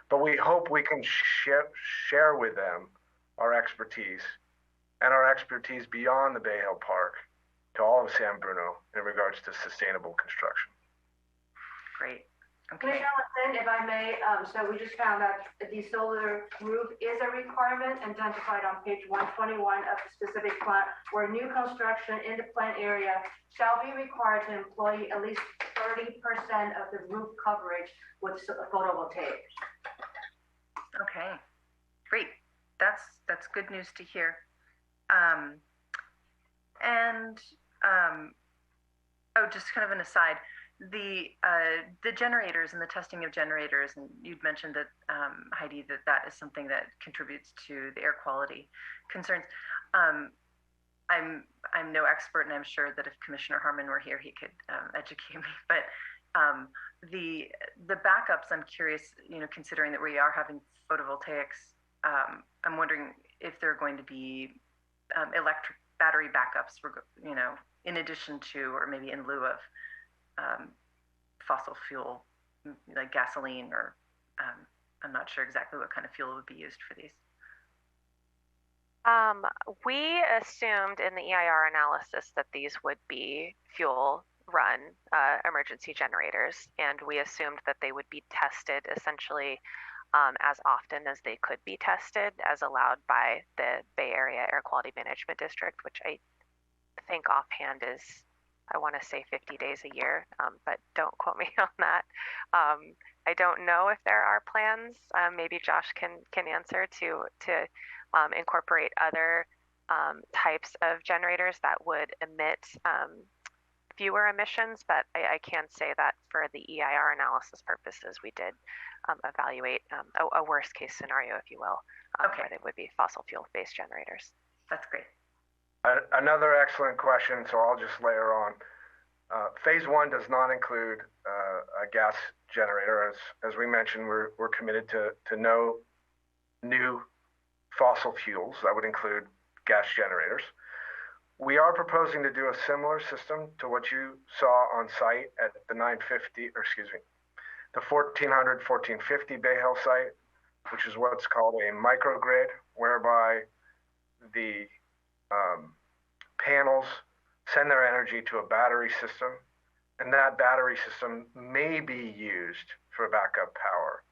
But we hope we can share with them our expertise and our expertise beyond the Bayhill Park to all of San Bruno in regards to sustainable construction. Great. Okay. Commissioner Lynn, if I may, so we just found out the solar roof is a requirement identified on page 121 of the specific plan, where new construction in the plant area shall be required to employ at least 30% of the roof coverage with photovoltaic. Okay, great. That's good news to hear. Oh, just kind of an aside, the generators and the testing of generators, and you'd mentioned that, Heidi, that is something that contributes to the air quality concerns. I'm no expert, and I'm sure that if Commissioner Harmon were here, he could educate me. But the backups, I'm curious, considering that we are having photovoltaics, I'm wondering if there are going to be electric battery backups, in addition to, or maybe in lieu of, fossil fuel, like gasoline, or I'm not sure exactly what kind of fuel would be used for these. We assumed in the EIR analysis that these would be fuel run emergency generators, and we assumed that they would be tested essentially as often as they could be tested, as allowed by the Bay Area Air Quality Management District, which I think offhand is, I want to say 50 days a year, but don't quote me on that. I don't know if there are plans, maybe Josh can answer, to incorporate other types of generators that would emit fewer emissions, but I can say that for the EIR analysis purposes, we did evaluate a worst case scenario, if you will, where they would be fossil fuel based generators. That's great. Another excellent question, so I'll just layer on. Phase 1 does not include a gas generator. As we mentioned, we're committed to no new fossil fuels. That would include gas generators. We are proposing to do a similar system to what you saw on site at the 950, or excuse me, the 1400, 1450 Bayhill site, which is what's called a microgrid, whereby the panels send their energy to a battery system, and that battery system may be used for backup power.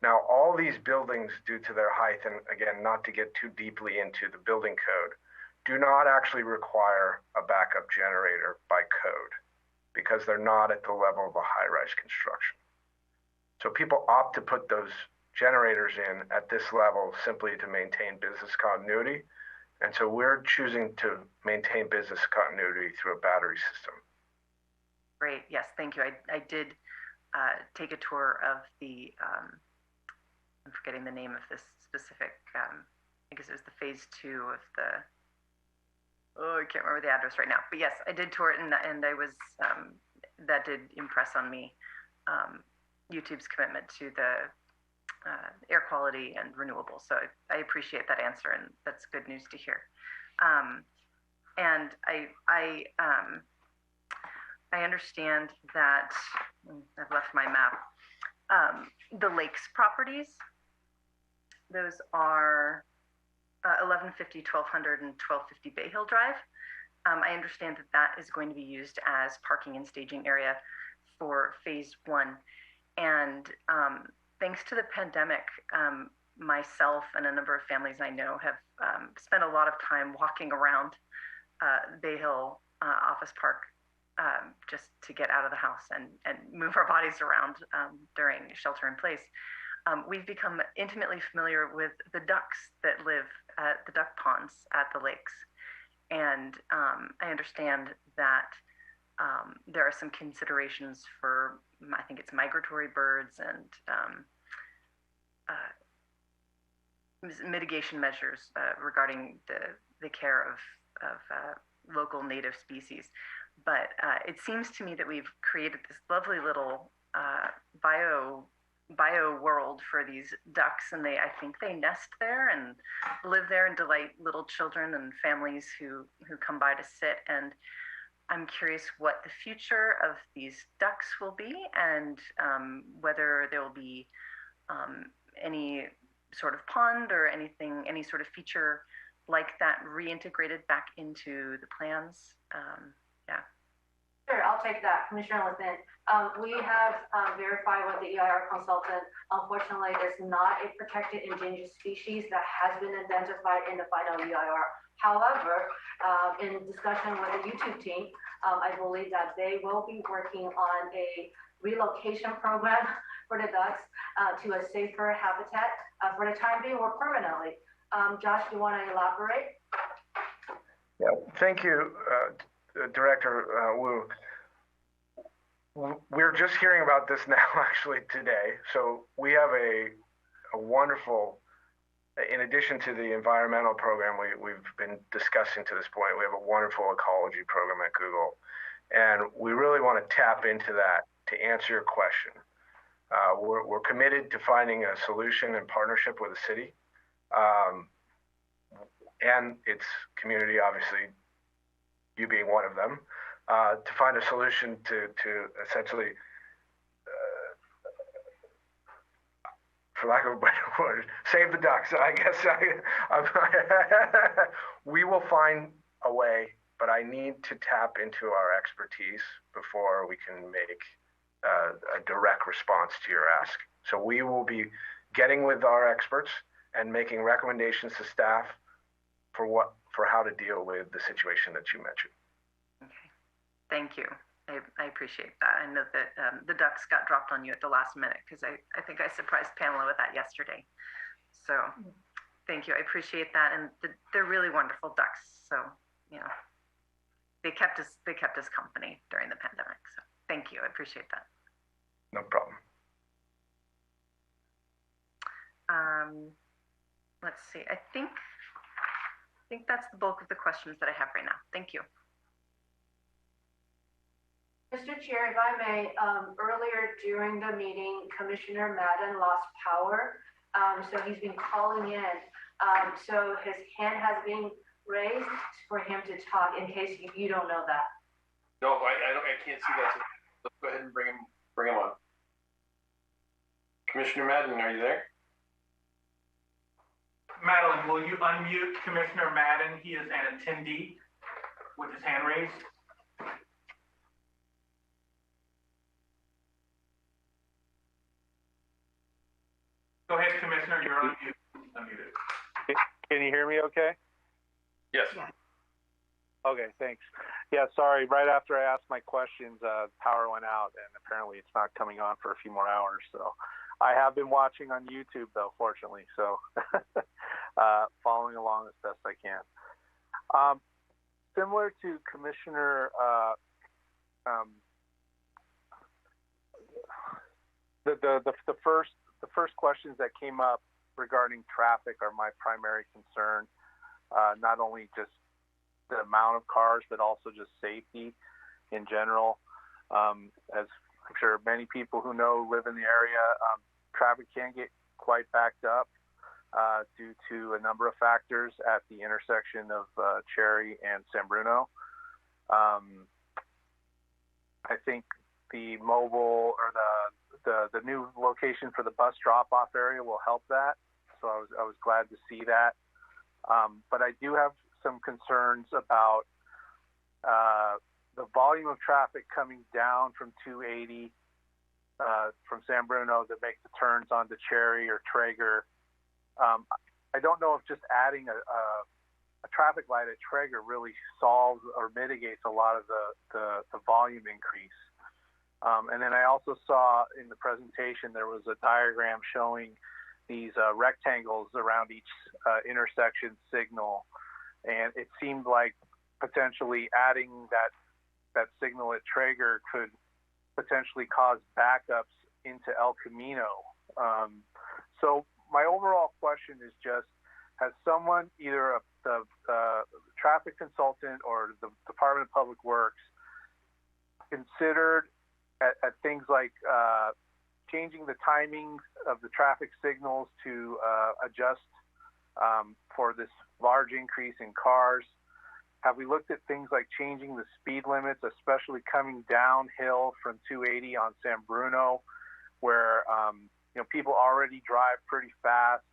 Now, all these buildings, due to their height, and again, not to get too deeply into the building code, do not actually require a backup generator by code because they're not at the level of a high-rise construction. So people opt to put those generators in at this level simply to maintain business continuity. And so we're choosing to maintain business continuity through a battery system. Great. Yes, thank you. I did take a tour of the, I'm forgetting the name of this specific, I guess it was the phase 2 of the, I can't remember the address right now. But yes, I did tour it, and I was, that did impress on me, YouTube's commitment to the air quality and renewable. So I appreciate that answer, and that's good news to hear. And I understand that, I've left my map, the lakes properties, those are 1150, 1200, and 1250 Bayhill Drive. I understand that that is going to be used as parking and staging area for phase 1. And thanks to the pandemic, myself and a number of families I know have spent a lot of time walking around Bayhill Office Park just to get out of the house and move our bodies around during shelter in place. We've become intimately familiar with the ducks that live at the duck ponds at the lakes. And I understand that there are some considerations for, I think it's migratory birds and mitigation measures regarding the care of local native species. But it seems to me that we've created this lovely little bio world for these ducks, and I think they nest there and live there and delight little children and families who come by to sit. And I'm curious what the future of these ducks will be, and whether there will be any sort of pond or anything, any sort of feature like that reintegrated back into the plans. Yeah. Sure, I'll take that, Commissioner Levin. We have verified with the EIR consultant. Unfortunately, there's not a protected endangered species that has been identified in the final EIR. However, in discussion with the YouTube team, I believe that they will be working on a relocation program for the ducks to a safer habitat for the time being or permanently. Josh, do you want to elaborate? Yeah, thank you, Director Wu. We're just hearing about this now, actually, today. So we have a wonderful, in addition to the environmental program we've been discussing to this point, we have a wonderful ecology program at Google. And we really want to tap into that to answer your question. We're committed to finding a solution in partnership with the city and its community, obviously, you being one of them, to find a solution to essentially, for lack of a better word, save the ducks. I guess we will find a way, but I need to tap into our expertise before we can make a direct response to your ask. So we will be getting with our experts and making recommendations to staff for how to deal with the situation that you mentioned. Okay, thank you. I appreciate that. I know that the ducks got dropped on you at the last minute because I think I surprised Pamela with that yesterday. So thank you. I appreciate that. And they're really wonderful ducks. So, you know, they kept us company during the pandemic. So thank you. I appreciate that. No problem. Let's see. I think that's the bulk of the questions that I have right now. Thank you. Mr. Chair, if I may, earlier during the meeting, Commissioner Madden lost power. So he's been calling in. So his hand has been raised for him to talk in case you don't know that. No, I can't see that. Let's go ahead and bring him on. Commissioner Madden, are you there? Madeline, will you unmute Commissioner Madden? He is an attendee with his hand raised. Go ahead, Commissioner, you're unmuted. Can you hear me okay? Yes. Yeah. Okay, thanks. Yeah, sorry, right after I asked my questions, power went out and apparently it's not coming on for a few more hours. So I have been watching on YouTube though, fortunately. So following along as best I can. Similar to Commissioner, the first questions that came up regarding traffic are my primary concern. Not only just the amount of cars, but also just safety in general. As I'm sure many people who know live in the area, traffic can get quite backed up due to a number of factors at the intersection of Cherry and San Bruno. I think the mobile or the new location for the bus drop-off area will help that. So I was glad to see that. But I do have some concerns about the volume of traffic coming down from 280 from San Bruno that make the turns onto Cherry or Traeger. I don't know if just adding a traffic light at Traeger really solves or mitigates a lot of the volume increase. And then I also saw in the presentation there was a diagram showing these rectangles around each intersection signal, and it seemed like potentially adding that signal at Traeger could potentially cause backups into El Camino. So my overall question is just, has someone, either the traffic consultant or the Department of Public Works, considered at things like changing the timings of the traffic signals to adjust for this large increase in cars? Have we looked at things like changing the speed limits, especially coming downhill from 280 on San Bruno, where people already drive pretty fast,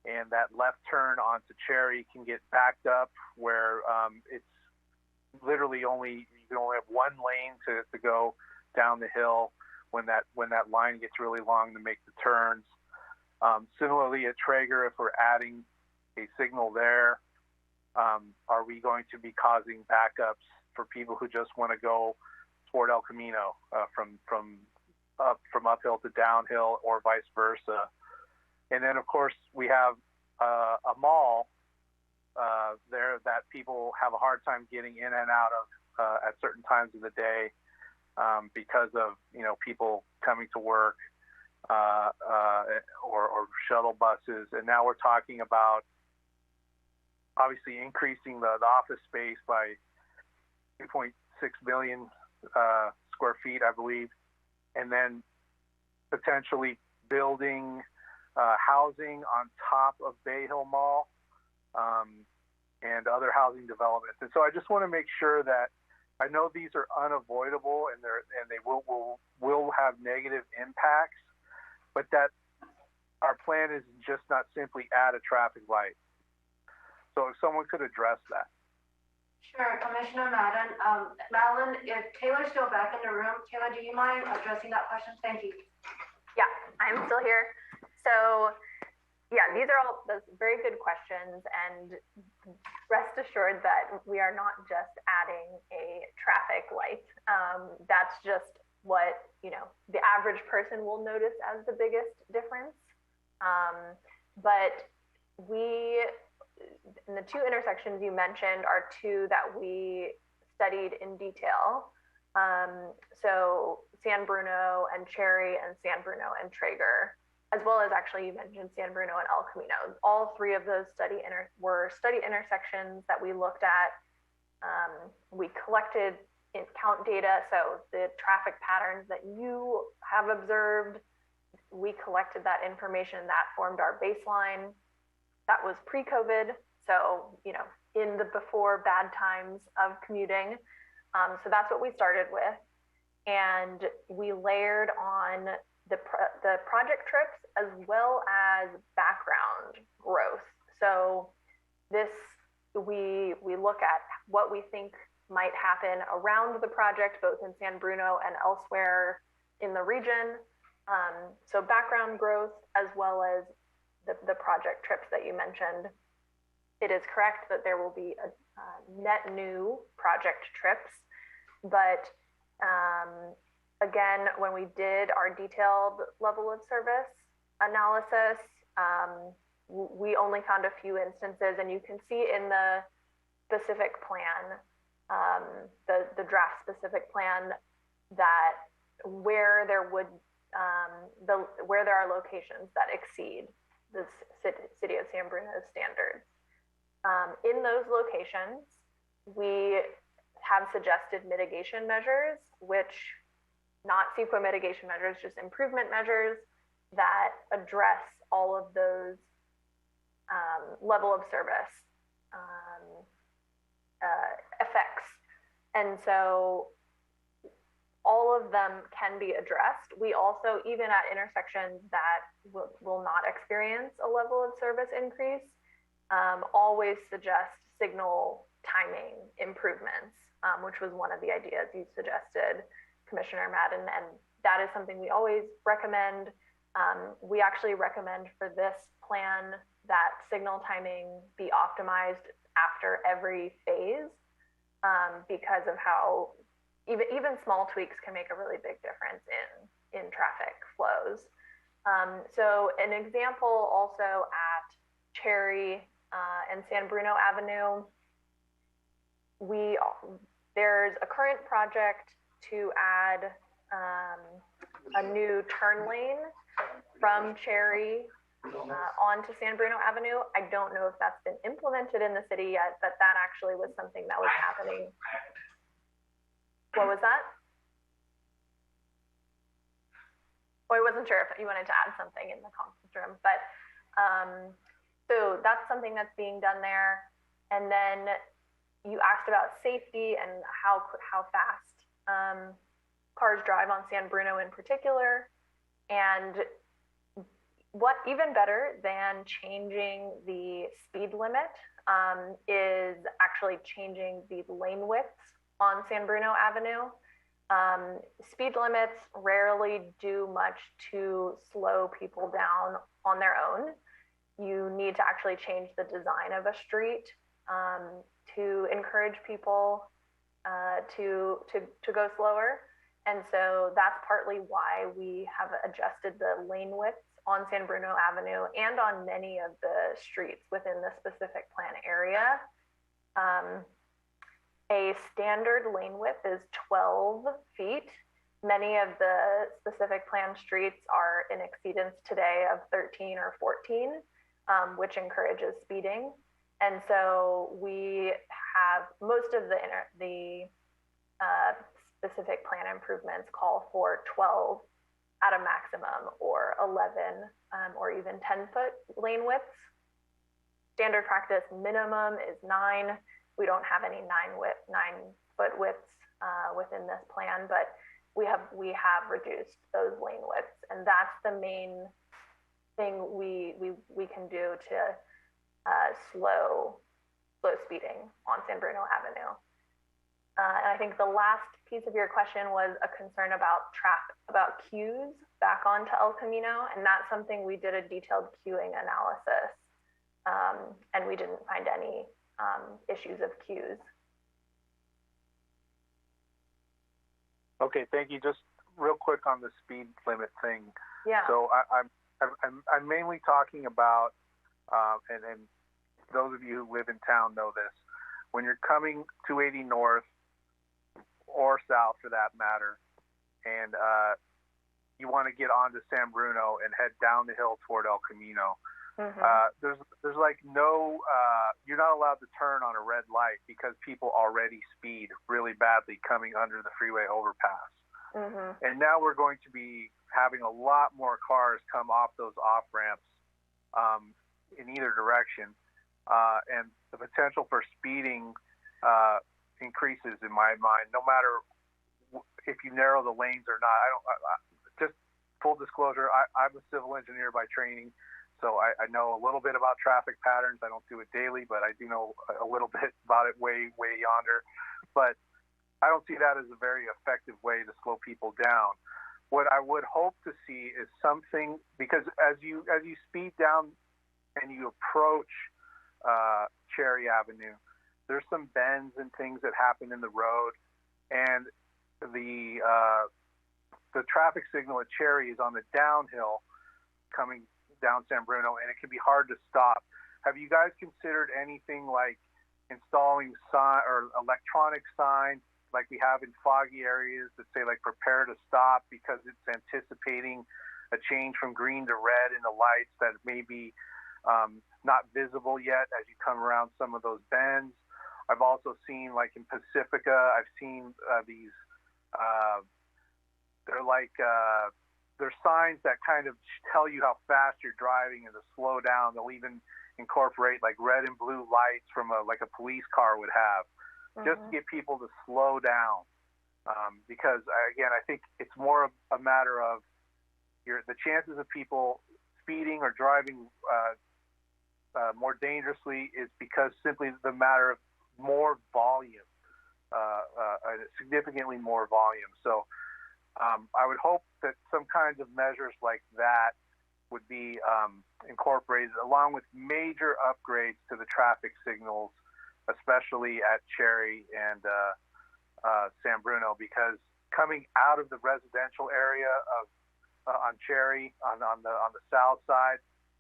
and that left turn onto Cherry can get backed up, where it's literally you can only have one lane to go down the hill when that line gets really long to make the turns. Similarly at Traeger, if we're adding a signal there, are we going to be causing backups for people who just want to go toward El Camino from uphill to downhill, or vice versa? And then of course we have a mall there that people have a hard time getting in and out of at certain times of the day because of people coming to work or shuttle buses. And now we're talking about obviously increasing the office space by 2.6 million square feet, I believe, and then potentially building housing on top of Bayhill Mall and other housing developments. And so I just want to make sure that I know these are unavoidable and they will have negative impacts, but that our plan is just not simply add a traffic light. So if someone could address that. Sure, Commissioner Madden. Madeline, if Taylor's still back in the room, Taylor, do you mind addressing that question? Thank you. Yeah, I'm still here. So yeah, these are all those very good questions, and rest assured that we are not just adding a traffic light. That's just what, the average person will notice as the biggest difference. But and the two intersections you mentioned are two that we studied in detail. So San Bruno and Cherry, and San Bruno and Traeger, as well as actually you mentioned San Bruno and El Camino. All three of those were study intersections that we looked at. We collected count data, so the traffic patterns that you have observed, we collected that information, that formed our baseline. That was pre-COVID, so in the before bad times of commuting. So that's what we started with, and we layered on the project trips as well as background growth. So we look at what we think might happen around the project, both in San Bruno and elsewhere in the region. So background growth as well as the project trips that you mentioned. It is correct that there will be a net new project trips, but again, when we did our detailed level of service analysis, we only found a few instances, and you can see in the specific plan, the draft specific plan, that where there are locations that exceed the city of San Bruno's standards. In those locations, we have suggested mitigation measures, which not CEQA mitigation measures, just improvement measures that address all of those level of service effects. And so all of them can be addressed. We also, even at intersections that will not experience a level of service increase, always suggest signal timing improvements, which was one of the ideas you suggested, Commissioner Madden, and that is something we always recommend. We actually recommend for this plan that signal timing be optimized after every phase, because of how even small tweaks can make a really big difference in traffic flows. So an example also at Cherry and San Bruno Avenue, there's a current project to add a new turn lane from Cherry onto San Bruno Avenue. I don't know if that's been implemented in the city yet, but that actually was something that was happening. What was that? Well, I wasn't sure if you wanted to add something in the conference room, but so that's something that's being done there. And then you asked about safety and how fast cars drive on San Bruno in particular. And what even better than changing the speed limit is actually changing the lane widths on San Bruno Avenue. Speed limits rarely do much to slow people down on their own. You need to actually change the design of a street to encourage people to go slower. And so that's partly why we have adjusted the lane widths on San Bruno Avenue and on many of the streets within the specific plan area. A standard lane width is 12 feet. Many of the specific plan streets are in exceedance today of 13 or 14, which encourages speeding. And so we have most of the specific plan improvements call for 12 at a maximum, or 11 or even 10-foot lane widths. Standard practice minimum is 9. We don't have any 9-foot widths within this plan, but we have reduced those lane widths, and that's the main thing we can do to slow speeding on San Bruno Avenue. And I think the last piece of your question was a concern about queues back onto El Camino, and that's something we did a detailed queuing analysis, and we didn't find any issues of queues. Okay, thank you. Just real quick on the speed limit thing. Yeah. So I'm mainly talking about, and those of you who live in town know this. When you're coming 280 north or south, for that matter, and you want to get onto San Bruno and head down the hill toward El Camino, there's like no, you're not allowed to turn on a red light because people already speed really badly coming under the freeway overpass. And now we're going to be having a lot more cars come off those off ramps in either direction, and the potential for speeding increases in my mind, no matter if you narrow the lanes or not. Just full disclosure, I'm a civil engineer by training, so I know a little bit about traffic patterns. I don't do it daily, but I do know a little bit about it way yonder. But I don't see that as a very effective way to slow people down. What I would hope to see is something, because as you speed down and you approach Cherry Avenue, there's some bends and things that happen in the road, and the traffic signal at Cherry is on the downhill coming down San Bruno, and it can be hard to stop. Have you guys considered anything like installing sign or electronic signs like we have in foggy areas that say like prepare to stop because it's anticipating a change from green to red in the lights that may be not visible yet as you come around some of those bends? I've also seen, like in Pacifica, I've seen these, they're signs that kind of tell you how fast you're driving and to slow down. They'll even incorporate like red and blue lights from like a police car would have, just to get people to slow down. Because again, I think it's more a matter of the chances of people speeding or driving more dangerously is because simply the matter of more volume, significantly more volume. So I would hope that some kinds of measures like that would be incorporated along with major upgrades to the traffic signals, especially at Cherry and San Bruno, because coming out of the residential area of on Cherry on the south side,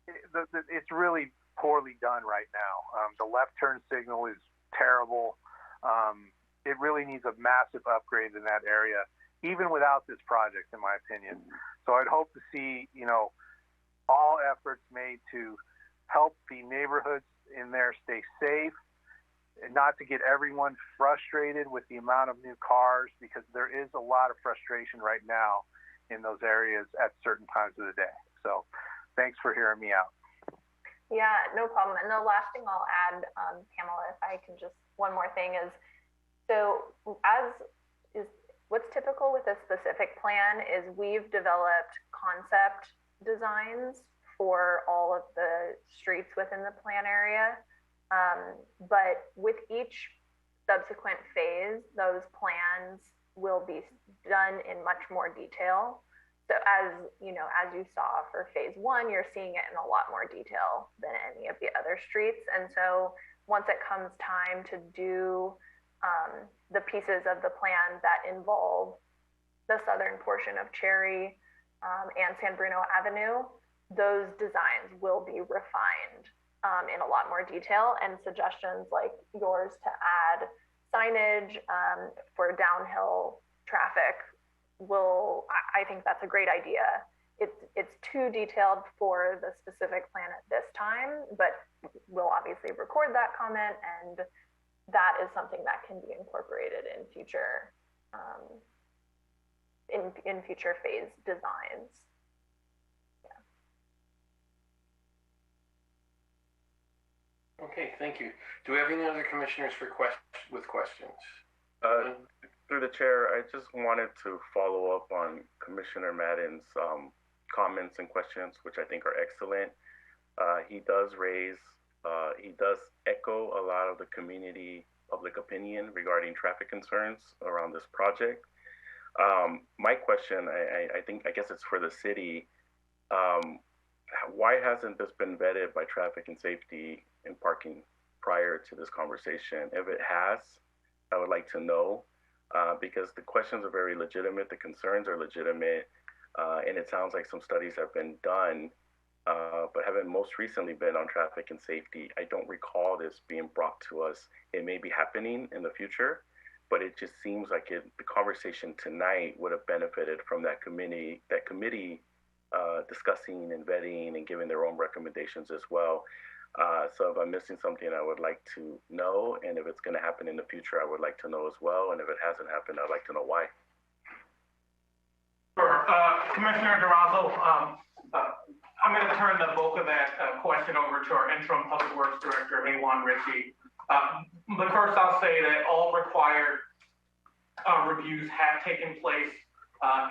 it's really poorly done right now. The left turn signal is terrible. It really needs a massive upgrade in that area, even without this project, in my opinion. So I'd hope to see, all efforts made to help the neighborhoods in there stay safe, and not to get everyone frustrated with the amount of new cars, because there is a lot of frustration right now in those areas at certain times of the day. So thanks for hearing me out. Yeah, no problem. And the last thing I'll add, Pamela, if I can just, one more thing is, so what's typical with a specific plan is we've developed concept designs for all of the streets within the plan area. But with each subsequent phase, those plans will be done in much more detail. So as you saw for phase 1, you're seeing it in a lot more detail than any of the other streets. And so once it comes time to do the pieces of the plan that involve the southern portion of Cherry and San Bruno Avenue, those designs will be refined in a lot more detail, and suggestions like yours to add signage for downhill traffic I think that's a great idea. It's too detailed for the specific plan at this time, but we'll obviously record that comment, and that is something that can be incorporated in future in future phase designs. Okay, thank you. Do we have any other commissioners with questions? Through the chair, I just wanted to follow up on Commissioner Madden's comments and questions, which I think are excellent. He does echo a lot of the community public opinion regarding traffic concerns around this project. My question, I guess it's for the city. Why hasn't this been vetted by traffic and safety and parking prior to this conversation? If it has, I would like to know, because the questions are very legitimate, the concerns are legitimate, and it sounds like some studies have been done, but haven't most recently been on traffic and safety. I don't recall this being brought to us. It may be happening in the future, but it just seems like the conversation tonight would have benefited from that committee discussing and vetting and giving their own recommendations as well. So if I'm missing something, I would like to know, and if it's going to happen in the future, I would like to know as well, and if it hasn't happened, I'd like to know why. Sure. Commissioner Durazo, I'm going to turn the bulk of that question over to our interim Public Works Director, Haywan Ritchie. But first, I'll say that all required reviews have taken place.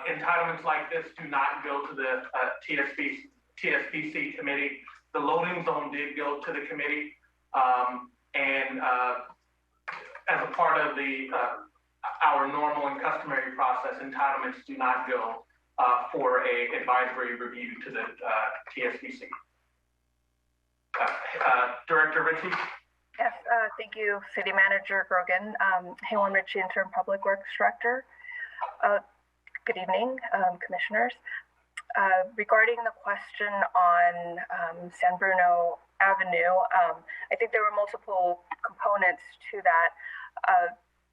Entitlements like this do not go to the TSPC committee. The loading zone did go to the committee, and as a part of our normal and customary process, entitlements do not go for a advisory review to the TSPC. Director Ritchie. Yes, thank you, City Manager Grogan. Haywan Ritchie, Interim Public Works Director. Good evening, Commissioners. Regarding the question on San Bruno Avenue, I think there were multiple components to that.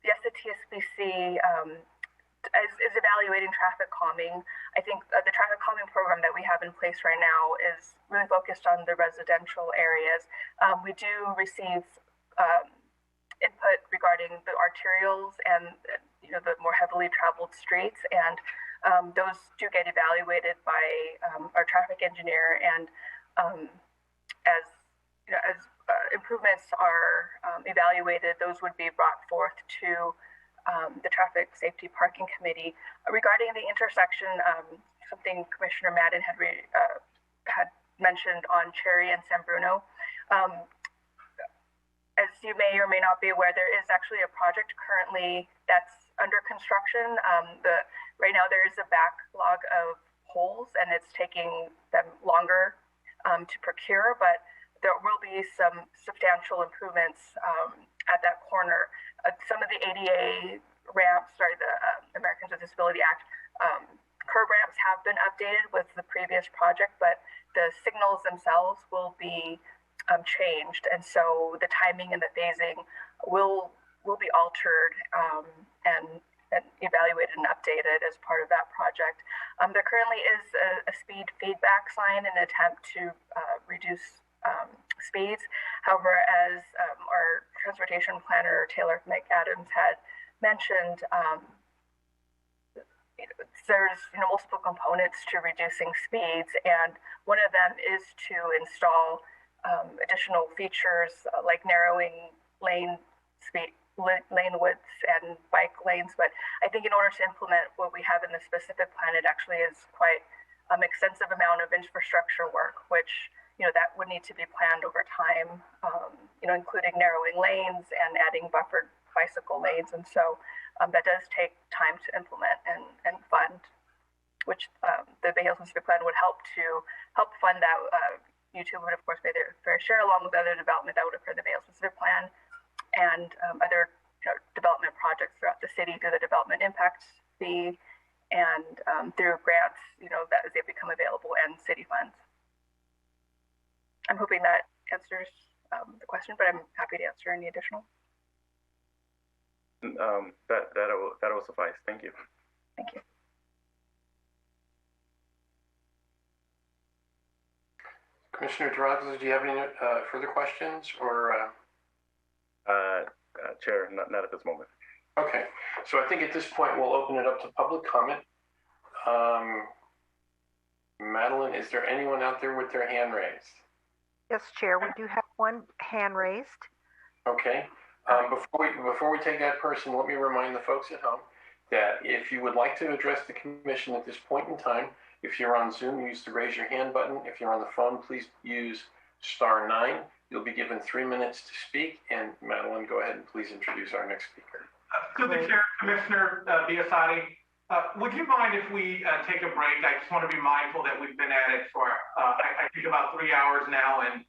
Yes, the TSPC is evaluating traffic calming. I think the traffic calming program that we have in place right now is really focused on the residential areas. We do receive input regarding the arterials and the more heavily traveled streets, and those do get evaluated by our traffic engineer, and as improvements are evaluated, those would be brought forth to the Traffic Safety Parking Committee. Regarding the intersection, something Commissioner Madden had mentioned on Cherry and San Bruno. As you may or may not be aware, there is actually a project currently that's under construction. Right now there is a backlog of holes, and it's taking them longer to procure, but there will be some substantial improvements at that corner. Some of the ADA ramps, the Americans with Disability Act curb ramps have been updated with the previous project, but the signals themselves will be changed, and so the timing and the phasing will be altered and evaluated and updated as part of that project. There currently is a speed feedback sign in an attempt to reduce speeds. However, as our transportation planner, Taylor McAdams, had mentioned, there's multiple components to reducing speeds, and one of them is to install additional features like narrowing lane widths and bike lanes. But I think in order to implement what we have in the specific plan, it actually is quite extensive amount of infrastructure work, which that would need to be planned over time, including narrowing lanes and adding buffered bicycle lanes. And so that does take time to implement and fund, which the Bayhill specific plan would help fund that. YouTube would, of course, pay their fair share, along with other development that would occur in the Bayhill specific plan and other development projects throughout the city through the development impact fee and through grants, that as they become available, and city funds. I'm hoping that answers the question, but I'm happy to answer any additional. That will suffice. Thank you. Thank you. Commissioner Drago, do you have any further questions or? Chair, not at this moment. Okay, so I think at this point we'll open it up to public comment. Madeline, is there anyone out there with their hand raised? Yes, Chair, we do have one hand raised. Okay, before we take that person, let me remind the folks at home that if you would like to address the commission at this point in time, if you're on Zoom, use the raise your hand button. If you're on the phone, please use *9. You'll be given 3 minutes to speak. And Madeline, go ahead and please introduce our next speaker. To the chair, Commissioner Biasotti, would you mind if we take a break? I just want to be mindful that we've been at it for, I think, about 3 hours now, and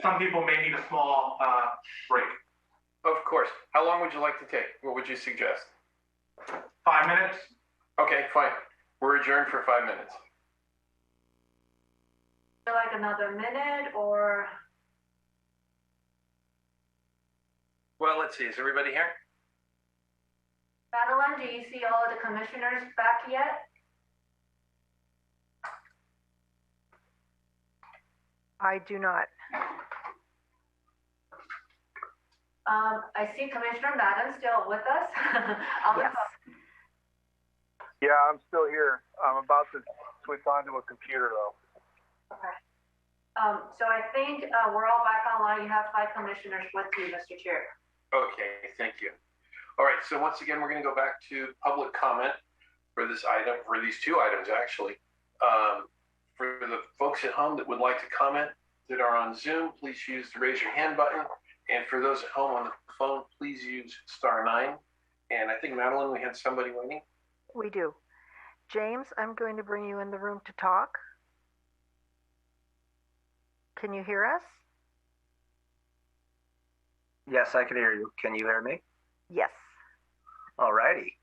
some people may need a small break. Of course. How long would you like to take? What would you suggest? 5 minutes? Okay, fine. We're adjourned for 5 minutes. Like another minute or? Well, let's see. Is everybody here? Madeline, do you see all of the commissioners back yet? I do not. I see Commissioner Madden still with us. Yes. Yeah, I'm still here. I'm about to switch onto a computer though. Okay. So I think we're all back online. You have 5 commissioners with you, Mr. Chair. Okay, thank you. All right, so once again, we're going to go back to public comment for this item, for these 2 items, actually. For the folks at home that would like to comment that are on Zoom, please use the raise your hand button. And for those at home on the phone, please use *9. And I think, Madeline, we had somebody waiting. We do. James, I'm going to bring you in the room to talk. Can you hear us? Yes, I can hear you. Can you hear me? Yes. All righty.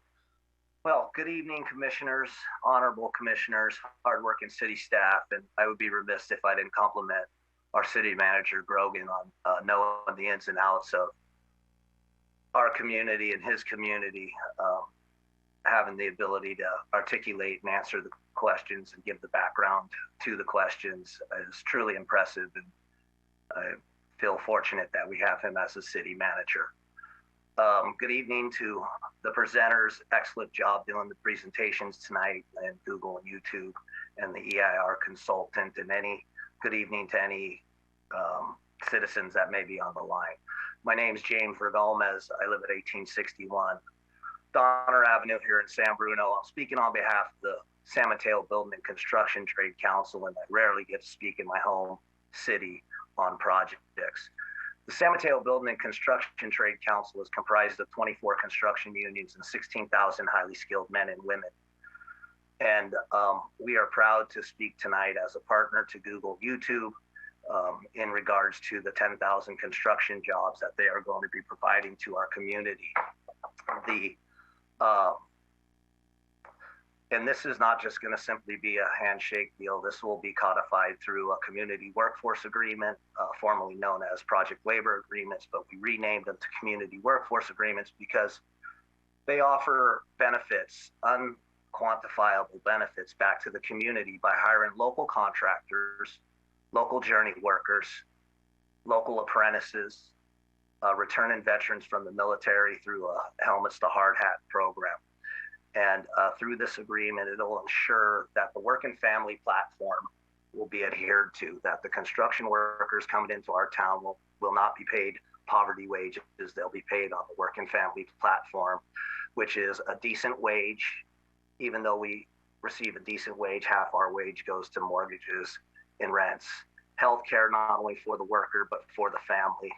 Well, good evening, commissioners, honorable commissioners, hardworking city staff, and I would be remiss if I didn't compliment our city manager, Grogan, on knowing the ins and outs of our community and his community, having the ability to articulate and answer the questions and give the background to the questions is truly impressive, and I feel fortunate that we have him as a city manager. Good evening to the presenters. Excellent job doing the presentations tonight, and Google and YouTube, and the EIR consultant, and good evening to any citizens that may be on the line. My name is James Gomez. I live at 1861 Donner Avenue here in San Bruno. I'm speaking on behalf of the San Mateo Building and Construction Trade Council, and I rarely get to speak in my home city on projects. The San Mateo Building and Construction Trade Council is comprised of 24 construction unions and 16,000 highly skilled men and women. And we are proud to speak tonight as a partner to Google YouTube in regards to the 10,000 construction jobs that they are going to be providing to our community. And this is not just going to simply be a handshake deal. This will be codified through a community workforce agreement, formerly known as project labor agreements, but we renamed them to community workforce agreements because they offer benefits, unquantifiable benefits back to the community by hiring local contractors, local journey workers, local apprentices, returning veterans from the military through a helmets to hard hat program. And through this agreement, it'll ensure that the work and family platform will be adhered to, that the construction workers coming into our town will not be paid poverty wages. They'll be paid on the work and family platform, which is a decent wage. Even though we receive a decent wage, half our wage goes to mortgages and rents. Healthcare, not only for the worker, but for the family.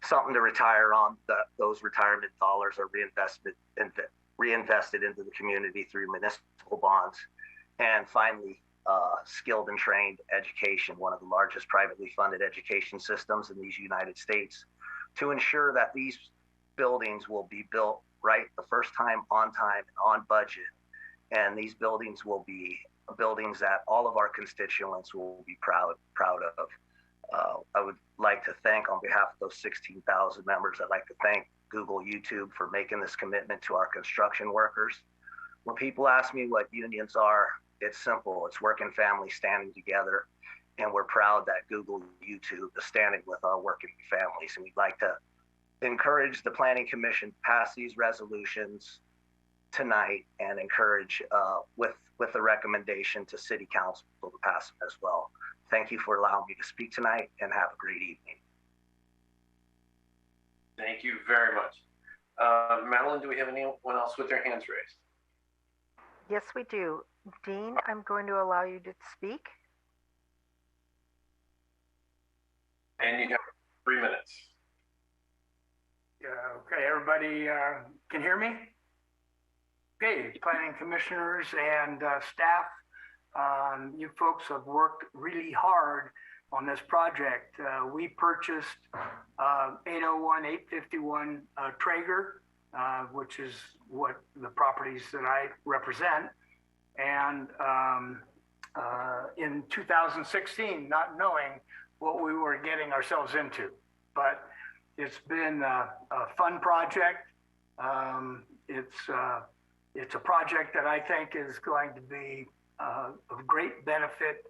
Something to retire on. Those retirement dollars are reinvested into the community through municipal bonds. And finally, skilled and trained education, one of the largest privately funded education systems in these United States, to ensure that these buildings will be built right the first time, on budget. And these buildings will be buildings that all of our constituents will be proud of. I would like to thank, on behalf of those 16,000 members, I'd like to thank Google YouTube for making this commitment to our construction workers. When people ask me what unions are, it's simple. It's working families standing together, and we're proud that Google YouTube is standing with our working families. And we'd like to encourage the Planning Commission to pass these resolutions tonight, and encourage with the recommendation to City Council to pass them as well. Thank you for allowing me to speak tonight, and have a great evening. Thank you very much. Madeline, do we have anyone else with their hands raised? Yes, we do. Dean, I'm going to allow you to speak. And you have 3 minutes. Okay, everybody can hear me? Okay, planning commissioners and staff, you folks have worked really hard on this project. We purchased 801, 851 Traeger, which is what the properties that I represent. And in 2016, not knowing what we were getting ourselves into. But it's been a fun project. It's a project that I think is going to be of great benefit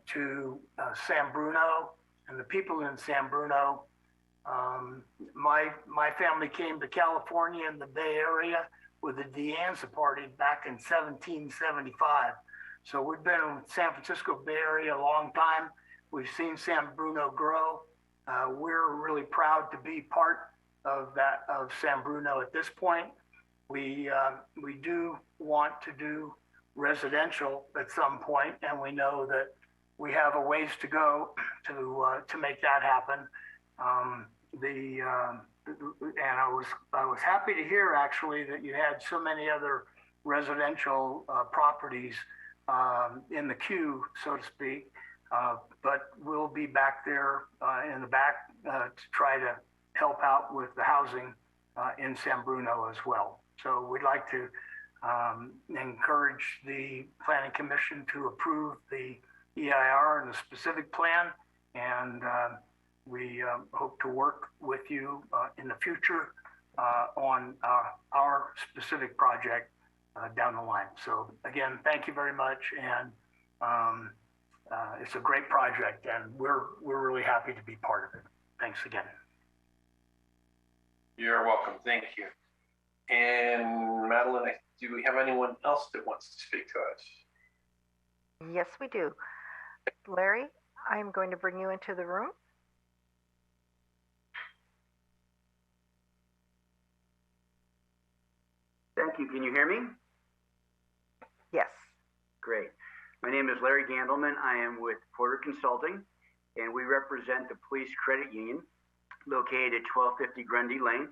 to San Bruno and the people in San Bruno. My family came to California in the Bay Area with the De Anza Party back in 1775. So we've been in San Francisco Bay Area a long time. We've seen San Bruno grow. We're really proud to be part of San Bruno at this point. We do want to do residential at some point, and we know that we have a ways to go to make that happen. And I was happy to hear actually that you had so many other residential properties in the queue, so to speak. But we'll be back there in the back to try to help out with the housing in San Bruno as well. So we'd like to encourage the Planning Commission to approve the EIR and the specific plan, and we hope to work with you in the future on our specific project down the line. So again, thank you very much, and it's a great project, and we're really happy to be part of it. Thanks again. You're welcome. Thank you. And Madeline, do we have anyone else that wants to speak to us? Yes, we do. Larry, I'm going to bring you into the room. Thank you. Can you hear me? Yes. Great. My name is Larry Gandelman. I am with Porter Consulting, and we represent the Police Credit Union located at 1250 Grundy Lane,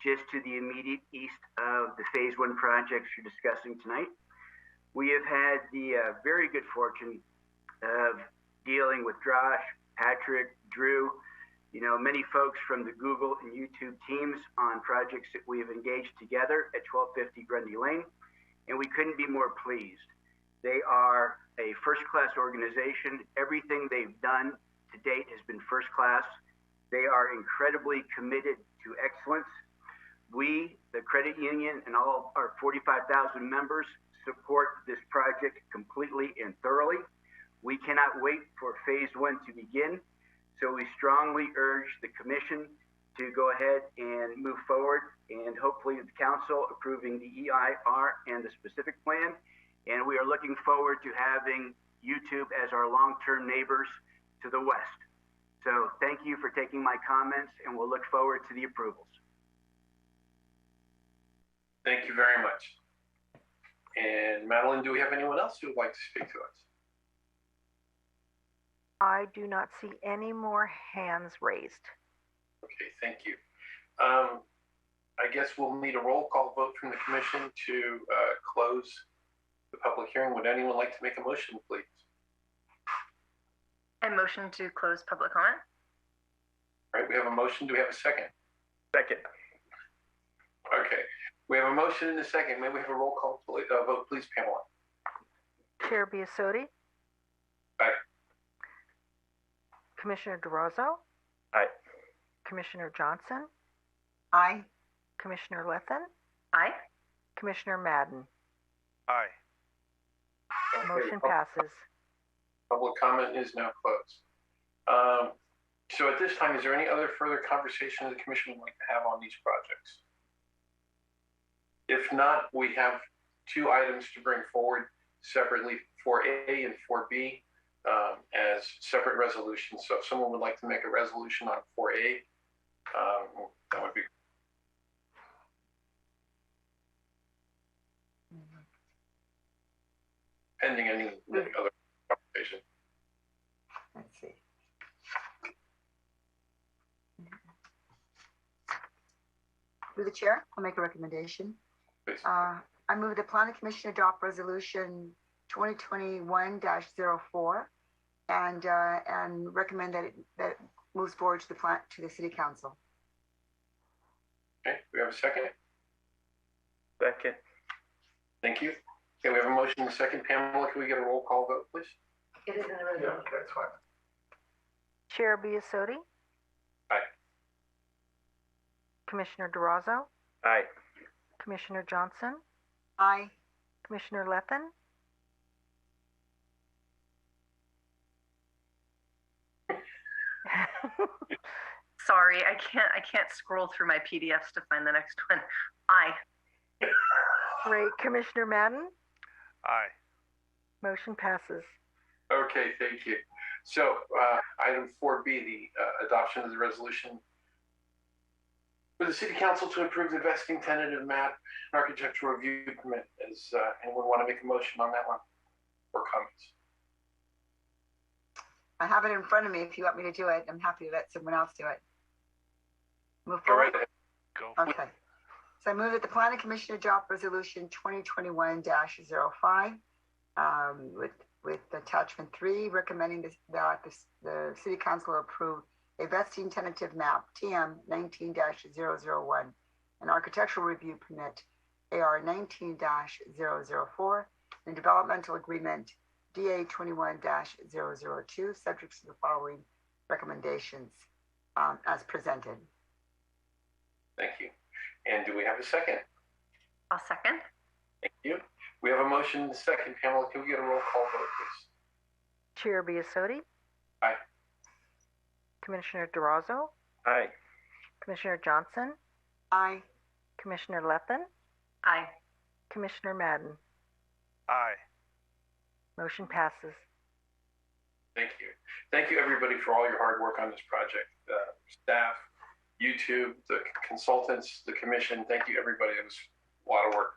just to the immediate east of the Phase 1 projects you're discussing tonight. We have had the very good fortune of dealing with Josh, Patrick, Drew, many folks from the Google and YouTube teams on projects that we have engaged together at 1250 Grundy Lane, and we couldn't be more pleased. They are a first-class organization. Everything they've done to date has been first class. They are incredibly committed to excellence. We, the credit union, and all our 45,000 members support this project completely and thoroughly. We cannot wait for Phase 1 to begin, so we strongly urge the commission to go ahead and move forward, and hopefully the council approving the EIR and the specific plan. And we are looking forward to having YouTube as our long-term neighbors to the west. So thank you for taking my comments, and we'll look forward to the approvals. Thank you very much. And Madeline, do we have anyone else who would like to speak to us? I do not see any more hands raised. Okay, thank you. I guess we'll need a roll call vote from the commission to close the public hearing. Would anyone like to make a motion, please? I motion to close public comment. All right, we have a motion. Do we have a second? Second. Okay, we have a motion and a second. May we have a roll call vote, please, Pamela? Chair Biasotti. Aye. Commissioner DeRosa. Aye. Commissioner Johnson. Aye. Commissioner Lethen. Aye. Commissioner Madden. Aye. Motion passes. Public comment is now closed. So at this time, is there any other further conversation the commission would like to have on these projects? If not, we have two items to bring forward separately, 4A and 4B, as separate resolutions. So if someone would like to make a resolution on 4A, that would be. Pending any other conversation. Let's see. Through the chair, I'll make a recommendation. I move the Planning Commission adopt resolution 2021-04 and recommend that it moves forward to the city council. Okay, we have a second? Second. Thank you. Okay, we have a motion and a second. Pamela, can we get a roll call vote, please? It is in the Yeah, resolution. okay, that's fine. Chair Biasotti. Aye. Commissioner DeRosa. Aye. Commissioner Johnson. Aye. Commissioner Lethen. Sorry, I can't scroll through my PDFs to find the next one. Aye. Great. Commissioner Madden. Aye. Motion passes. Okay, thank you. So item 4B, the adoption of the resolution for the city council to approve the vesting tentative map and architectural review permit. Does anyone want to make a motion on that one or comments? I have it in front of me. If you want me to do it, I'm happy to let someone else do it. Move Go right forward. ahead. Go. Okay. So I move that the Planning Commission adopt resolution 2021-05 with attachment 3, recommending that the city council approve a vesting tentative map TM 19-001, an architectural review permit AR 19-004, and developmental agreement DA 21-002, subject to the following recommendations as presented. Thank you. And do we have a second? I'll second. Thank you. We have a motion and a second. Pamela, can we get a roll call vote, please? Chair Biasotti. Aye. Commissioner DeRosa. Aye. Commissioner Johnson. Aye. Commissioner Lethen. Aye. Commissioner Madden. Aye. Motion passes. Thank you. Thank you, everybody, for all your hard work on this project. Staff, YouTube, the consultants, the commission. Thank you, everybody. It was a lot of work.